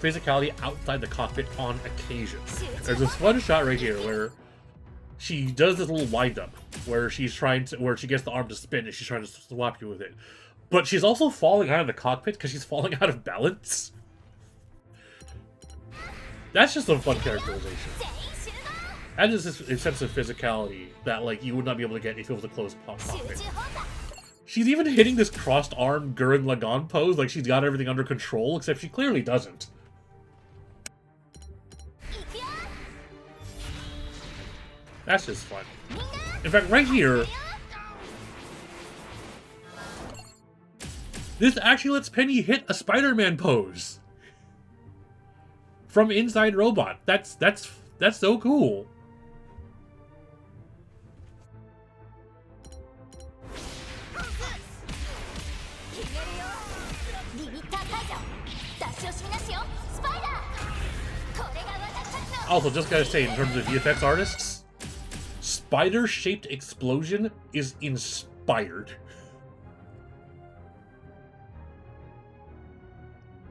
physicality outside the cockpit on occasion. There's this fun shot right here where she does this little wind up where she gets the arm to spin and she's trying to swap you with it. But she's also falling out of the cockpit because she's falling out of balance. That's just some fun characterization. And there's this sense of physicality that like you would not be able to get if it was a closed cockpit. She's even hitting this crossed arm Gurren Lagann pose like she's got everything under control, except she clearly doesn't. That's just fun. In fact, right here, this actually lets Penny hit a Spider-Man pose from inside Robot. That's so cool. Also, just gotta say, in terms of VFX artists, spider-shaped explosion is inspired.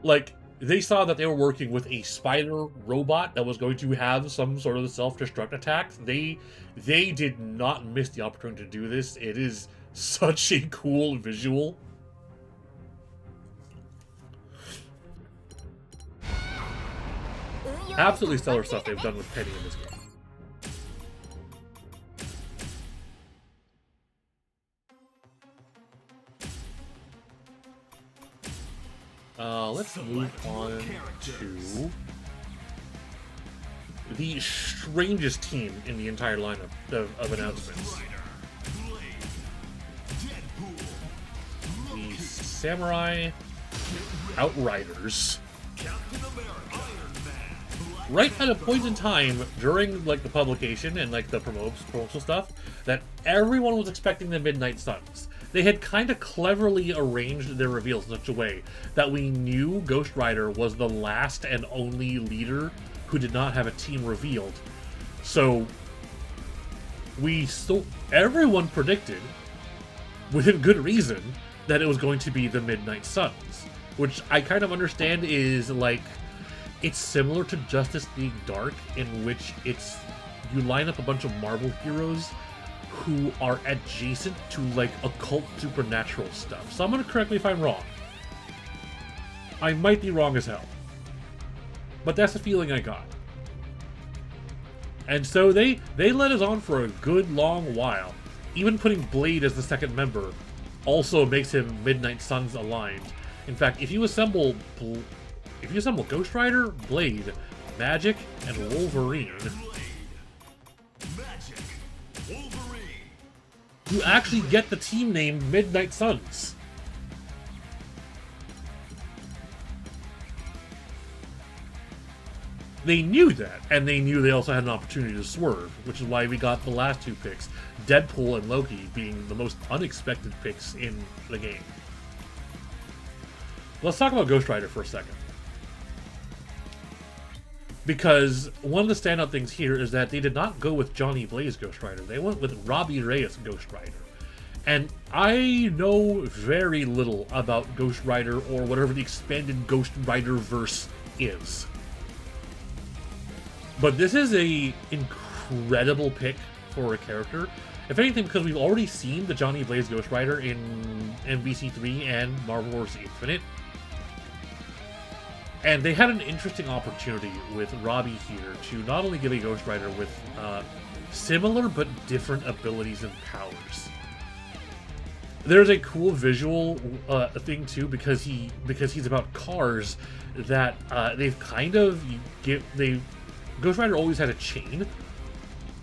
Like, they saw that they were working with a spider robot that was going to have some sort of self-destruct attack. They did not miss the opportunity to do this. It is such a cool visual. Absolutely stellar stuff they've done with Penny in this game. Let's move on to the strangest team in the entire lineup of announcements. The Samurai Outriders. Right at a point in time during like the publication and like the promotional stuff that everyone was expecting the Midnight Suns. They had kind of cleverly arranged their reveals in such a way that we knew Ghost Rider was the last and only leader who did not have a team revealed. So everyone predicted, within good reason, that it was going to be the Midnight Suns, which I kind of understand is like, it's similar to Justice League Dark, in which you line up a bunch of Marvel heroes who are adjacent to like occult supernatural stuff. Someone correct me if I'm wrong. I might be wrong as hell. But that's the feeling I got. And so they led us on for a good long while. Even putting Blade as the second member also makes him Midnight Suns aligned. In fact, if you assemble Ghost Rider, Blade, Magic, and Wolverine, you actually get the team name Midnight Suns. They knew that, and they knew they also had an opportunity to swerve, which is why we got the last two picks, Deadpool and Loki, being the most unexpected picks in the game. Let's talk about Ghost Rider for a second. Because one of the standout things here is that they did not go with Johnny Blaze Ghost Rider. They went with Robbie Reyes Ghost Rider. And I know very little about Ghost Rider or whatever the expanded Ghost Rider verse is. But this is a incredible pick for a character. If anything, because we've already seen the Johnny Blaze Ghost Rider in MVC3 and Marvel Wars Infinite. And they had an interesting opportunity with Robbie here to not only give a Ghost Rider with similar but different abilities and powers. There's a cool visual thing too because he's about cars that they've kind of Ghost Rider always had a chain,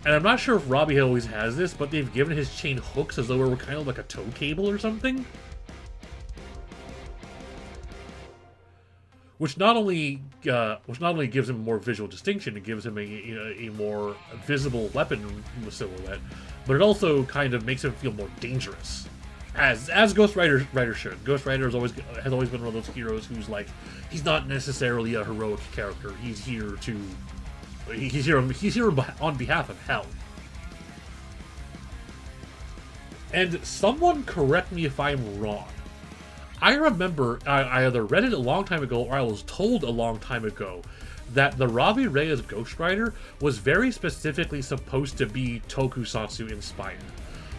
and I'm not sure if Robbie always has this, but they've given his chain hooks as though it were kind of like a tow cable or something. Which not only gives him more visual distinction, it gives him a more visible weapon silhouette, but it also kind of makes him feel more dangerous, as Ghost Rider should. Ghost Rider has always been one of those heroes who's like, he's not necessarily a heroic character. He's here on behalf of Hell. And someone correct me if I'm wrong. I remember I either read it a long time ago or I was told a long time ago that the Robbie Reyes Ghost Rider was very specifically supposed to be tokusatsu inspired.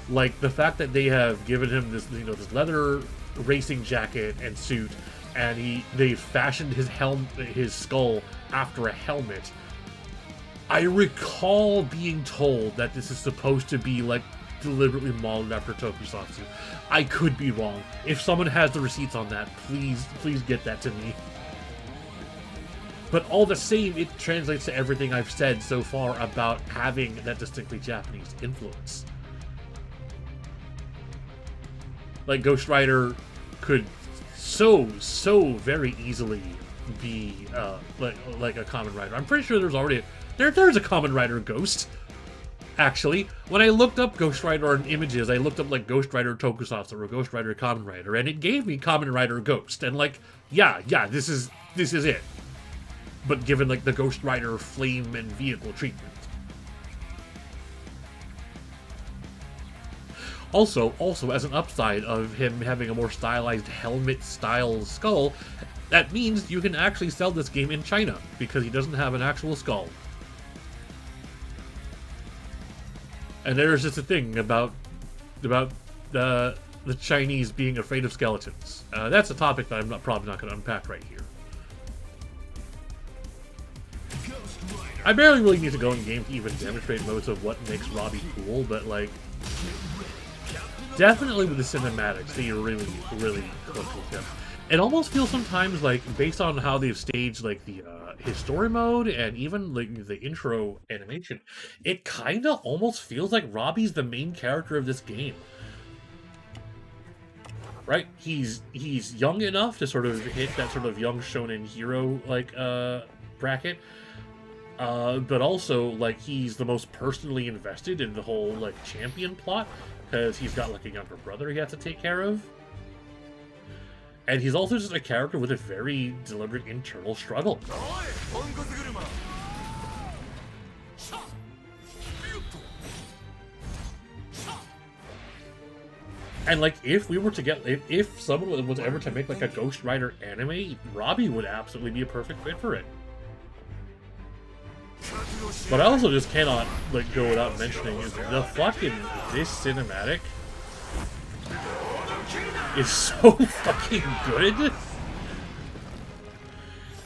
Like the fact that they have given him this, you know, this leather racing jacket and suit, and they fashioned his skull after a helmet. I recall being told that this is supposed to be like deliberately modeled after tokusatsu. I could be wrong. If someone has the receipts on that, please get that to me. But all the same, it translates to everything I've said so far about having that distinctly Japanese influence. Like, Ghost Rider could so very easily be like a Kamen Rider. I'm pretty sure there's already there's a Kamen Rider Ghost. Actually, when I looked up Ghost Rider in images, I looked up like Ghost Rider Tokusatsu or Ghost Rider Kamen Rider, and it gave me Kamen Rider Ghost. And like, yeah, this is it. But given like the Ghost Rider flame and vehicle treatment. Also, as an upside of him having a more stylized helmet-style skull, that means you can actually sell this game in China, because he doesn't have an actual skull. And there's just a thing about the Chinese being afraid of skeletons. That's a topic that I'm probably not going to unpack right here. I barely really need to go in game to even demonstrate most of what makes Robbie cool, but like, definitely with the cinematics, they really click with him. It almost feels sometimes like, based on how they've staged like the his story mode and even like the intro animation, it kind of almost feels like Robbie's the main character of this game. Right? He's young enough to sort of hit that sort of young shonen hero like bracket. But also, like, he's the most personally invested in the whole, like, champion plot, because he's got, like, a younger brother he has to take care of. And he's also just a character with a very deliberate internal struggle. And, like, if we were to get, if someone was ever to make, like, a Ghost Rider anime, Robbie would absolutely be a perfect fit for it. But I also just cannot like go without mentioning is the fucking this cinematic is so fucking good.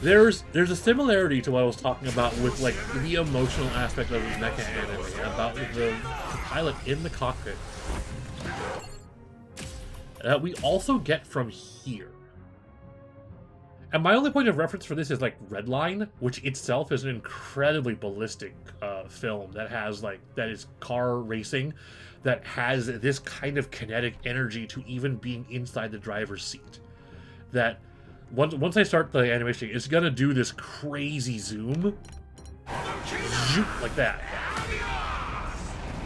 There's a similarity to what I was talking about with like the emotional aspect of the mecha anime about the pilot in the cockpit that we also get from here. And my only point of reference for this is like Redline, which itself is an incredibly ballistic film that has like that is car racing, that has this kind of kinetic energy to even being inside the driver's seat. That once I start the animation, it's gonna do this crazy zoom, like that.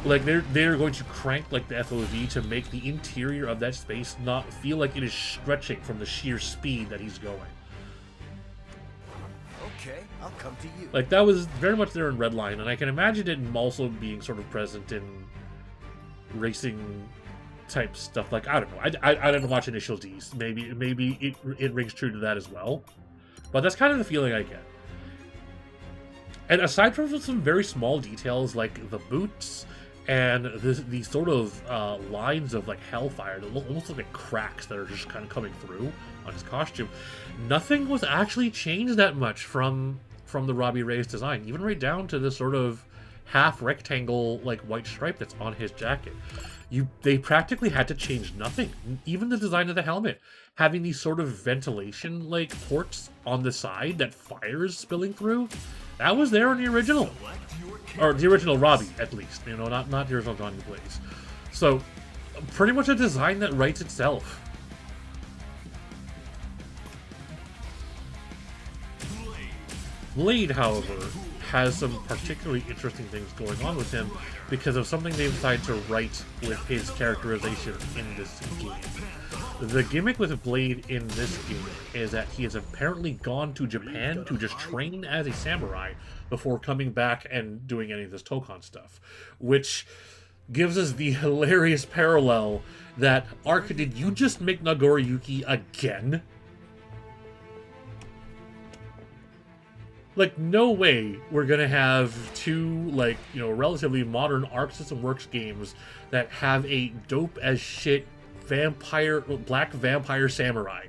Like they're going to crank like the FOV to make the interior of that space not feel like it is stretching from the sheer speed that he's going. Okay, I'll come to you. Like, that was very much there in Redline, and I can imagine it also being sort of present in racing type stuff. Like, I don't know. I didn't watch Initial D's. Maybe it rings true to that as well. But that's kind of the feeling I get. And aside from some very small details like the boots and these sort of lines of like hellfire that look almost like cracks that are just kind of coming through on his costume, nothing was actually changed that much from the Robbie Reyes design, even right down to this sort of half rectangle like white stripe that's on his jacket. They practically had to change nothing, even the design of the helmet, having these sort of ventilation like ports on the side that fires spilling through. That was there in the original, or the original Robbie at least, you know, not the original Johnny Blaze. So pretty much a design that writes itself. Blade, however, has some particularly interesting things going on with him because of something they decided to write with his characterization in this game. The gimmick with Blade in this game is that he has apparently gone to Japan to just train as a samurai before coming back and doing any of this Tokon stuff, which gives us the hilarious parallel that, Ark, did you just make Nagoriyuki again? Like, no way we're gonna have two, like, you know, relatively modern Arc System Works games that have a dope as shit black vampire samurai.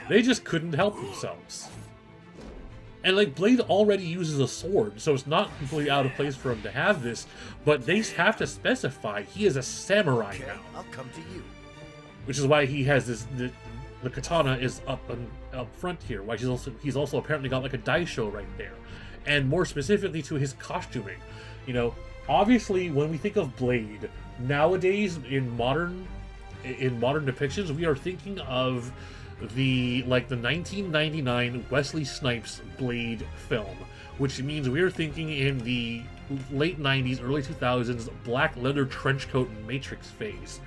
They just couldn't help themselves. And, like, Blade already uses a sword, so it's not completely out of place for him to have this, but they have to specify he is a samurai now. I'll come to you. Which is why he has this, the katana is up front here, why he's also apparently got, like, a daisho right there. And more specifically to his costuming. You know, obviously, when we think of Blade, nowadays, in modern depictions, we are thinking of the 1999 Wesley Snipes Blade film, which means we are thinking in the late 90s, early 2000s black leather trench coat and Matrix phase.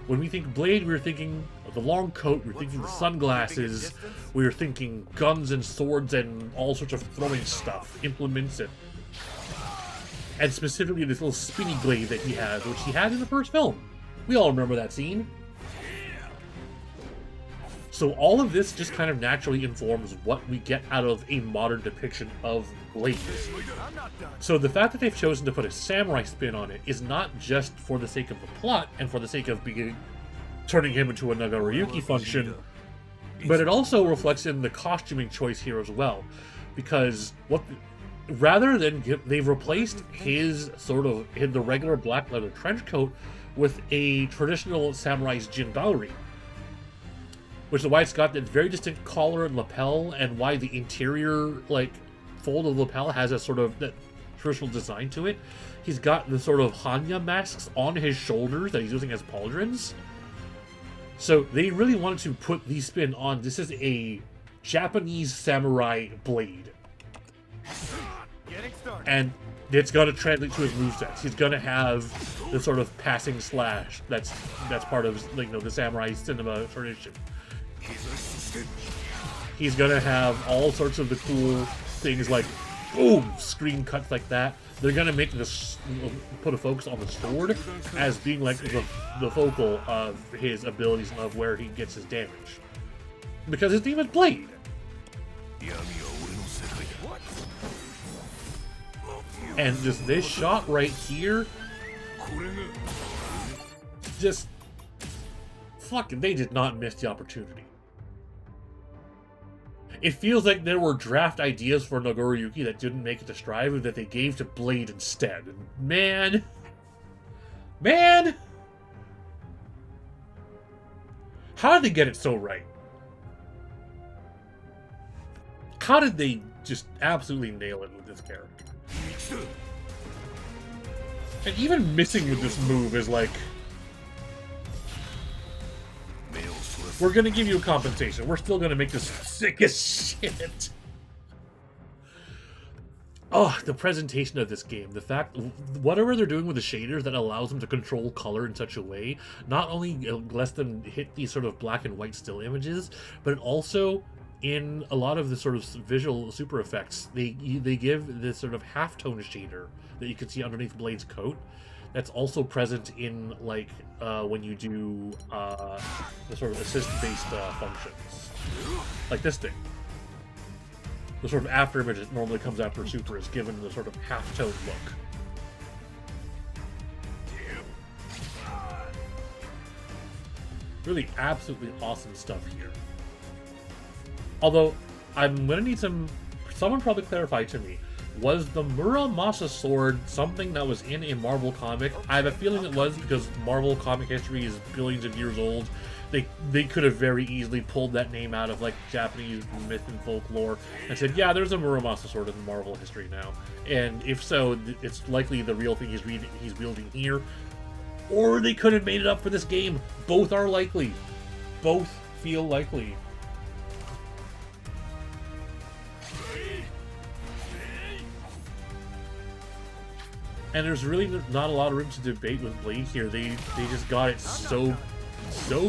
When we think Blade, we're thinking of the long coat, we're thinking the sunglasses, we're thinking guns and swords and all sorts of throwing stuff, implements, and specifically this little spinny blade that he has, which he had in the first film. We all remember that scene. So all of this just kind of naturally informs what we get out of a modern depiction of Blade. So the fact that they've chosen to put a samurai spin on it is not just for the sake of the plot and for the sake of turning him into a Nagoriyuki function, but it also reflects in the costuming choice here as well. Because rather than they've replaced his the regular black leather trench coat with a traditional samurai's jinbauri, which is why it's got that very distinct collar and lapel, and why the interior, like, fold of the lapel has a sort of that traditional design to it. He's got the sort of Hanya masks on his shoulders that he's using as pauldrons. So they really wanted to put the spin on. This is a Japanese samurai blade. And it's going to translate to his movesets. He's going to have the sort of passing slash that's part of, like, you know, the samurai cinema tradition. He's gonna have all sorts of the cool things like, boom, screen cuts like that. They're gonna make this, put a focus on the sword as being like the focal of his abilities and of where he gets his damage. Because his name is Blade. And just this shot right here, just fucking, they did not miss the opportunity. It feels like there were draft ideas for Nagoriyuki that didn't make it to Strive that they gave to Blade instead. And man, how did they get it so right? How did they just absolutely nail it with this character? And even missing with this move is like, we're gonna give you a compensation. We're still gonna make this sick as shit. Oh, the presentation of this game. The fact, whatever they're doing with the shaders that allows them to control color in such a way, not only lets them hit these sort of black and white still images, but also in a lot of the sort of visual super effects, they give this sort of halftone shader that you can see underneath Blade's coat. That's also present in, like, when you do the sort of assist-based functions. Like this thing. The sort of after image that normally comes after Super is given the sort of half-tone look. Really absolutely awesome stuff here. Although, I'm going to need someone probably clarify to me. Was the Muramasa sword something that was in a Marvel comic? I have a feeling it was, because Marvel comic history is billions of years old. They could have very easily pulled that name out of, like, Japanese myth and folklore and said, yeah, there's a Muramasa sword in Marvel history now. And if so, it's likely the real thing he's wielding here. Or they could have made it up for this game. Both are likely. Both feel likely. And there's really not a lot of room to debate with Blade here. They just got it so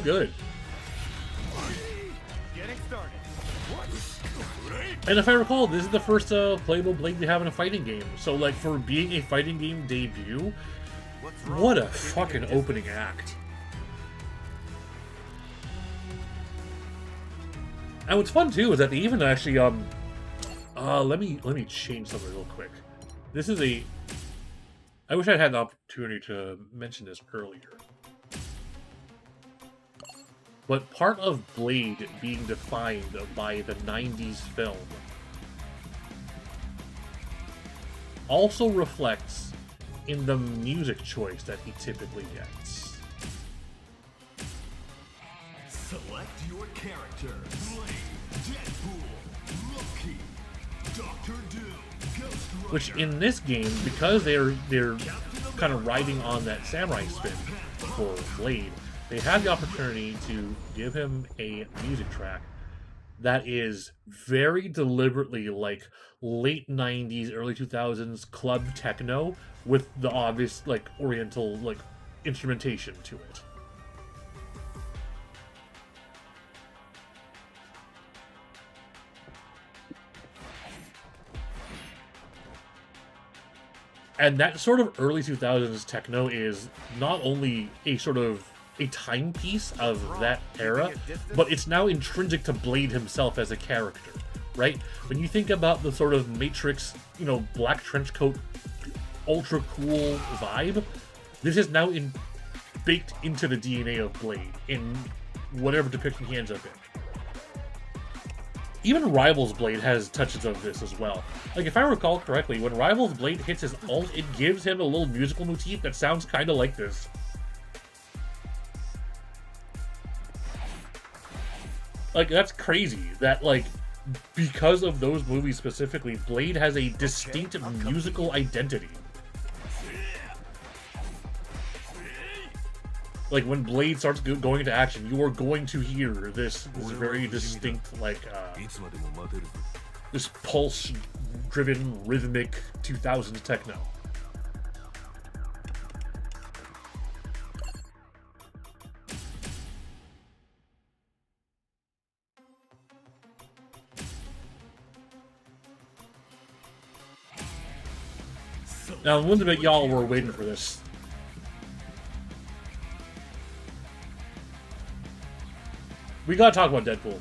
good. And if I recall, this is the first playable Blade they have in a fighting game. So, like, for being a fighting game debut, what a fucking opening act. And what's fun too is that they even actually let me change something real quick. This is a I wish I had the opportunity to mention this earlier. But part of Blade being defined by the 90s film also reflects in the music choice that he typically gets. Select your character. Blade, Deadpool, Loki, Doctor Doom, Ghost Rider. Which in this game, because they're kind of riding on that samurai spin for Blade, they had the opportunity to give him a music track that is very deliberately like late 90s, early 2000s club techno with the obvious like oriental like instrumentation to it. And that sort of early 2000s techno is not only a sort of a timepiece of that era, but it's now intrinsic to Blade himself as a character, right? When you think about the sort of Matrix, you know, black trench coat, ultra cool vibe, this is now baked into the DNA of Blade in whatever depiction he ends up in. Even Rivals Blade has touches of this as well. Like, if I recall correctly, when Rivals Blade hits his ult, it gives him a little musical motif that sounds kind of like this. Like, that's crazy that, like, because of those movies specifically, Blade has a distinct musical identity. Like, when Blade starts going into action, you are going to hear this very distinct, like, this pulse-driven, rhythmic 2000s techno. Now, the ones that y'all were waiting for this. We gotta talk about Deadpool.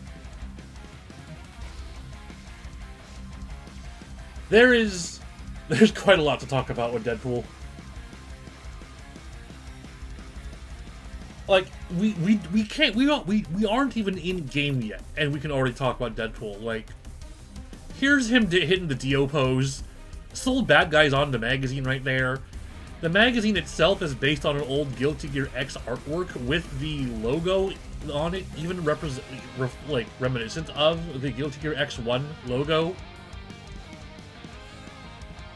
There's quite a lot to talk about with Deadpool. Like, we aren't even in game yet, and we can already talk about Deadpool. Like, here's him hitting the Dio pose. Still bad guys on the magazine right there. The magazine itself is based on an old Guilty Gear X artwork with the logo on it, even reminiscent of the Guilty Gear X1 logo.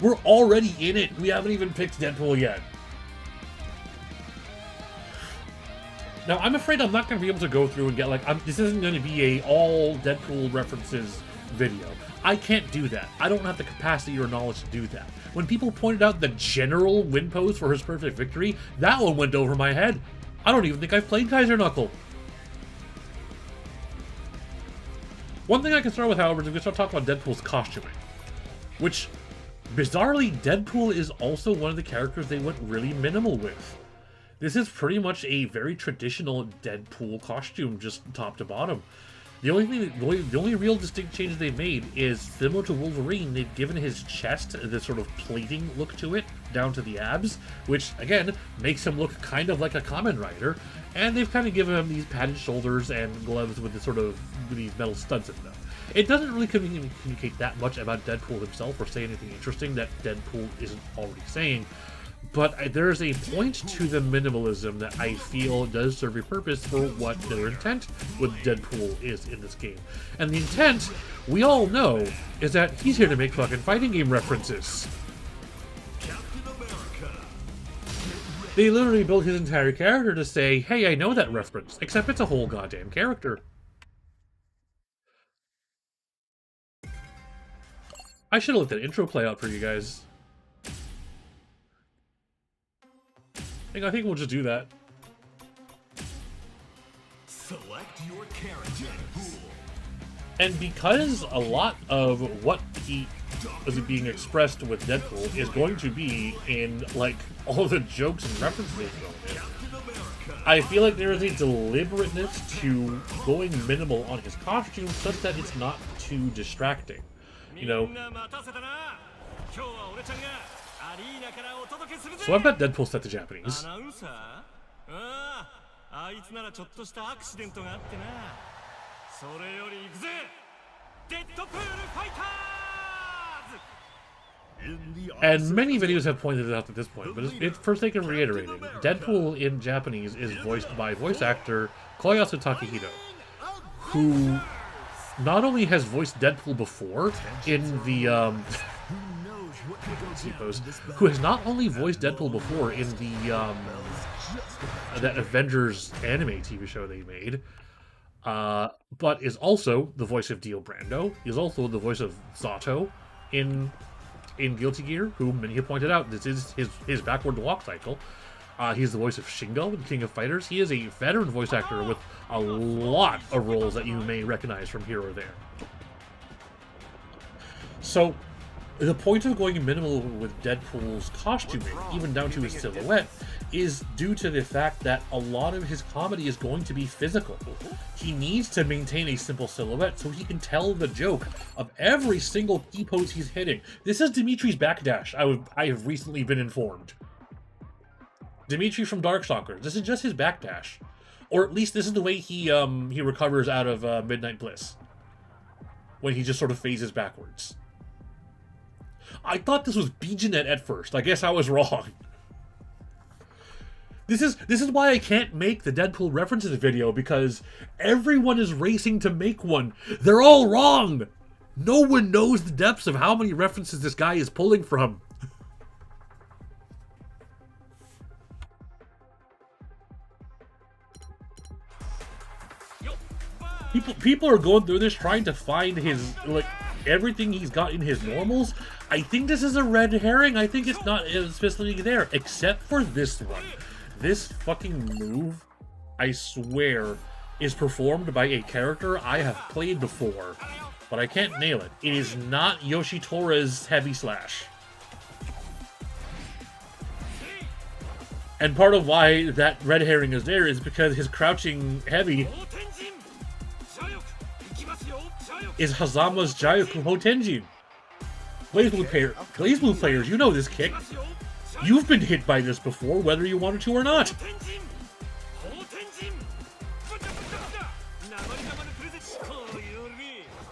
We're already in it. We haven't even picked Deadpool yet. Now, I'm afraid I'm not going to be able to go through and get, like, this isn't going to be a all Deadpool references video. I can't do that. I don't have the capacity or knowledge to do that. When people pointed out the general win pose for his perfect victory, that one went over my head. I don't even think I've played Kaiser Knuckle. One thing I can start with, however, is we can start talking about Deadpool's costuming. Which, bizarrely, Deadpool is also one of the characters they went really minimal with. This is pretty much a very traditional Deadpool costume, just top to bottom. The only real distinct changes they've made is, similar to Wolverine, they've given his chest this sort of plating look to it, down to the abs, which, again, makes him look kind of like a Kamen Rider, and they've kind of given him these padded shoulders and gloves with these metal studs in them. It doesn't really communicate that much about Deadpool himself or say anything interesting that Deadpool isn't already saying, but there's a point to the minimalism that I feel does serve a purpose for what their intent with Deadpool is in this game. And the intent, we all know, is that he's here to make fucking fighting game references. Captain America. They literally built his entire character to say, hey, I know that reference, except it's a whole goddamn character. I should have let that intro play out for you guys. I think we'll just do that. Select your character. Deadpool. And because a lot of what he is being expressed with Deadpool is going to be in, like, all the jokes and references thrown in, Captain America. I feel like there is a deliberateness to going minimal on his costume such that it's not too distracting. You know. So I've got Deadpool set to Japanese. And many videos have pointed it out at this point, but it's for sake of reiterating, Deadpool in Japanese is voiced by voice actor Koyasu Takehito, who not only has voiced Deadpool before in the who has not only voiced Deadpool before in the that Avengers anime TV show they made, but is also the voice of Dio Brando. He's also the voice of Zato in Guilty Gear, who many have pointed out this is his backward walk cycle. He's the voice of Shingo in King of Fighters. He is a veteran voice actor with a lot of roles that you may recognize from here or there. So, the point of going minimal with Deadpool's costuming, even down to his silhouette, is due to the fact that a lot of his comedy is going to be physical. He needs to maintain a simple silhouette so he can tell the joke of every single key pose he's hitting. This is Dimitri's backdash, I have recently been informed. Dimitri from Darkstalkers, this is just his backdash. Or at least this is the way he recovers out of Midnight Bliss. When he just sort of phases backwards. I thought this was Bijanet at first. I guess I was wrong. This is why I can't make the Deadpool references video, because everyone is racing to make one. They're all wrong. No one knows the depths of how many references this guy is pulling from. People are going through this trying to find his, like, everything he's got in his normals. I think this is a red herring. I think it's not specifically there, except for this one. This fucking move, I swear, is performed by a character I have played before, but I can't nail it. It is not Yoshitora's heavy slash. And part of why that red herring is there is because his crouching heavy is Hazama's Jayaku Hotenjin. BlazBlue players, you know this kick. You've been hit by this before, whether you wanted to or not.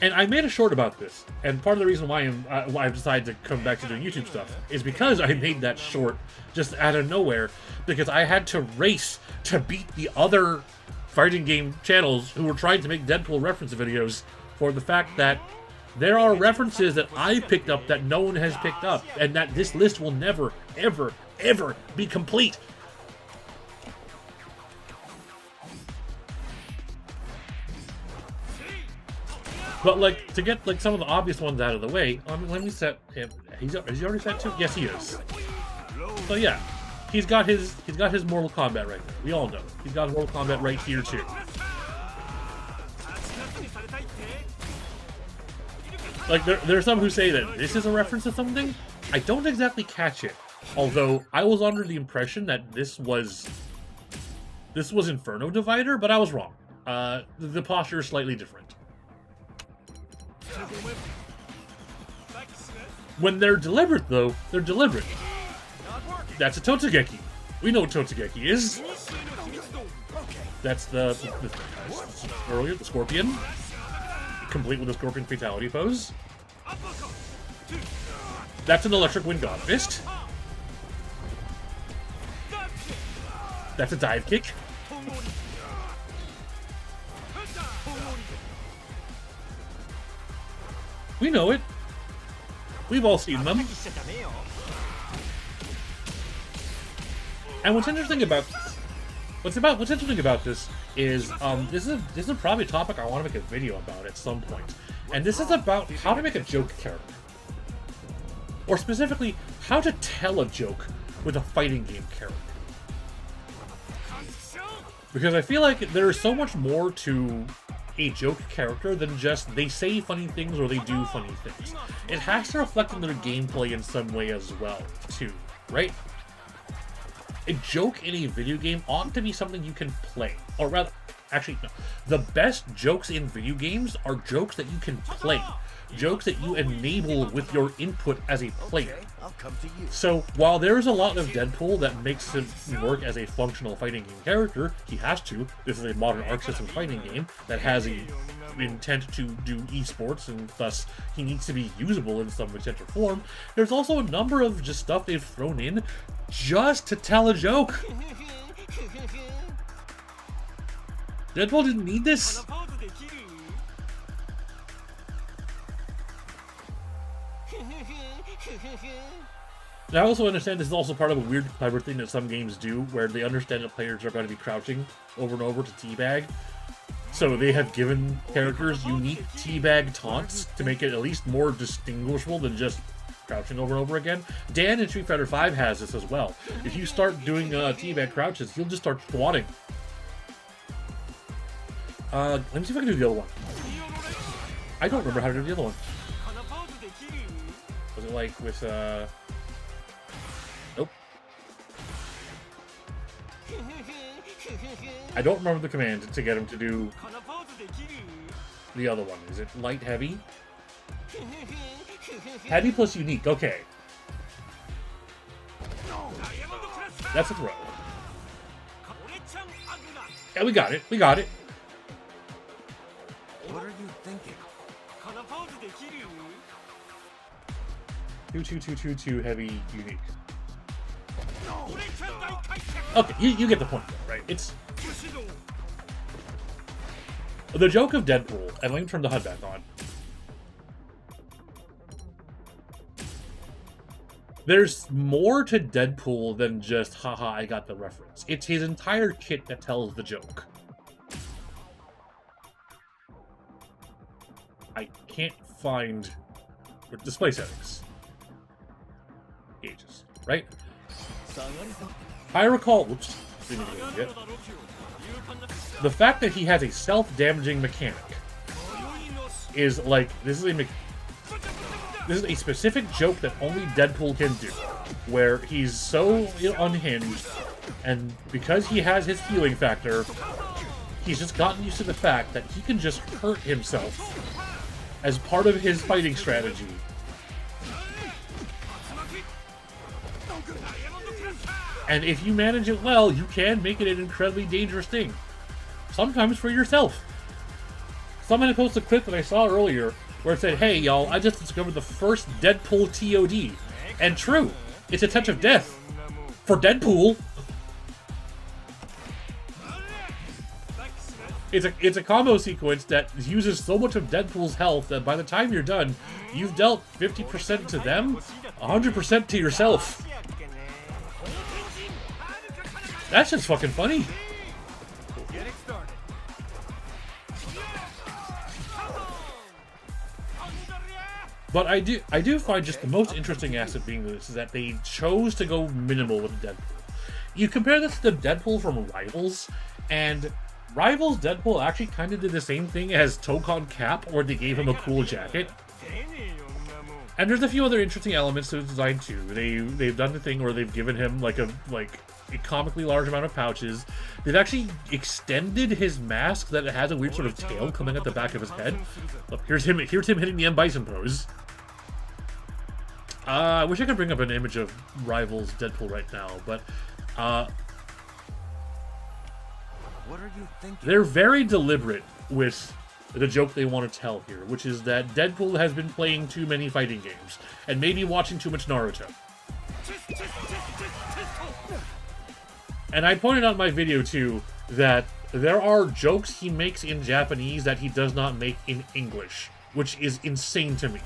And I made a short about this, and part of the reason why I've decided to come back to doing YouTube stuff is because I made that short just out of nowhere, because I had to race to beat the other fighting game channels who were trying to make Deadpool reference videos for the fact that there are references that I picked up that no one has picked up, and that this list will never, ever, ever be complete. But, like, to get, like, some of the obvious ones out of the way, let me set him. Is he already set to? Yes, he is. So yeah, he's got his Mortal Kombat right there. We all know he's got Mortal Kombat right here too. Like, there are some who say that this is a reference to something. I don't exactly catch it. Although, I was under the impression that this was Inferno Divider, but I was wrong. The posture is slightly different. When they're deliberate, though, they're deliberate. That's a Totsugeki. We know what Totsugeki is. That's the earlier, the Scorpion. Complete with a Scorpion Fatality pose. That's an Electric Wind God Fist. That's a dive kick. We know it. We've all seen them. And what's interesting about this is this is probably a topic I want to make a video about at some point. And this is about how to make a joke character. Or specifically, how to tell a joke with a fighting game character. Because I feel like there is so much more to a joke character than just they say funny things or they do funny things. It has to reflect in their gameplay in some way as well, too, right? a joke in a video game ought to be something you can play. Or rather, actually, no. The best jokes in video games are jokes that you can play. Jokes that you enable with your input as a player. I'll come to you. So, while there's a lot of Deadpool that makes him work as a functional fighting game character, he has to. This is a modern arc system fighting game that has a intent to do esports, and thus he needs to be usable in some extent or form. There's also a number of just stuff they've thrown in just to tell a joke. Deadpool didn't need this. I also understand this is also part of a weird, clever thing that some games do, where they understand that players are going to be crouching over and over to teabag. So they have given characters unique teabag taunts to make it at least more distinguishable than just crouching over and over again. Dan in Street Fighter V has this as well. If you start doing teabag crouches, he'll just start squatting. Let me see if I can do the other one. I don't remember how to do the other one. Was it like with, Nope. I don't remember the command to get him to do the other one. Is it light, heavy? Heavy plus unique, okay. That's a throw. Yeah, we got it. We got it. What are you thinking? 2 heavy unique. Okay, you get the point though, right? It's the joke of Deadpool, and let me turn the HUD back on. There's more to Deadpool than just haha I got the reference. It's his entire kit that tells the joke. I can't find display settings. Gauges, right? I recall, oops, didn't even get it. The fact that he has a self-damaging mechanic is like, this is a specific joke that only Deadpool can do, where he's so unhinged, and because he has his healing factor, he's just gotten used to the fact that he can just hurt himself as part of his fighting strategy. And if you manage it well, you can make it an incredibly dangerous thing. Sometimes for yourself. Someone had posted a clip that I saw earlier where it said, hey y'all, I just discovered the first Deadpool TOD. And true, it's a touch of death. For Deadpool. It's a combo sequence that uses so much of Deadpool's health that by the time you're done, you've dealt 50% to them, 100% to yourself. That's just fucking funny. But I do find just the most interesting aspect being this is that they chose to go minimal with Deadpool. You compare this to the Deadpool from Rivals, and Rivals Deadpool actually kind of did the same thing as Tokon Cap, where they gave him a cool jacket. And there's a few other interesting elements to the design too. They've done the thing where they've given him like a comically large amount of pouches. They've actually extended his mask that it has a weird sort of tail coming at the back of his head. Look, here's him hitting the M. Bison pose. I wish I could bring up an image of Rivals Deadpool right now, but What are you thinking? they're very deliberate with the joke they want to tell here, which is that Deadpool has been playing too many fighting games and maybe watching too much Naruto. And I pointed out in my video too that there are jokes he makes in Japanese that he does not make in English, which is insane to me.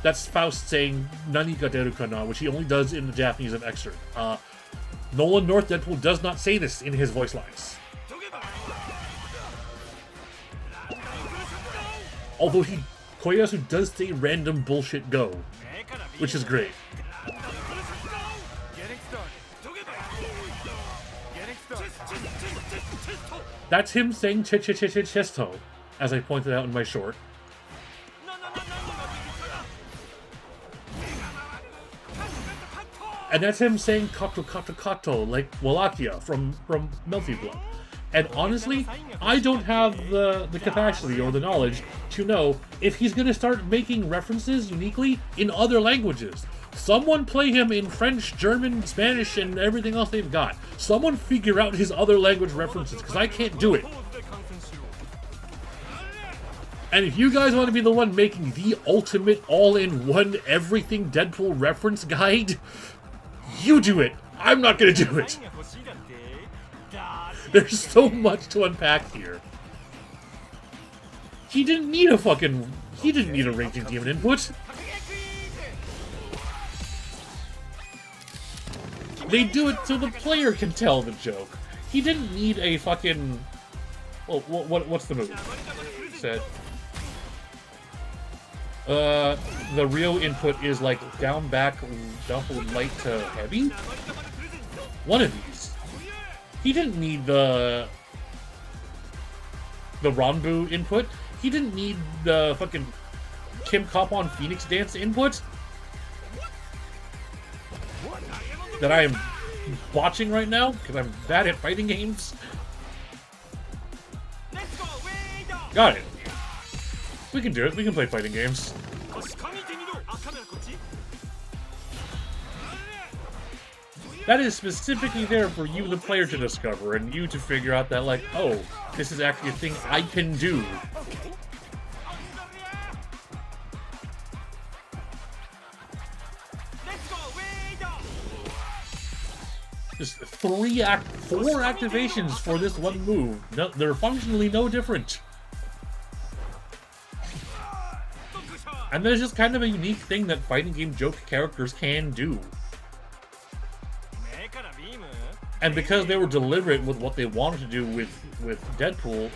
That's Faust saying "Nani ga deru kana," which he only does in the Japanese of excerpt. Nolan North Deadpool does not say this in his voice lines. Although Koyasu does say random bullshit go, which is great. That's him saying chesto, as I pointed out in my short. And that's him saying kato kato kato, like Wallachia from Melty Blood. And honestly, I don't have the capacity or the knowledge to know if he's going to start making references uniquely in other languages. Someone play him in French, German, Spanish, and everything else they've got. Someone figure out his other language references, because I can't do it. And if you guys want to be the one making the ultimate all-in-one everything Deadpool reference guide, you do it. I'm not going to do it. There's so much to unpack here. He didn't need a Raging Demon input. They do it so the player can tell the joke. He didn't need a fucking... Well, what's the movie? Said... the Rio input is like down, back, double, light to heavy? One of these. He didn't need the Ranbu input. He didn't need the fucking Kim Cop on Phoenix dance input that I am watching right now because I'm bad at fighting games. Got it. We can do it. We can play fighting games. That is specifically there for you, the player, to discover, and you to figure out that, like, oh, this is actually a thing I can do. Just four activations for this one move. No, they're functionally no different. And there's just kind of a unique thing that fighting game joke characters can do. And because they were deliberate with what they wanted to do with Deadpool,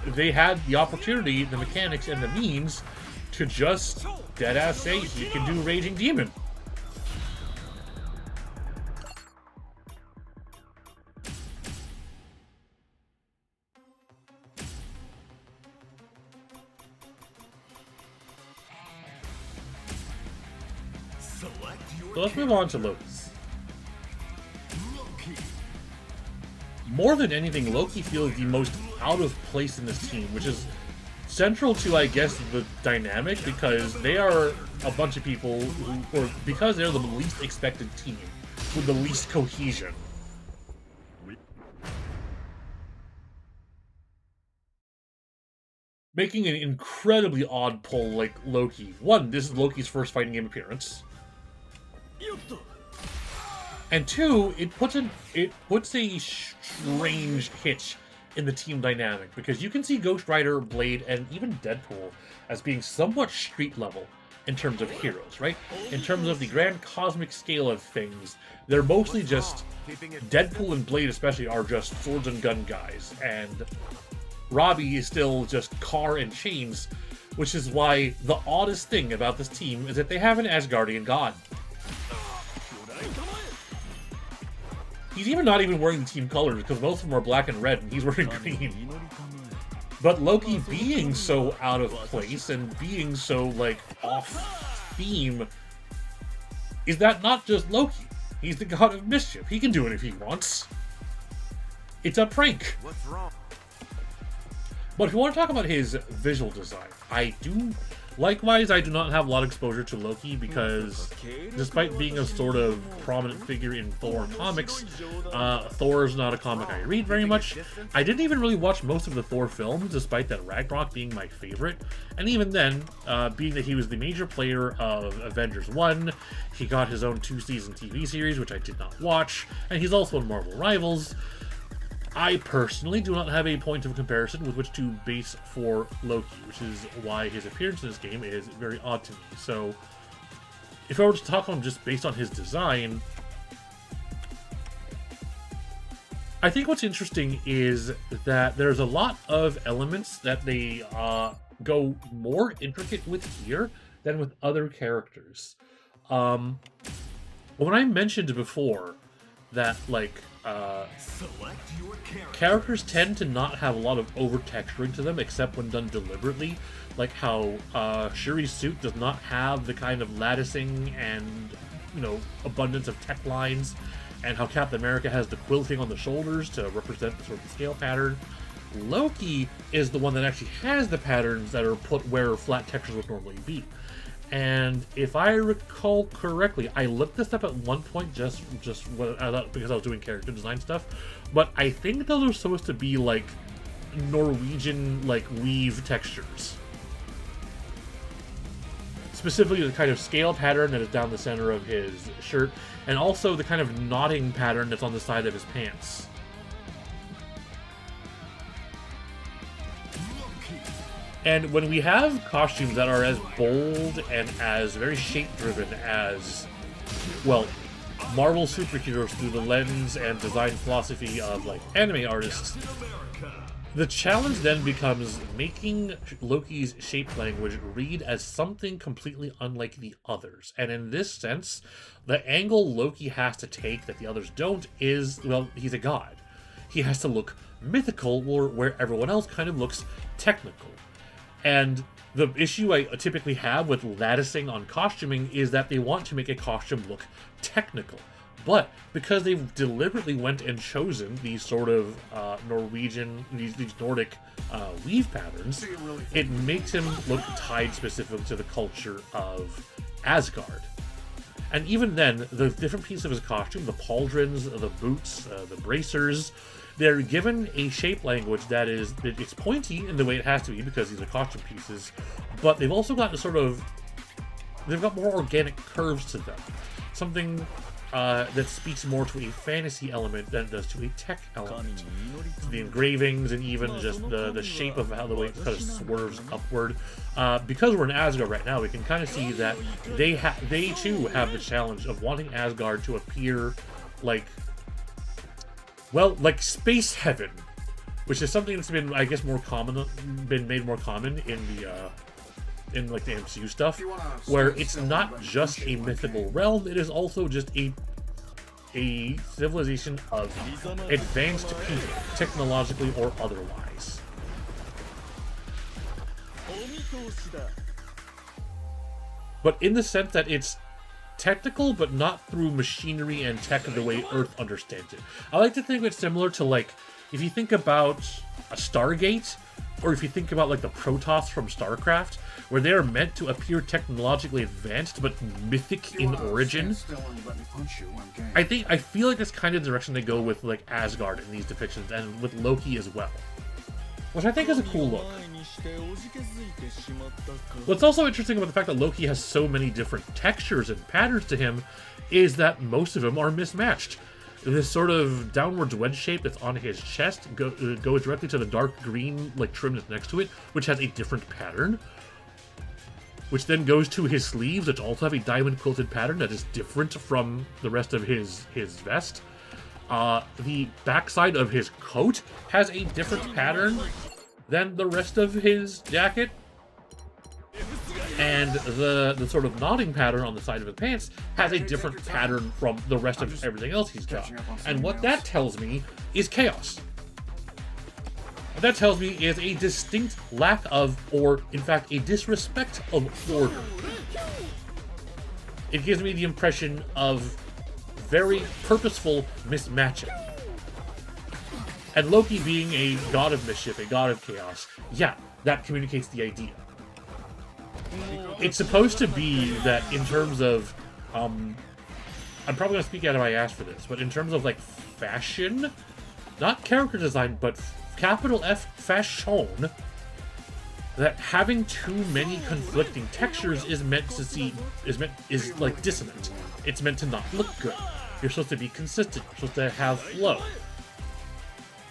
they had the opportunity, the mechanics, and the means to just deadass say he can do Raging Demon. So let's move on to Loki. More than anything, Loki feels the most out of place in this team, which is central to, I guess, the dynamic, because they are a bunch of people who, or because they're the least expected team, with the least cohesion. Making an incredibly odd pull like Loki. One, this is Loki's first fighting game appearance. And two, it puts a strange hitch in the team dynamic, because you can see Ghost Rider, Blade, and even Deadpool as being somewhat street level in terms of heroes, right? In terms of the grand cosmic scale of things, they're mostly just... Deadpool and Blade especially are just swords and gun guys, and Robbie is still just car and chains, which is why the oddest thing about this team is that they have an Asgardian god. He's not even wearing the team colors, because most of them are black and red, and he's wearing green. But Loki being so out of place, and being so, like, off-theme, is that not just Loki? He's the god of mischief. He can do it if he wants. It's a prank. What's wrong? But if you want to talk about his visual design, likewise, I do not have a lot of exposure to Loki, because despite being a sort of prominent figure in Thor comics, Thor is not a comic I read very much. I didn't even really watch most of the Thor films, despite that Ragnarok being my favorite. And even then, being that he was the major player of Avengers 1, he got his own 2-season TV series, which I did not watch, and he's also in Marvel Rivals. I personally do not have a point of comparison with which to base for Loki, which is why his appearance in this game is very odd to me. So, if I were to talk on him just based on his design, I think what's interesting is that there's a lot of elements that they go more intricate with here than with other characters. When I mentioned before that like Select your character. characters tend to not have a lot of over texturing to them, except when done deliberately. Like how Shuri's suit does not have the kind of latticing and, you know, abundance of tech lines, and how Captain America has the quilting on the shoulders to represent sort of the scale pattern. Loki is the one that actually has the patterns that are put where flat textures would normally be. And if I recall correctly, I looked this up at one point just because I was doing character design stuff, but I think those are supposed to be like Norwegian like weave textures. Specifically the kind of scale pattern that is down the center of his shirt, and also the kind of knotting pattern that's on the side of his pants. And when we have costumes that are as bold and as very shape-driven as, well, Marvel superheroes through the lens and design philosophy of, like, anime artists, the challenge then becomes making Loki's shape language read as something completely unlike the others. And in this sense, the angle Loki has to take that the others don't is, well, he's a god. He has to look mythical where everyone else kind of looks technical. And the issue I typically have with latticing on costuming is that they want to make a costume look technical. But because they've deliberately went and chosen these sort of Norwegian, these Nordic weave patterns, it makes him look tied specifically to the culture of Asgard. And even then, the different pieces of his costume, the pauldrons, the boots, the bracers, they're given a shape language that it's pointy in the way it has to be because these are costume pieces, but they've also got they've got more organic curves to them. Something that speaks more to a fantasy element than it does to a tech element. The engravings and even just the shape of how the way it kind of swerves upward. Because we're in Asgard right now, we can kind of see that they too have the challenge of wanting Asgard to appear like, well, like space heaven, which is something that's been, I guess, been made more common in the like the MCU stuff, where it's not just a mythical realm; it is also just a civilization of advanced people, technologically or otherwise. But in the sense that it's technical, but not through machinery and tech the way Earth understands it. I like to think it's similar to, like, if you think about a Stargate, or if you think about, like, the Protoss from StarCraft, where they are meant to appear technologically advanced, but mythic in origin. I feel like that's kind of the direction they go with, like, Asgard in these depictions, and with Loki as well. Which I think is a cool look. What's also interesting about the fact that Loki has so many different textures and patterns to him is that most of them are mismatched. This sort of downwards wedge shape that's on his chest goes directly to the dark green like trim that's next to it, which has a different pattern. Which then goes to his sleeves, which also have a diamond quilted pattern that is different from the rest of his vest. The backside of his coat has a different pattern than the rest of his jacket. And the sort of knotting pattern on the side of his pants has a different pattern from the rest of everything else he's got. And what that tells me is chaos. What that tells me is a distinct lack of, or in fact a disrespect of, order. It gives me the impression of very purposeful mismatching. And Loki being a god of mischief, a god of chaos, yeah, that communicates the idea. It's supposed to be that in terms of, I'm probably going to speak out of my ass for this, but in terms of, like, fashion, not character design, but capital F fashion, that having too many conflicting textures is meant to is like dissonant. It's meant to not look good. You're supposed to be consistent. You're supposed to have flow.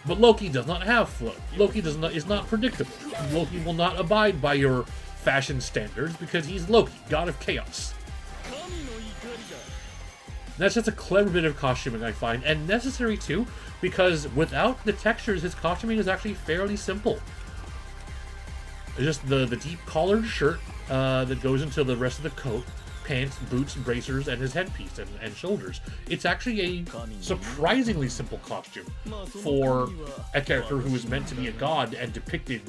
But Loki does not have flow. Loki is not predictable. Loki will not abide by your fashion standards because he's Loki, god of chaos. That's just a clever bit of costuming, I find, and necessary too, because without the textures, his costuming is actually fairly simple. It's just the deep collared shirt that goes into the rest of the coat, pants, boots, bracers, and his headpiece and shoulders. It's actually a surprisingly simple costume for a character who is meant to be a god and depicted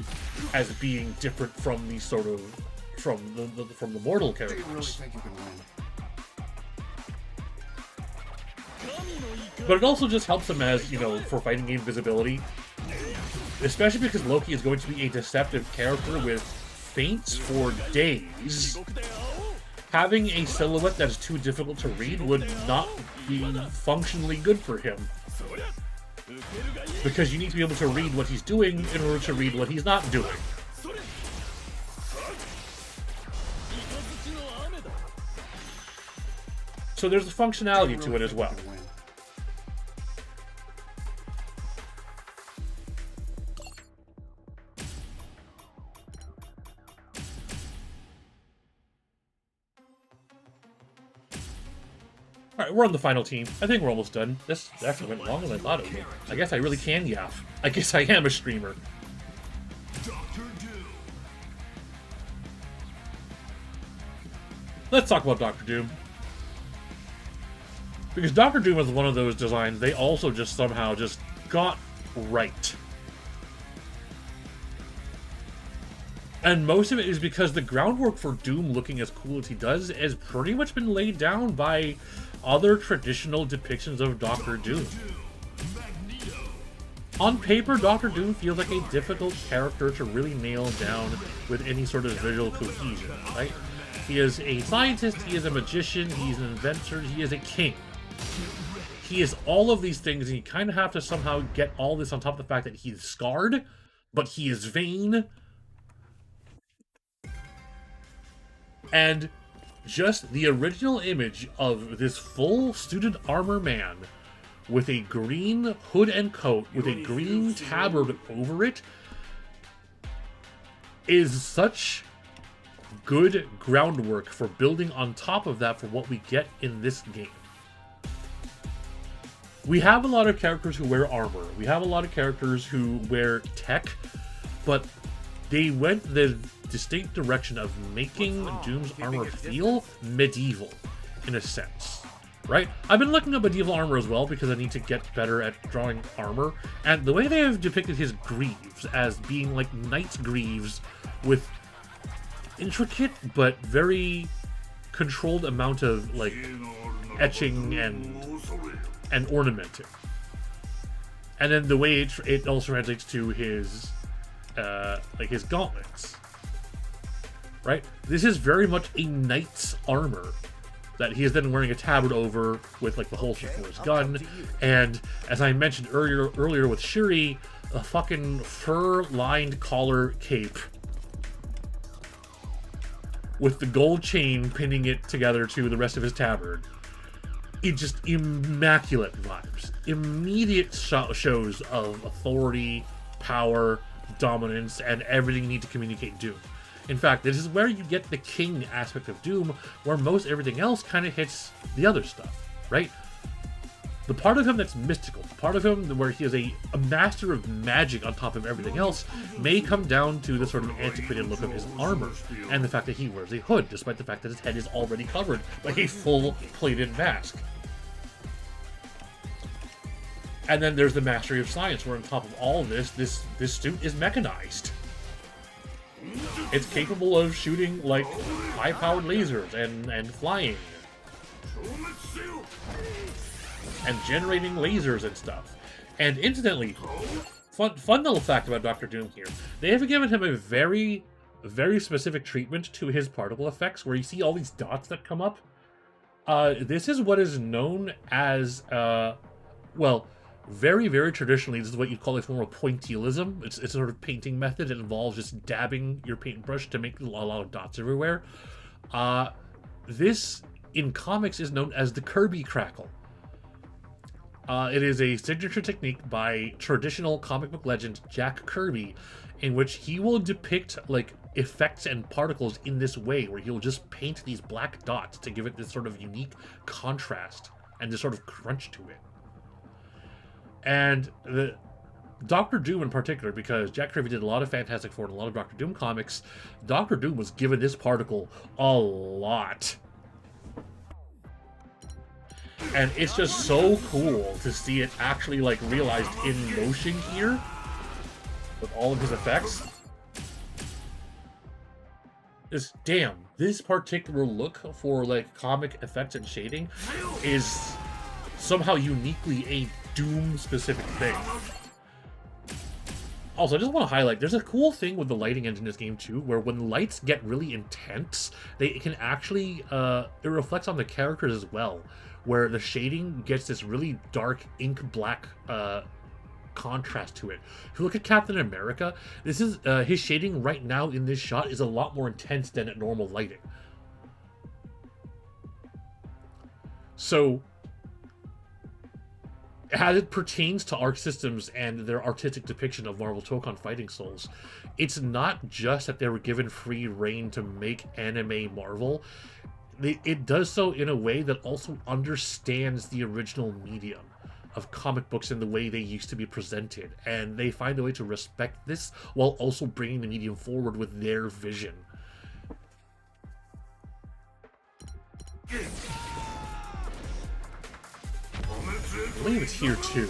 as being different from the sort of from the mortal Do you really characters. think you can win? But it also just helps him as, you know, for fighting game visibility. Especially because Loki is going to be a deceptive character with feints for days. Having a silhouette that is too difficult to read would not be functionally good for him. Because you need to be able to read what he's doing in order to read what he's not doing. So there's a functionality to it as well. Alright, we're on the final team. I think we're almost done. This actually went longer than I thought it would. I guess I really can yap. I guess I am a streamer. Doctor Doom. Let's talk about Doctor Doom. Because Doctor Doom is one of those designs they also just somehow just got right. And most of it is because the groundwork for Doom looking as cool as he does has pretty much been laid down by other traditional depictions of Doctor Doom. On paper, Doctor Doom feels like a difficult character to really nail down with any sort of visual cohesion, right? He is a scientist, he is a magician, he's an inventor, he is a king. He is all of these things, and you kind of have to somehow get all this on top of the fact that he's scarred, but he is vain. And just the original image of this full suited armor man with a green hood and coat with a green tabard over it is such good groundwork for building on top of that for what we get in this game. We have a lot of characters who wear armor. We have a lot of characters who wear tech, but they went the distinct direction of making Doom's armor feel medieval, in a sense, right? I've been looking up medieval armor as well because I need to get better at drawing armor, and the way they have depicted his greaves as being like knight's greaves with intricate but very controlled amount of like etching and ornamenting, and then the way it also translates to his like his gauntlets. Right? This is very much a knight's armor that he is then wearing a tabard over with like the holster for his gun, and as I mentioned earlier with Shuri, a fucking fur-lined collar cape with the gold chain pinning it together to the rest of his tabard. It just immaculate vibes. Immediate shows of authority, power, dominance, and everything you need to communicate Doom. In fact, this is where you get the king aspect of Doom, where most everything else kind of hits the other stuff, right? The part of him that's mystical, the part of him where he is a master of magic on top of everything else, may come down to the sort of antiquated look of his armor, and the fact that he wears a hood, despite the fact that his head is already covered by a full plated mask. And then there's the mastery of science, where on top of all of this suit is mechanized. It's capable of shooting, like, high-powered lasers and flying. And generating lasers and stuff. And incidentally, fun little fact about Doctor Doom here. They have given him a very, very specific treatment to his particle effects, where you see all these dots that come up. This is what is known as, well, very, very traditionally, this is what you'd call a form of pointillism. It's a sort of painting method. It involves just dabbing your paintbrush to make a lot of dots everywhere. This, in comics, is known as the Kirby crackle. It is a signature technique by traditional comic book legend Jack Kirby, in which he will depict, like, effects and particles in this way, where he'll just paint these black dots to give it this sort of unique contrast and this sort of crunch to it. And the Doctor Doom in particular, because Jack Kirby did a lot of Fantastic Four and a lot of Doctor Doom comics, Doctor Doom was given this particle a lot. And it's just so cool to see it actually like realized in motion here with all of his effects. This particular look for like comic effects and shading is somehow uniquely a Doom specific thing. Also, I just want to highlight, there's a cool thing with the lighting engine in this game too, where when lights get really intense, they can actually, it reflects on the characters as well, where the shading gets this really dark ink black contrast to it. If you look at Captain America, this is his shading right now in this shot is a lot more intense than at normal lighting. So, as it pertains to Arc Systems and their artistic depiction of Marvel Tokon fighting souls, it's not just that they were given free reign to make anime Marvel. It does so in a way that also understands the original medium of comic books and the way they used to be presented, and they find a way to respect this while also bringing the medium forward with their vision. I believe it's here too.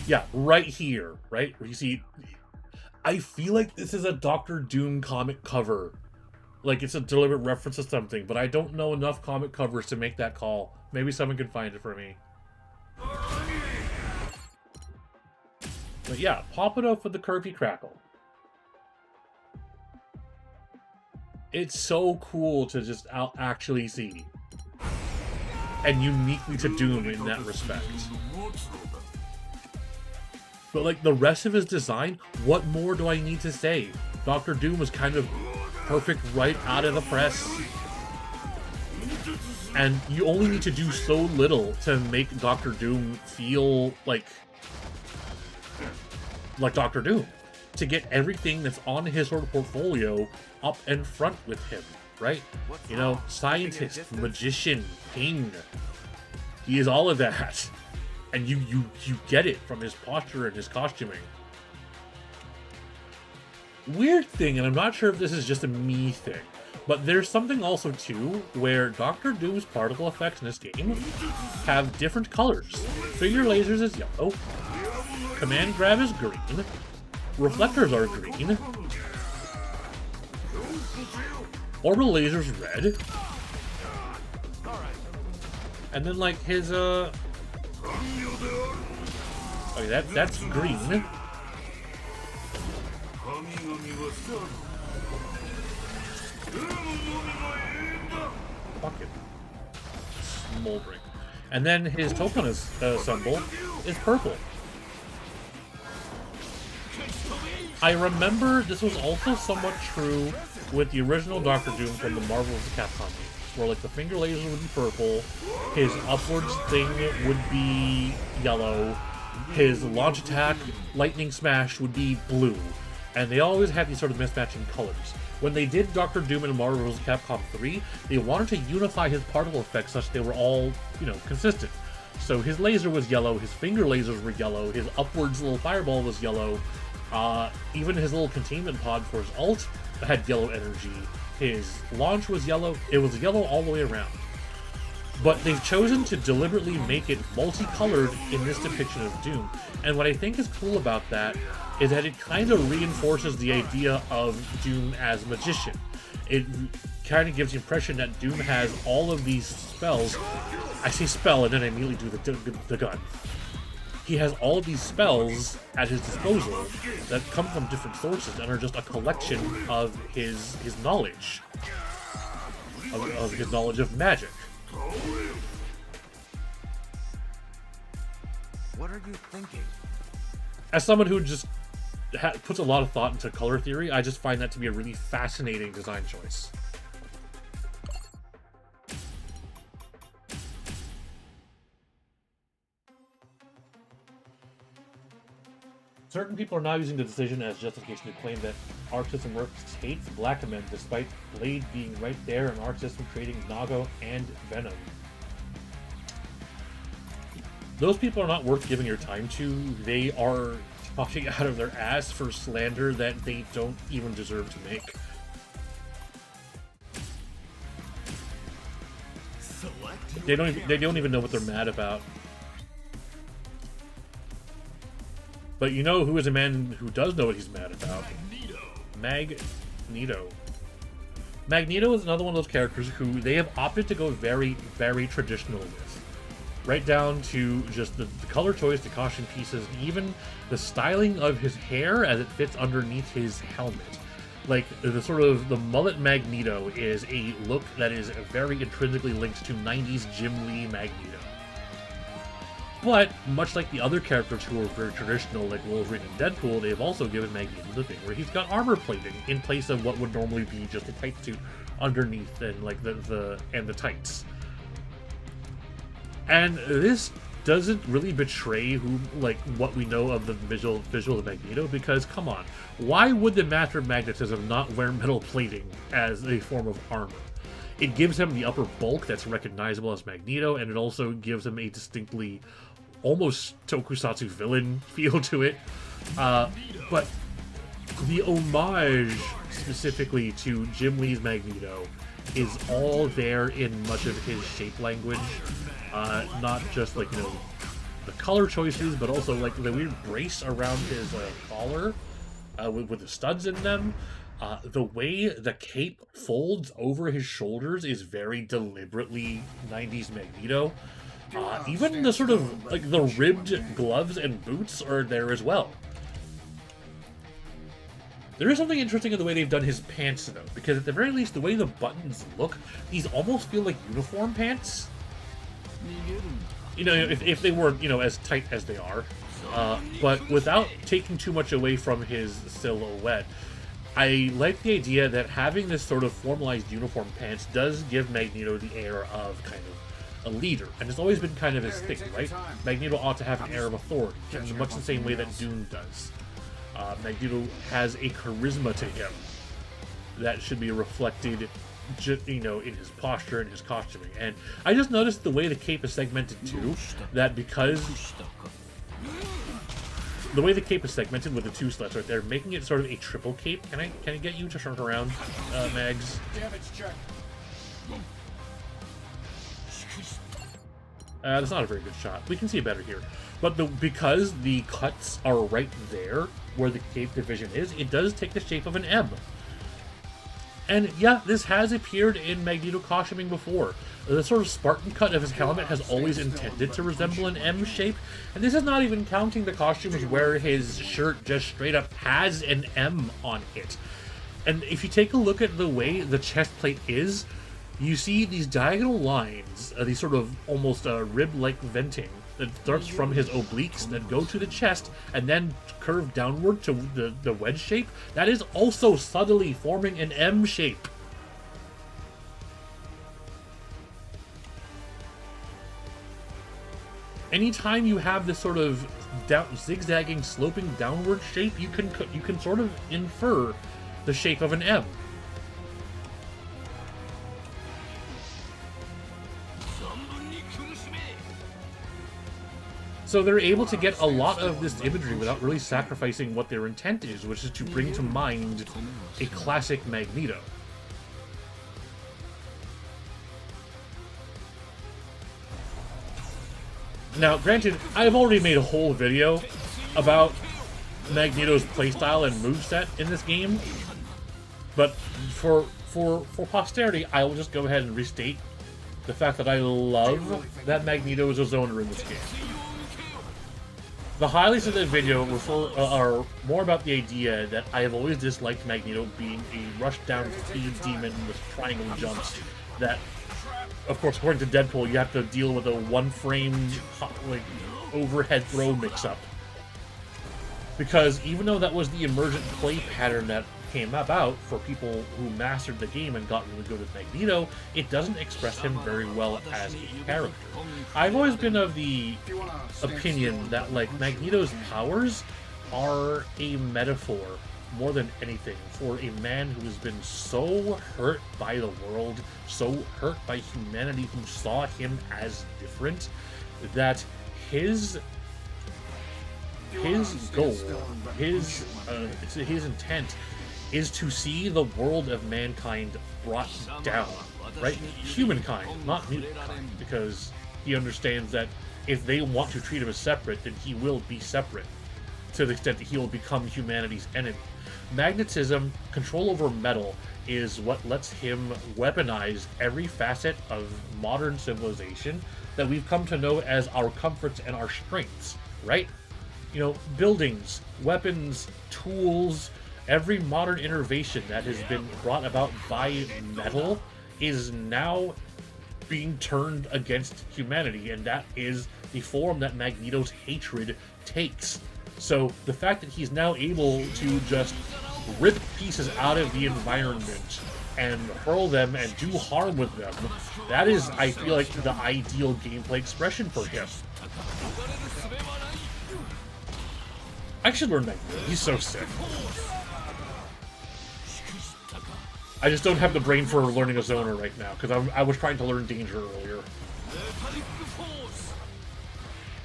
Yeah, right here, right? Where you see, I feel like this is a Doctor Doom comic cover. Like it's a deliberate reference to something, but I don't know enough comic covers to make that call. Maybe someone can find it for me. But yeah, pop it up with the curvy crackle. It's so cool to just actually see. And uniquely to Doom in that respect. But like the rest of his design, what more do I need to say? Dr. Doom was kind of perfect right out of the press. And you only need to do so little to make Dr. Doom feel like Dr. Doom. To get everything that's on his sort of portfolio up and front with him, right? You know, scientist, magician, king. He is all of that. And you get it from his posture and his costuming. Weird thing, and I'm not sure if this is just a me thing, but there's something also too where Dr. Doom's particle effects in this game have different colors. Finger lasers is yellow, command grab is green, reflectors are green, orbital lasers red, and then like his okay, that's green. Fuck it. Smoldering. And then his Tokon symbol is purple. I remember this was also somewhat true with the original Doctor Doom from the Marvel vs. Capcom games, where like the finger laser would be purple, his upwards thing would be yellow, his launch attack, lightning smash would be blue, and they always had these sort of mismatching colors. When they did Doctor Doom in Marvel vs. Capcom 3, they wanted to unify his particle effects such they were all, you know, consistent. So his laser was yellow, his finger lasers were yellow, his upwards little fireball was yellow, even his little containment pod for his ult had yellow energy, his launch was yellow, it was yellow all the way around. But they've chosen to deliberately make it multicolored in this depiction of Doom, and what I think is cool about that is that it kind of reinforces the idea of Doom as magician. It kind of gives the impression that Doom has all of these spells. I say spell and then I immediately do the gun. He has all of these spells at his disposal that come from different sources and are just a collection of his knowledge. Of his knowledge of magic. What are you thinking? As someone who just puts a lot of thought into color theory, I just find that to be a really fascinating design choice. Certain people are now using the decision as justification to claim that Arc System Works hates Black Men despite Blade being right there and Arc System creating Nago and Venom. those people are not worth giving your time to. They are talking out of their ass for slander that they don't even deserve to make. They don't even know what they're mad about. But you know who is a man who does know what he's mad about? Magneto. Magneto is another one of those characters who they have opted to go very, very traditional with. Right down to just the color choice, the costume pieces, and even the styling of his hair as it fits underneath his helmet. Like, the mullet Magneto is a look that is very intrinsically linked to 90s Jim Lee Magneto. But, much like the other characters who are very traditional, like Wolverine and Deadpool, they've also given Magneto the thing where he's got armor plating in place of what would normally be just a tight suit underneath and like the tights. And this doesn't really betray what we know of the visual of Magneto, because come on, why would the Master of Magnetism not wear metal plating as a form of armor? It gives him the upper bulk that's recognizable as Magneto, and it also gives him a distinctly almost tokusatsu villain feel to it. But the homage specifically to Jim Lee's Magneto is all there in much of his shape language. Not just the color choices, but also like the weird brace around his collar with the studs in them. The way the cape folds over his shoulders is very deliberately 90s Magneto. Even the sort of the ribbed gloves and boots are there as well. There is something interesting in the way they've done his pants though, because at the very least the way the buttons look, these almost feel like uniform pants. You know, if they weren't, as tight as they are. But without taking too much away from his silhouette, I like the idea that having this sort of formalized uniform pants does give Magneto the air of kind of a leader. And it's always been kind of his thing, right? Magneto ought to have an air of authority, in much the same way that Doom does. Magneto has a charisma to him that should be reflected in his posture and his costuming. And I just noticed the way the cape is segmented too, that because the way the cape is segmented with the two slits right there, making it sort of a triple cape. Can I get you to turn around, Mags? Damage check. That's not a very good shot. We can see it better here. But because the cuts are right there where the cape division is, it does take the shape of an M. And yeah, this has appeared in Magneto costuming before. The sort of Spartan cut of his helmet has always intended to resemble an M shape, and this is not even counting the costumes where his shirt just straight up has an M on it. And if you take a look at the way the chest plate is, you see these diagonal lines, these sort of almost rib-like venting that starts from his obliques that go to the chest and then curve downward to the wedge shape. That is also subtly forming an M shape. Anytime you have this sort of zigzagging, sloping downward shape, you can sort of infer the shape of an M. So they're able to get a lot of this imagery without really sacrificing what their intent is, which is to bring to mind a classic Magneto. Now, granted, I've already made a whole video about Magneto's playstyle and moveset in this game, but for posterity, I will just go ahead and restate the fact that I love that Magneto is a zoner in this game. The highlights of that video are more about the idea that I have always disliked Magneto being a rush-down speed demon with triangle jumps that, of course, according to Deadpool, you have to deal with a one-frame overhead throw mix-up. Because even though that was the emergent play pattern that came about for people who mastered the game and got really good with Magneto, it doesn't express him very well as a character. I've always been of the opinion that Magneto's powers are a metaphor more than anything for a man who has been so hurt by the world, so hurt by humanity who saw him as different, that his goal, his intent is to see the world of mankind brought down, right? Humankind, not mutant-kind, because he understands that if they want to treat him as separate, then he will be separate, to the extent that he will become humanity's enemy. Magnetism, control over metal, is what lets him weaponize every facet of modern civilization that we've come to know as our comforts and our strengths, right? You know, buildings, weapons, tools, every modern innovation that has been brought about by metal is now being turned against humanity, and that is the form that Magneto's hatred takes. So the fact that he's now able to just rip pieces out of the environment and hurl them and do harm with them, that is, I feel like, the ideal gameplay expression for him. I should learn Magneto. He's so sick. I just don't have the brain for learning a zoner right now, because I was trying to learn Danger earlier.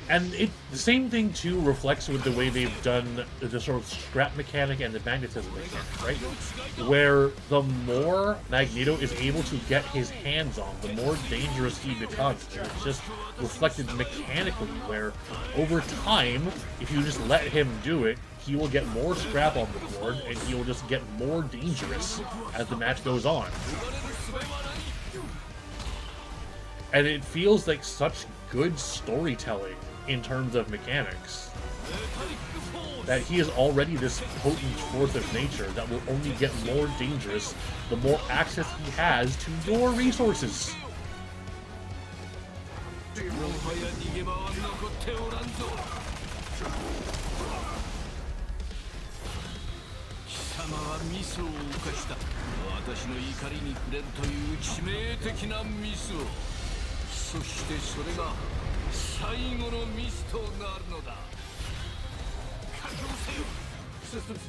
And the same thing, too, reflects with the way they've done the sort of scrap mechanic and the magnetism mechanic, right? Where the more Magneto is able to get his hands on, the more dangerous he becomes. And it's just reflected mechanically, where over time, if you just let him do it, he will get more scrap on the board, and he will just get more dangerous as the match goes on. And it feels like such good storytelling in terms of mechanics, that he is already this potent force of nature that will only get more dangerous the more access he has to your resources. Do you really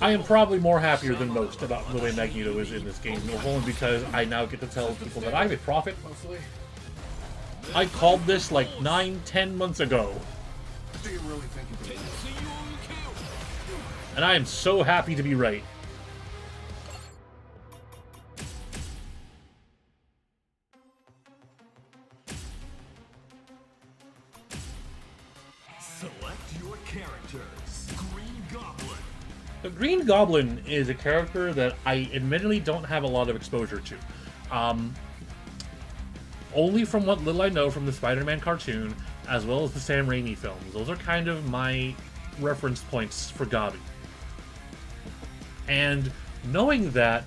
I am probably more happier than most about the way Magneto is in this game, only because I now get to tell people that I'm a prophet. I called this like 9-10 months ago. Do you really think you can? And I am so happy to be right. Select your characters. Green Goblin. The Green Goblin is a character that I admittedly don't have a lot of exposure to. Only from what little I know from the Spider-Man cartoon, as well as the Sam Raimi films. Those are kind of my reference points for Gobby. And knowing that,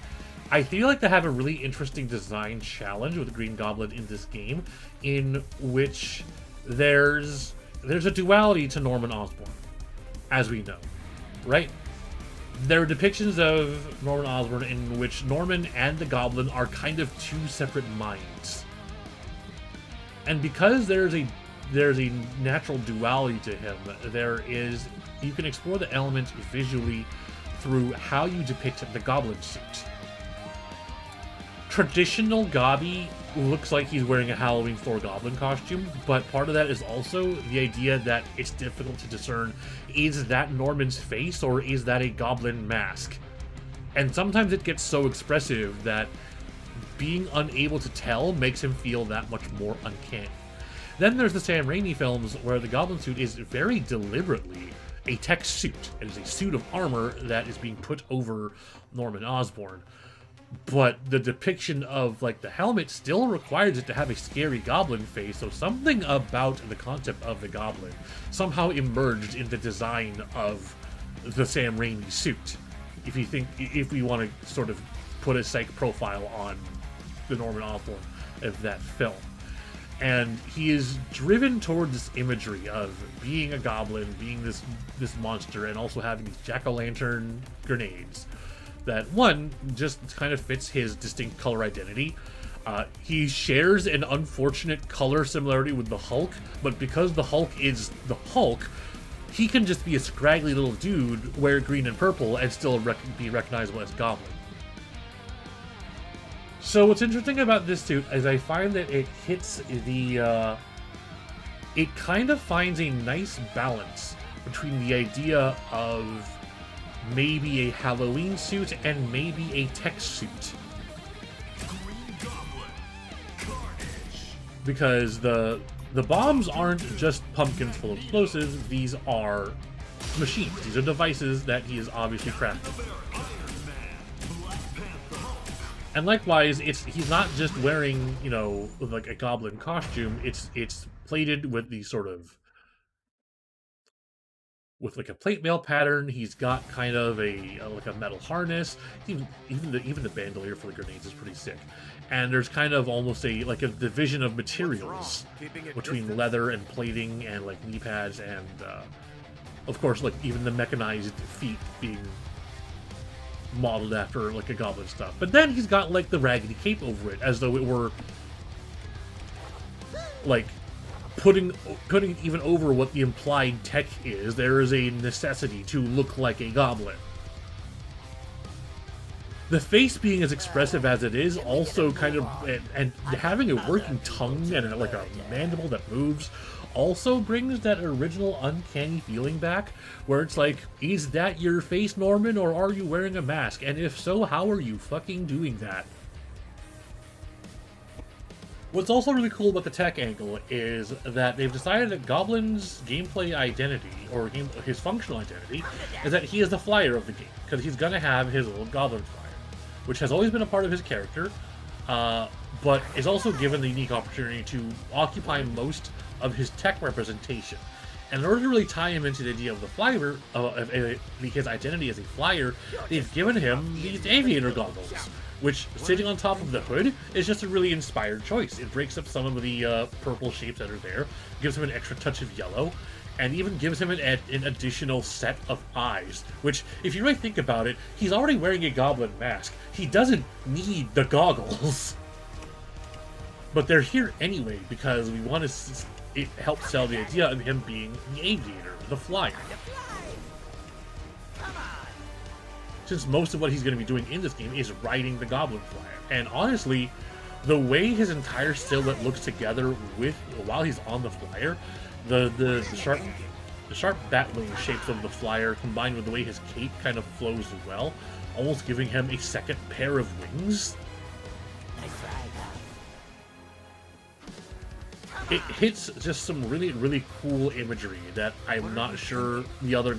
I feel like they have a really interesting design challenge with the Green Goblin in this game, in which there's a duality to Norman Osborn, as we know, right? There are depictions of Norman Osborn in which Norman and the Goblin are kind of two separate minds. And because there's a natural duality to him, you can explore the element visually through how you depict the Goblin suit. Traditional Gobby looks like he's wearing a Halloween Thor Goblin costume, but part of that is also the idea that it's difficult to discern, is that Norman's face or is that a Goblin mask? And sometimes it gets so expressive that being unable to tell makes him feel that much more uncanny. Then there's the Sam Raimi films where the Goblin suit is very deliberately a tech suit. It is a suit of armor that is being put over Norman Osborn. But the depiction of, like, the helmet still requires it to have a scary goblin face, so something about the concept of the goblin somehow emerged in the design of the Sam Raimi suit. If we want to sort of put a psych profile on the Norman Osborn of that film. And he is driven towards this imagery of being a goblin, being this monster, and also having these jack-o'-lantern grenades. That, one, just kind of fits his distinct color identity. He shares an unfortunate color similarity with the Hulk, but because the Hulk is the Hulk, he can just be a scraggly little dude, wear green and purple, and still be recognizable as Goblin. So what's interesting about this suit is I find that it hits the it kind of finds a nice balance between the idea of maybe a Halloween suit and maybe a tech suit. Green Goblin. Carnage. Because the bombs aren't just pumpkins full of explosives, these are machines. These are devices that he has obviously crafted. Bear, Iron Man. Black Panther. Hulk. And likewise, he's not just wearing, you know, like a goblin costume. It's plated with these sort of with like a plate mail pattern. He's got kind of like a metal harness. Even the bandolier for the grenades is pretty sick. And there's kind of almost a division of materials between leather and plating and like knee pads and of course like even the mechanized feet being modeled after like a goblin stuff. But then he's got like the raggedy cape over it as though it were like putting even over what the implied tech is. There is a necessity to look like a goblin. The face being as expressive as it is also kind of, and having a working tongue and like a mandible that moves also brings that original uncanny feeling back, where it's like, is that your face, Norman, or are you wearing a mask? And if so, how are you fucking doing that? What's also really cool about the tech angle is that they've decided that Goblin's gameplay identity, or his functional identity, is that he is the flyer of the game, because he's gonna have his little goblin flyer, which has always been a part of his character, but is also given the unique opportunity to occupy most of his tech representation. And in order to really tie him into the idea of the flyer, his identity as a flyer, they've given him these aviator goggles, which, sitting on top of the hood, is just a really inspired choice. It breaks up some of the purple shapes that are there, gives him an extra touch of yellow, and even gives him an additional set of eyes, which, if you really think about it, he's already wearing a goblin mask. He doesn't need the goggles. But they're here anyway, because we want to... It helps sell the idea of him being the aviator, the flyer. Since most of what he's going to be doing in this game is riding the goblin flyer. And honestly, the way his entire silhouette looks together while he's on the flyer, the sharp bat wing shapes of the flyer combined with the way his cape kind of flows as well, almost giving him a second pair of wings. It hits just some really, really cool imagery that I'm not sure the other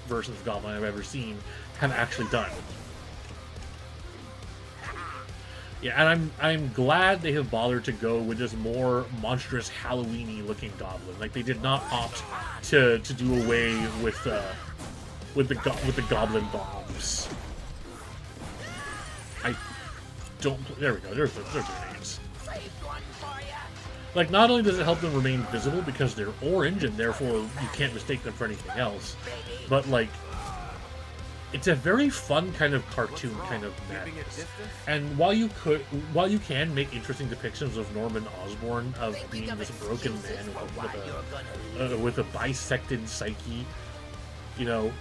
versions of Goblin I've ever seen have actually done. Yeah, and I'm glad they have bothered to go with this more monstrous Halloween-y looking goblin. Like, they did not opt to do away with the goblin bombs. I don't. There we go. There's the names. Like, not only does it help them remain visible because they're orange and therefore you can't mistake them for anything else, but like, it's a very fun kind of cartoon kind of madness. And while you can make interesting depictions of Norman Osborn of being this broken man with a bisected psyche, you know,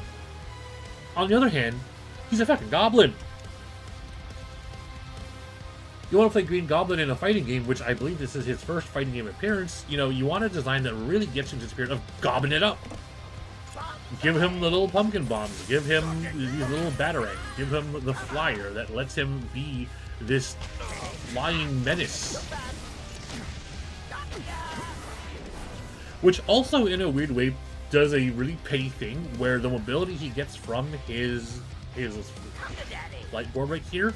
on the other hand, he's a fucking goblin. You want to play Green Goblin in a fighting game, which I believe this is his first fighting game appearance, you know, you want a design that really gets into the spirit of gobbing it up. Give him the little pumpkin bombs, give him these little batarangs, give him the flyer that lets him be this flying menace. Which also, in a weird way, does a really petty thing where the mobility he gets from his light board right here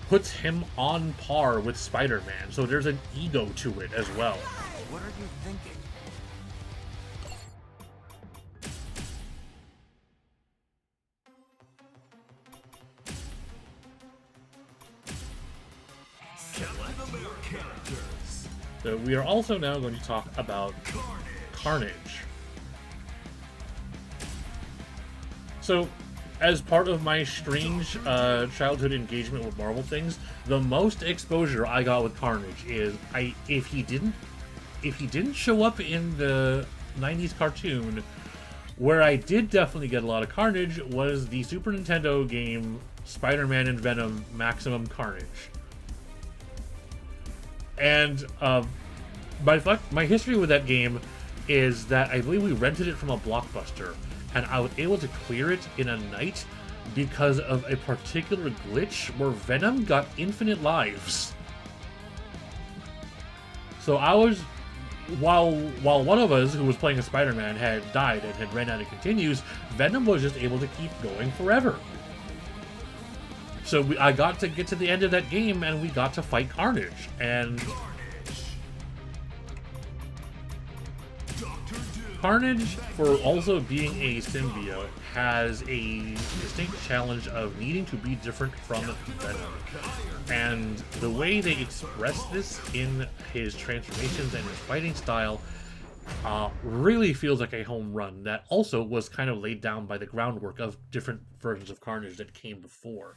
puts him on par with Spider-Man, so there's an ego to it as well. What are you thinking? Captain America characters. So we are also now going to talk about Carnage. So, as part of my strange childhood engagement with Marvel things, the most exposure I got with Carnage is if he didn't show up in the 90s cartoon, where I did definitely get a lot of Carnage was the Super Nintendo game Spider-Man and Venom Maximum Carnage. And my history with that game is that I believe we rented it from a Blockbuster, and I was able to clear it in a night because of a particular glitch where Venom got infinite lives. So I was, while one of us who was playing as Spider-Man had died and had ran out of continues, Venom was just able to keep going forever. So I got to get to the end of that game, and we got to fight Carnage, and Carnage, for also being a symbiote, has a distinct challenge of needing to be different from Venom. And the way they express this in his transformations and his fighting style really feels like a home run that also was kind of laid down by the groundwork of different versions of Carnage that came before.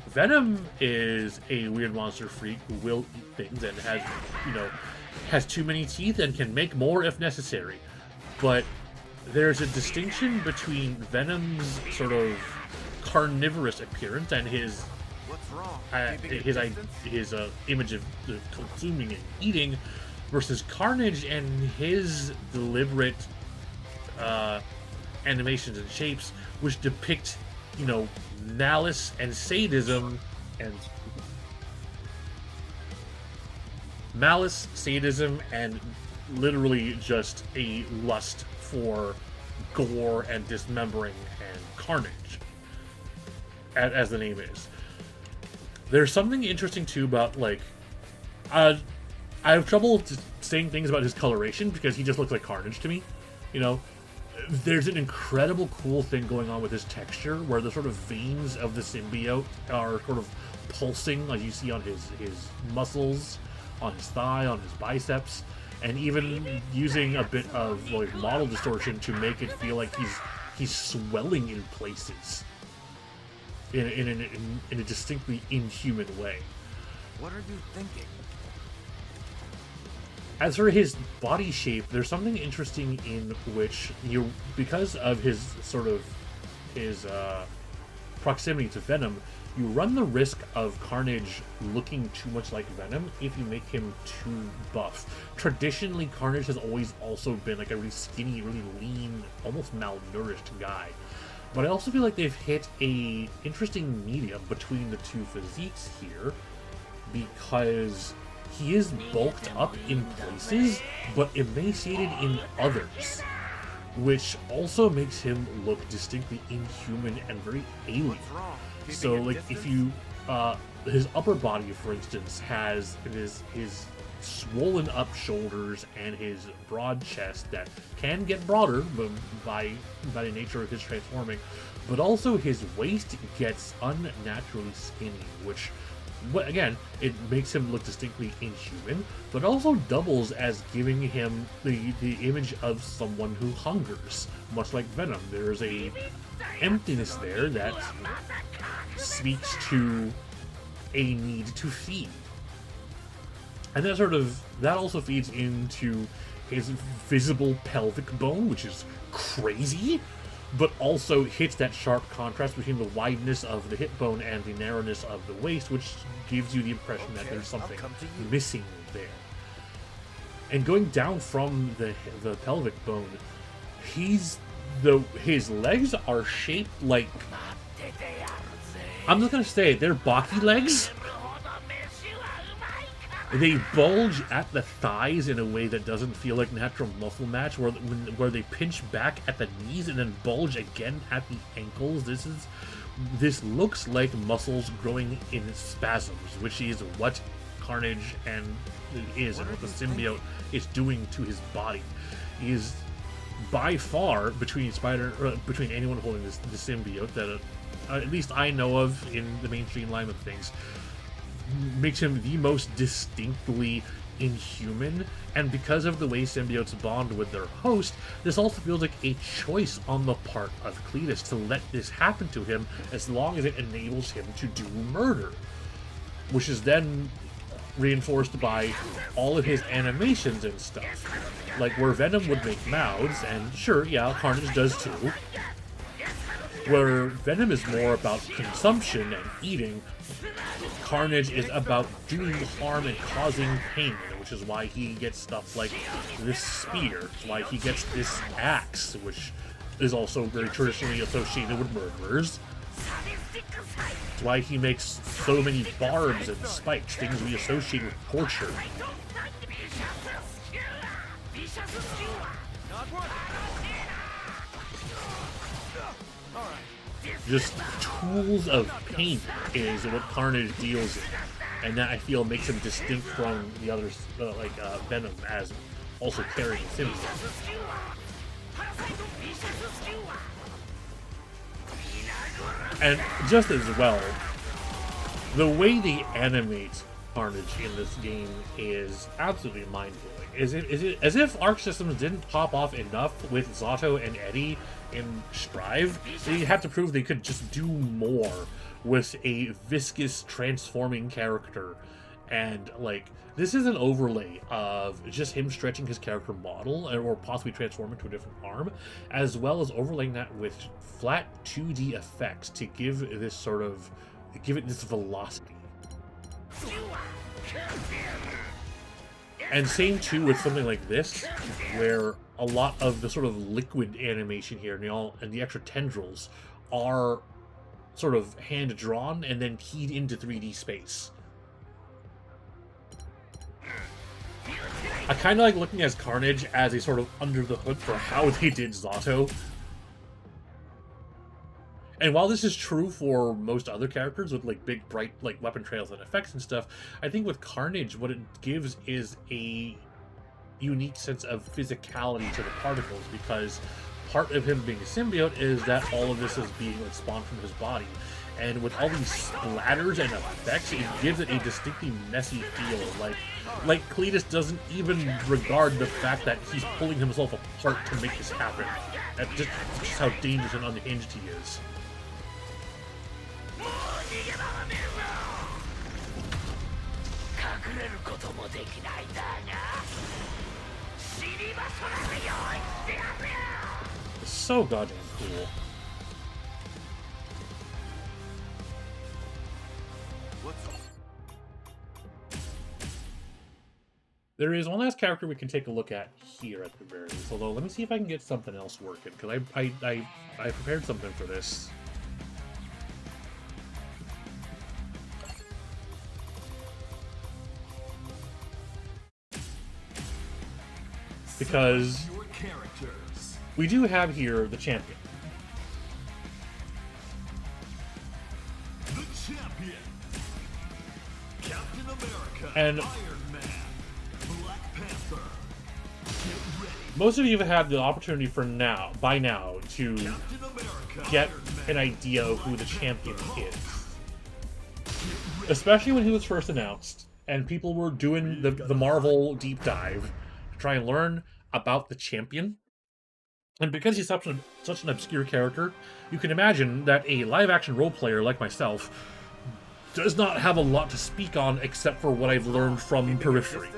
Venom is a weird monster freak who will eat things and has too many teeth and can make more if necessary. But there's a distinction between Venom's sort of carnivorous appearance and his image of consuming and eating, versus Carnage and his deliberate animations and shapes, which depict, malice and sadism and literally just a lust for gore and dismembering and carnage, as the name is. There's something interesting too about, like, I have trouble saying things about his coloration because he just looks like Carnage to me. There's an incredible cool thing going on with his texture where the sort of veins of the symbiote are sort of pulsing, like you see on his muscles, on his thigh, on his biceps, and even using a bit of like model distortion to make it feel like he's swelling in places in a distinctly inhuman way. What are you thinking? As for his body shape, there's something interesting in which because of his proximity to Venom, you run the risk of Carnage looking too much like Venom if you make him too buff. Traditionally, Carnage has always also been like a really skinny, really lean, almost malnourished guy. But I also feel like they've hit a interesting medium between the two physiques here, because he is bulked up in places, but emaciated in others, which also makes him look distinctly inhuman and very alien. So, like, if you, his upper body, for instance, has his swollen up shoulders and his broad chest that can get broader by the nature of his transforming, but also his waist gets unnaturally skinny, which, again, it makes him look distinctly inhuman, but also doubles as giving him the image of someone who hungers, much like Venom. There's a emptiness there that speaks to a need to feed. And that also feeds into his visible pelvic bone, which is crazy, but also hits that sharp contrast between the wideness of the hip bone and the narrowness of the waist, which gives you the impression that there's something missing there. And going down from the pelvic bone, his legs are shaped like, I'm just gonna say, they're Baki legs. They bulge at the thighs in a way that doesn't feel like natural muscle match, where they pinch back at the knees and then bulge again at the ankles. This looks like muscles growing in spasms, which is what Carnage and what the symbiote is doing to his body. He is by far between anyone holding the symbiote that at least I know of in the mainstream line of things, makes him the most distinctly inhuman. And because of the way symbiotes bond with their host, this also feels like a choice on the part of Cletus to let this happen to him, as long as it enables him to do murder, which is then reinforced by all of his animations and stuff, like where Venom would make mouths, and sure, yeah, Carnage does too, Where Venom is more about consumption and eating, Carnage is about doing harm and causing pain, which is why he gets stuff like this spear, why he gets this axe, which is also very traditionally associated with murderers. It's why he makes so many barbs and spikes, things we associate with torture. Just tools of pain is what Carnage deals in, and that I feel makes him distinct from the others, like Venom, as also carrying symbiote. And just as well, the way they animate Carnage in this game is absolutely mind-blowing. Is it as if Arc Systems didn't pop off enough with Zato and Eddie in Strive? They had to prove they could just do more with a viscous, transforming character. And, like, this is an overlay of just him stretching his character model, or possibly transform into a different arm, as well as overlaying that with flat 2D effects to give this sort of, give it this velocity. And same too with something like this, where a lot of the sort of liquid animation here and the extra tendrils are sort of hand drawn and then keyed into 3D space. I kind of like looking at Carnage as a sort of under the hood for how they did Zato. And while this is true for most other characters with like big bright like weapon trails and effects and stuff, I think with Carnage what it gives is a unique sense of physicality to the particles, because part of him being a symbiote is that all of this is being like spawned from his body. And with all these splatters and effects, it gives it a distinctly messy feel. Like Cletus doesn't even regard the fact that he's pulling himself apart to make this happen. That's just how dangerous and unhinged he is. It's so goddamn cool. There is one last character we can take a look at here at the very least. Although, let me see if I can get something else working, because I prepared something for this. Because we do have here the champion. The champion, Captain America, And Iron Man, Black Panther. Get ready. most of you have had the opportunity by now to Captain America, get Iron Man, an idea of who the champion is. Especially when he was first announced, and people were doing the Marvel deep dive to try and learn about the champion. And because he's such an obscure character, you can imagine that a live-action role player like myself does not have a lot to speak on except for what I've learned from periphery.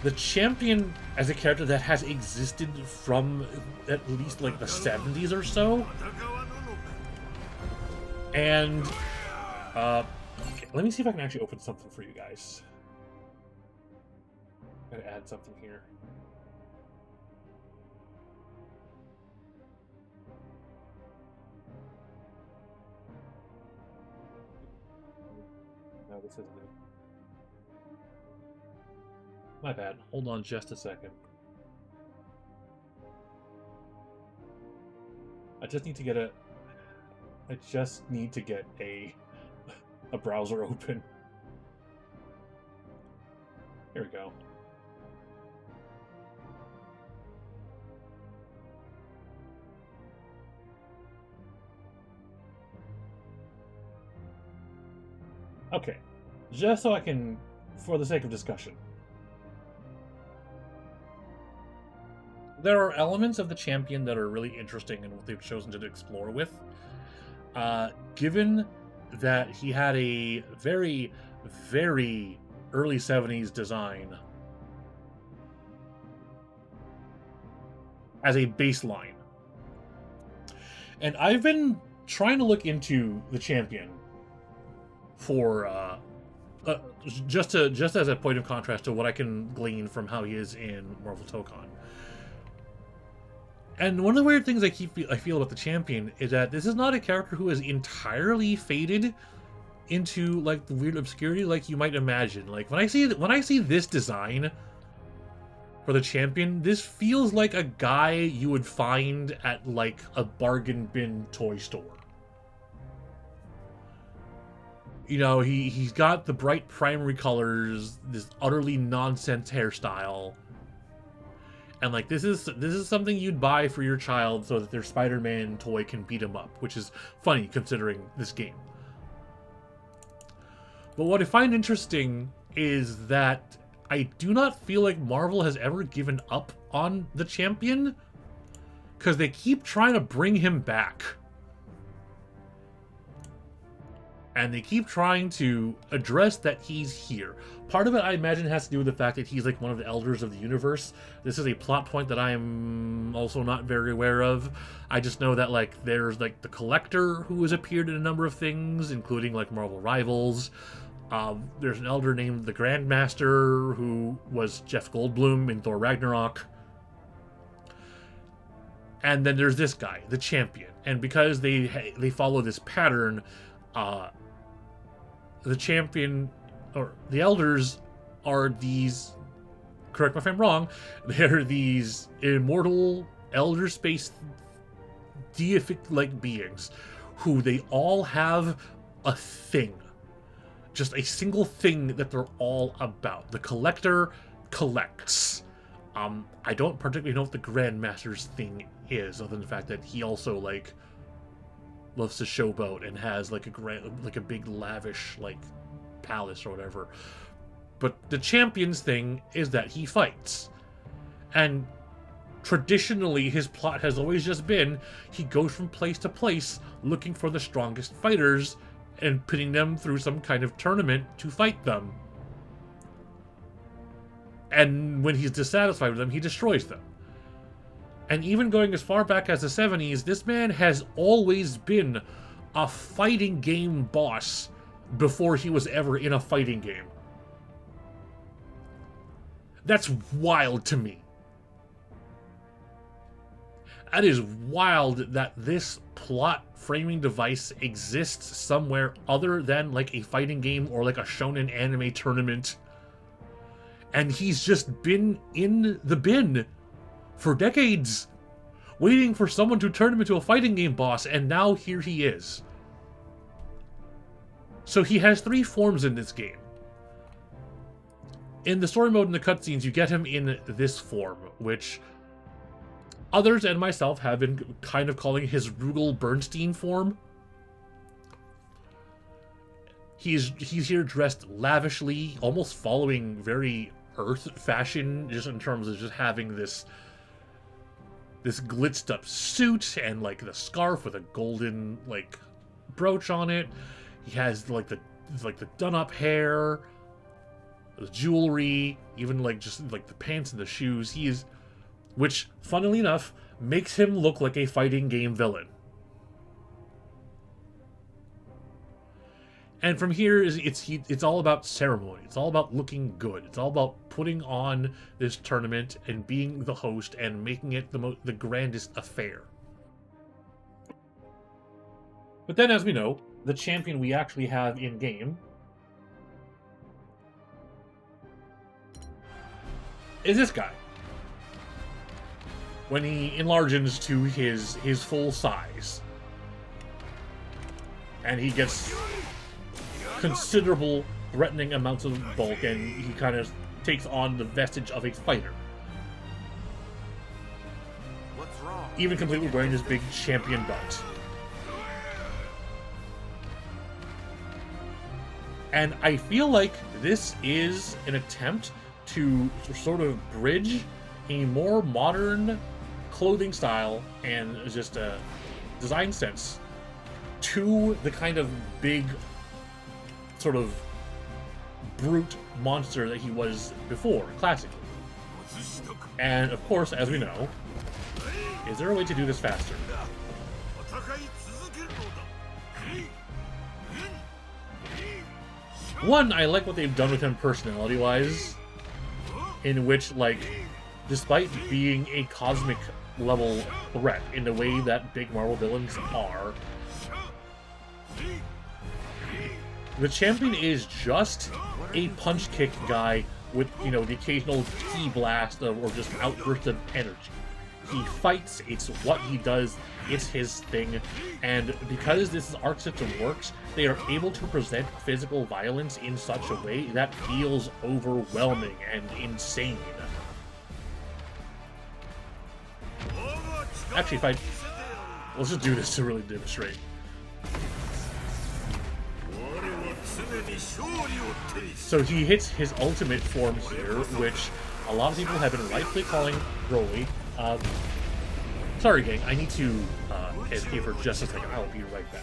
The champion as a character that has existed from at least like the 70s or so. And okay, let me see if I can actually open something for you guys. Gotta add something here. No, this isn't it. My bad. Hold on just a second. I just need to get a browser open. Here we go. Okay, just so I can, for the sake of discussion. There are elements of the champion that are really interesting and what they've chosen to explore with. Given that he had a very, very early 70s design as a baseline. And I've been trying to look into the champion for just as a point of contrast to what I can glean from how he is in Marvel Tokon. And one of the weird things I feel about the champion is that this is not a character who has entirely faded into like the weird obscurity like you might imagine. Like when I see this design for the champion, this feels like a guy you would find at like a bargain bin toy store. You know, he's got the bright primary colors, this utterly nonsense hairstyle. And like this is something you'd buy for your child so that their Spider-Man toy can beat him up, which is funny considering this game. But what I find interesting is that I do not feel like Marvel has ever given up on the champion, because they keep trying to bring him back. And they keep trying to address that he's here. Part of it, I imagine, has to do with the fact that he's like one of the elders of the universe. This is a plot point that I am also not very aware of. I just know that like there's like the Collector who has appeared in a number of things, including like Marvel Rivals. There's an elder named the Grandmaster who was Jeff Goldblum in Thor Ragnarok. And then there's this guy, the champion. And because they follow this pattern, the champion, or the elders, are these, correct me if I'm wrong, they're these immortal elder space deific-like beings who they all have a thing. Just a single thing that they're all about. The Collector collects. I don't particularly know what the Grandmaster's thing is, other than the fact that he also, like, loves to showboat and has like a big lavish like palace or whatever. But the champion's thing is that he fights. And traditionally his plot has always just been he goes from place to place looking for the strongest fighters and putting them through some kind of tournament to fight them. And when he's dissatisfied with them, he destroys them. And even going as far back as the 70s, this man has always been a fighting game boss before he was ever in a fighting game. That's wild to me. That is wild that this plot framing device exists somewhere other than like a fighting game or like a shonen anime tournament. And he's just been in the bin for decades, waiting for someone to turn him into a fighting game boss, and now here he is. So he has 3 forms in this game. In the story mode and the cutscenes, you get him in this form, which others and myself have been kind of calling his Rugal Bernstein form. He's here dressed lavishly, almost following very Earth fashion, just in terms of just having this glitzed up suit and like the scarf with a golden like brooch on it. He has like the done up hair, the jewelry, even like just like the pants and the shoes. Which funnily enough makes him look like a fighting game villain. And from here, it's all about ceremony. It's all about looking good. It's all about putting on this tournament and being the host and making it the grandest affair. But then, as we know, the champion we actually have in game is this guy. When he enlarges to his full size, and he gets considerable threatening amounts of bulk, and he kind of takes on the vestige of a fighter. What's wrong? Even completely wearing his big champion belt. And I feel like this is an attempt to sort of bridge a more modern clothing style and just a design sense to the kind of big sort of brute monster that he was before, classically. And of course, as we know, is there a way to do this faster? One, I like what they've done with him personality-wise, in which, like, despite being a cosmic level threat in the way that big Marvel villains are, the champion is just a punch kick guy with, you know, the occasional ki blast or just outburst of energy. He fights, it's what he does, it's his thing, and because this arc system works, they are able to present physical violence in such a way that feels overwhelming and insane. Actually, let's just do this to really demonstrate. So he hits his ultimate form here, which a lot of people have been rightfully calling Broly. Sorry, gang, I need to escape for just a second. I'll be right back.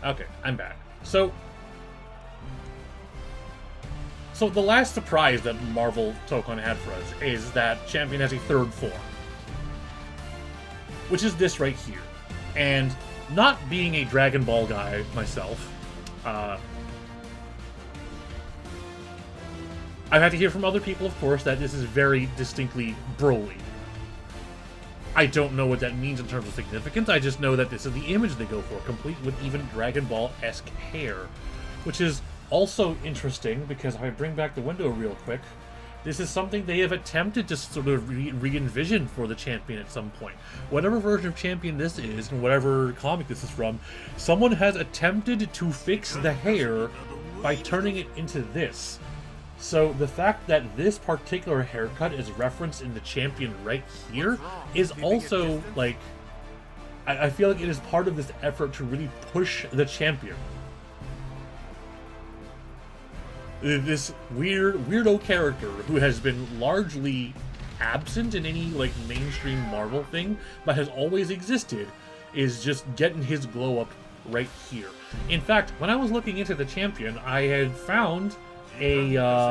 Okay, I'm back. So the last surprise that Marvel Tokon had for us is that Champion has a third form, which is this right here. And not being a Dragon Ball guy myself, I've had to hear from other people, of course, that this is very distinctly Broly. I don't know what that means in terms of significance, I just know that this is the image they go for, complete with even Dragon Ball-esque hair. Which is also interesting, because if I bring back the window real quick, this is something they have attempted to sort of re-envision for the Champion at some point. Whatever version of Champion this is, and whatever comic this is from, someone has attempted to fix the hair by turning it into this. So the fact that this particular haircut is referenced in the Champion right here is also, like, I feel like it is part of this effort to really push the Champion. This weirdo character who has been largely absent in any, like, mainstream Marvel thing, but has always existed, is just getting his glow up right here. In fact, when I was looking into the Champion, I had found the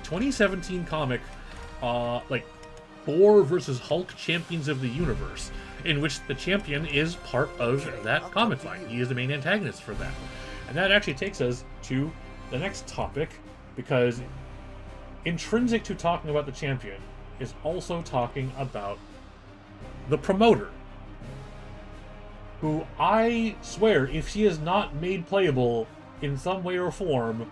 2017 comic, like, Thor versus Hulk Champions of the Universe, in which the Champion is part of that comic line. He is the main antagonist for that. And that actually takes us to the next topic, because intrinsic to talking about the Champion is also talking about the promoter, who I swear, if she is not made playable in some way or form,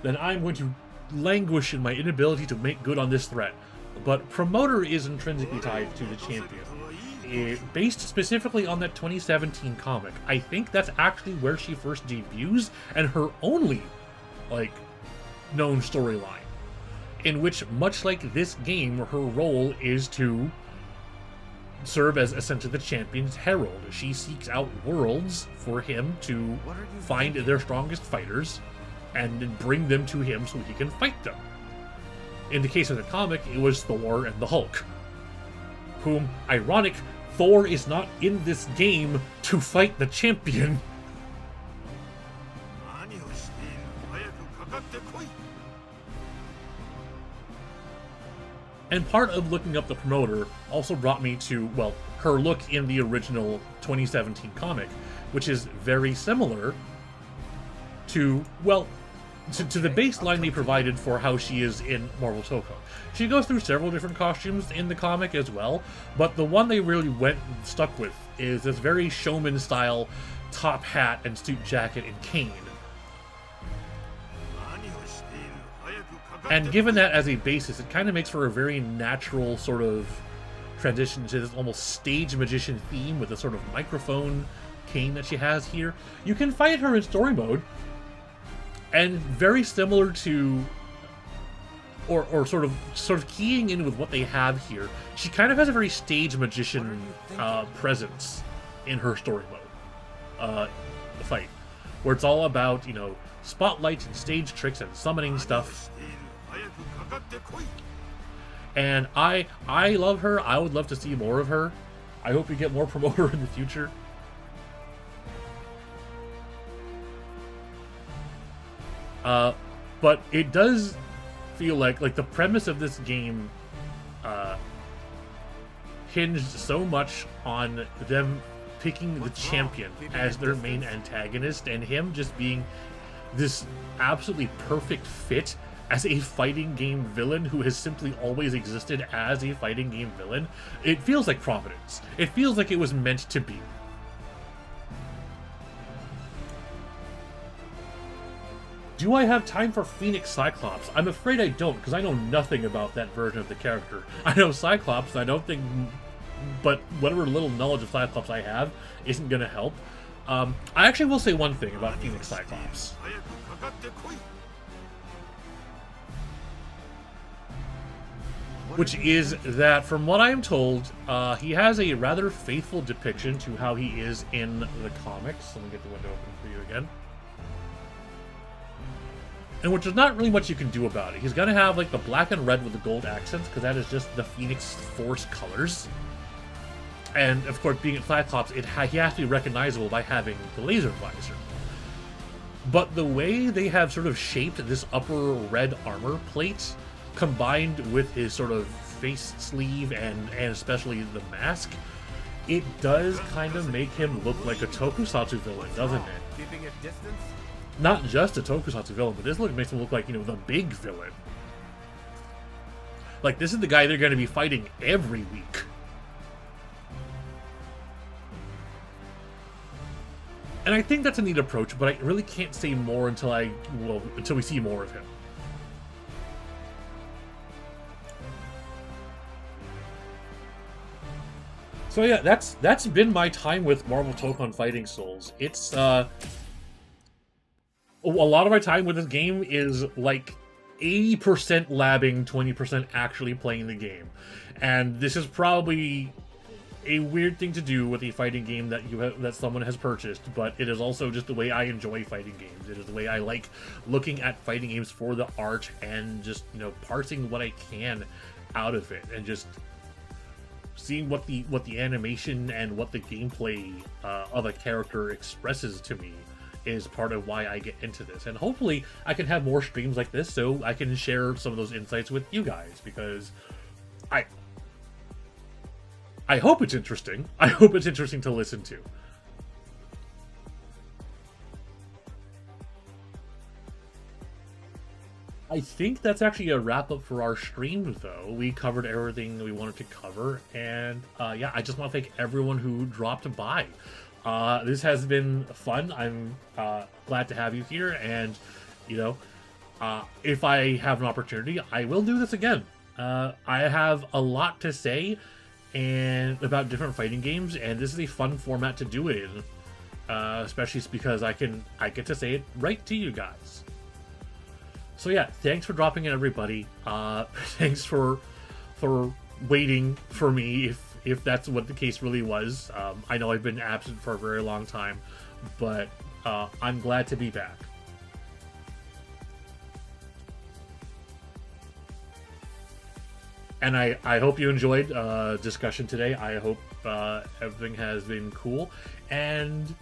then I'm going to languish in my inability to make good on this threat. But Promoter is intrinsically tied to the Champion. Based specifically on that 2017 comic. I think that's actually where she first debuts, and her only, like, known storyline. In which, much like this game, her role is to serve as essentially the Champion's herald. She seeks out worlds for him to find their strongest fighters and bring them to him so he can fight them. In the case of the comic, it was Thor and the Hulk, whom, ironic, Thor is not in this game to fight the Champion. And part of looking up the Promoter also brought me to, well, her look in the original 2017 comic, which is very similar to, well, to the baseline they provided for how she is in Marvel Tokon. She goes through several different costumes in the comic as well, but the one they really stuck with is this very showman-style top hat and suit jacket and cane. And given that as a basis, it kind of makes for a very natural sort of transition to this almost stage magician theme with a sort of microphone cane that she has here. You can fight her in story mode, and very similar to, or sort of keying in with what they have here, she kind of has a very stage magician presence in her story mode, the fight, where it's all about, you know, spotlights and stage tricks and summoning stuff. And I love her. I would love to see more of her. I hope we get more promote her in the future. But it does feel like the premise of this game hinged so much on them picking the champion as their main antagonist, and him just being this absolutely perfect fit as a fighting game villain who has simply always existed as a fighting game villain. It feels like Providence. It feels like it was meant to be. Do I have time for Phoenix Cyclops? I'm afraid I don't, because I know nothing about that version of the character. I know Cyclops, I don't think... but whatever little knowledge of Cyclops I have isn't going to help. I actually will say one thing about Phoenix Cyclops. Which is that, from what I'm told, he has a rather faithful depiction to how he is in the comics. Let me get the window open for you again. And which is not really much you can do about it. He's going to have like the black and red with the gold accents, because that is just the Phoenix Force colors. And of course, being at Cyclops, he has to be recognizable by having the laser visor. But the way they have sort of shaped this upper red armor plate, combined with his sort of face sleeve and especially the mask, it does kind of make him look like a tokusatsu villain, doesn't it? Keeping a distance? Not just a tokusatsu villain, but this makes him look like, you know, the big villain. Like, this is the guy they're going to be fighting every week. And I think that's a neat approach, but I really can't say more until we see more of him. So yeah, that's been my time with Marvel Tokon Fighting Souls. It's a lot of my time with this game is like 80% labbing, 20% actually playing the game. And this is probably a weird thing to do with a fighting game that someone has purchased, but it is also just the way I enjoy fighting games. It is the way I like looking at fighting games for the art and just, you know, parsing what I can out of it, and just seeing what the animation and what the gameplay of a character expresses to me is part of why I get into this. And hopefully I can have more streams like this so I can share some of those insights with you guys, because I hope it's interesting. I hope it's interesting to listen to. I think that's actually a wrap-up for our stream, though. We covered everything that we wanted to cover, and yeah, I just want to thank everyone who dropped by. This has been fun. I'm glad to have you here, and, you know, if I have an opportunity, I will do this again. I have a lot to say and about different fighting games, and this is a fun format to do it in, especially because I get to say it right to you guys. So yeah, thanks for dropping in, everybody. Thanks for waiting for me, if that's what the case really was. I know I've been absent for a very long time, but I'm glad to be back. And I hope you enjoyed discussion today. I hope everything has been cool. And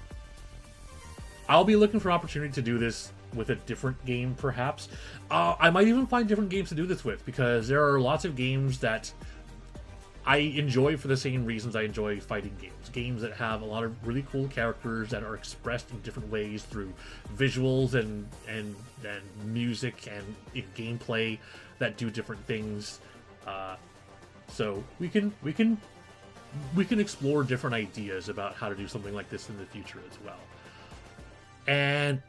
I'll be looking for an opportunity to do this with a different game, perhaps. I might even find different games to do this with, because there are lots of games that I enjoy for the same reasons I enjoy fighting games. Games that have a lot of really cool characters that are expressed in different ways through visuals and music and gameplay that do different things. So we can explore different ideas about how to do something like this in the future as well. And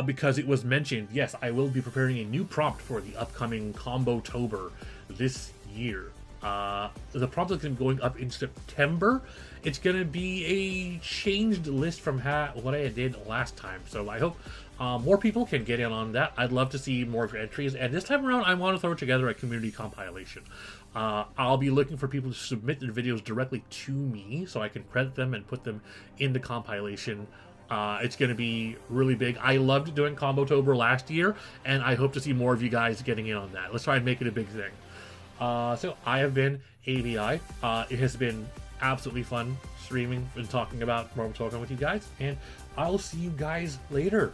because it was mentioned, yes, I will be preparing a new prompt for the upcoming Combo-tober this year. The prompt is going to be going up in September. It's going to be a changed list from what I did last time. So I hope more people can get in on that. I'd love to see more of your entries. And this time around, I want to throw together a community compilation. I'll be looking for people to submit their videos directly to me so I can credit them and put them in the compilation. It's going to be really big. I loved doing Combo-tober last year, and I hope to see more of you guys getting in on that. Let's try and make it a big thing. So I have been AVI. It has been absolutely fun streaming and talking about Marvel Tokon with you guys, and I'll see you guys later.